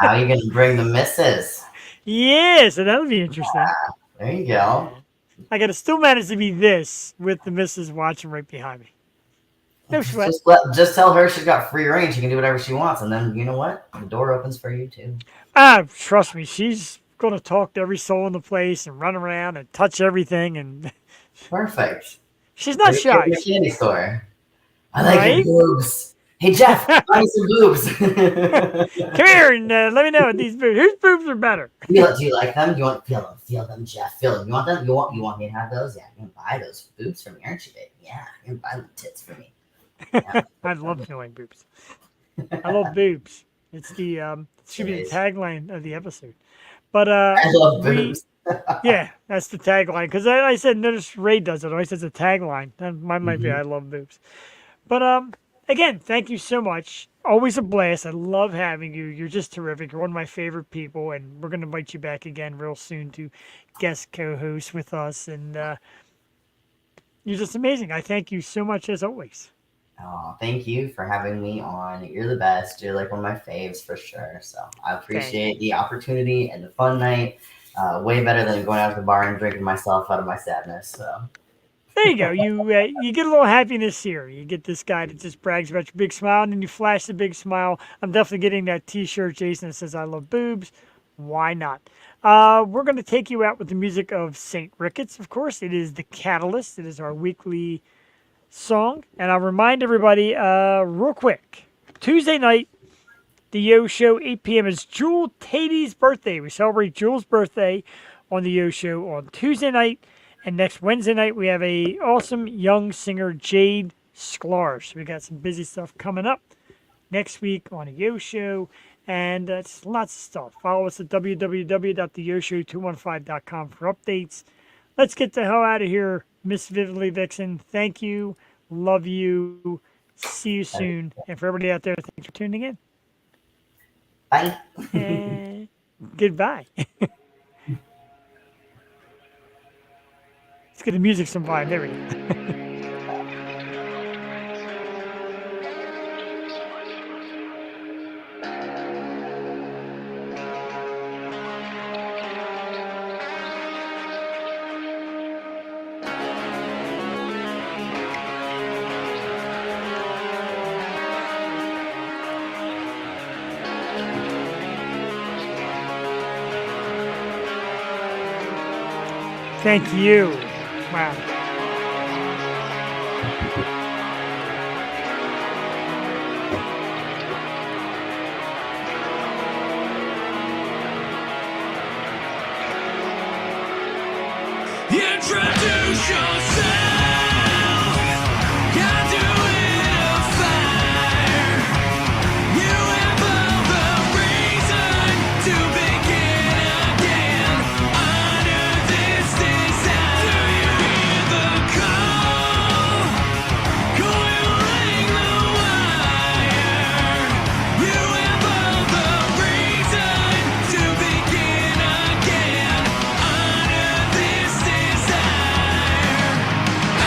How are you gonna bring the missus? Yeah, so that'll be interesting. There you go. I gotta still manage to be this with the missus watching right behind me. No sweat. Just tell her she's got free reign. She can do whatever she wants, and then you know what? The door opens for you too. Trust me, she's gonna talk to every soul in the place and run around and touch everything, and Perfect. she's not shy. Like a candy store. I like Right? your boobs. Hey Jeff, buy me some boobs. Come here and let me know these boobs. Whose boobs are better? Do you like them? Do you want feel them, Jeff? Feel them. You want them? You want me to have those? Yeah, you're gonna buy those boobs for me, aren't you, babe? Yeah, you're gonna buy them tits for me. Yeah. I love feeling boobs. I love boobs. It's the should be the It is. tagline of the episode. But I love we boobs. Yeah, that's the tagline. Because I said notice Ray does it. I said it's a tagline. That might be Mhm. I love boobs. But again, thank you so much. Always a blast. I love having you. You're just terrific. You're one of my favorite people, and we're gonna invite you back again real soon to guest co-host with us. And you're just amazing. I thank you so much as always. Oh, thank you for having me on. You're the best. You're like one of my faves for sure. So I Thank you. appreciate the opportunity and the fun night. Way better than going out to the bar and drinking myself out of my sadness. So There you go. You get a little happiness here. You get this guy that just brags about your big smile, and then you flash the big smile. I'm definitely getting that T-shirt, Jason, that says "I love boobs." Why not? We're going to take you out with the music of Saint Ricketts. Of course, it is the Catalyst. It is our weekly song, and I'll remind everybody, real quick, Tuesday night, the Yo Show, 8 p.m. is Jewel Tady's birthday. We celebrate Jewel's birthday on the Yo Show on Tuesday night. And next Wednesday night, we have a awesome young singer, Jade Sklar. So we got some busy stuff coming up next week on the Yo Show. And it's lots of stuff. Follow us at www.theyoshow215.com for updates. Let's get the hell out of here, Miss Vividly Vixen. Thank you. Love you. See you soon. And for everybody out there, thanks for tuning in. bye. And goodbye. Let's get the music some vibe. There we go. Thank you. Wow. Introduce yourself. Can't do it a fire. You have all the reason to begin again. Honor this desire. Do you hear the call? Coiling the wire. You have all the reason to begin again. Honor this desire. I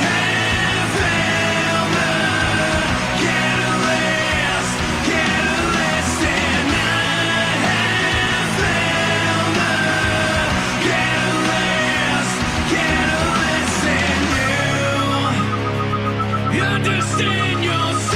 have found the catalyst, and I have found the catalyst in you. Understand yourself.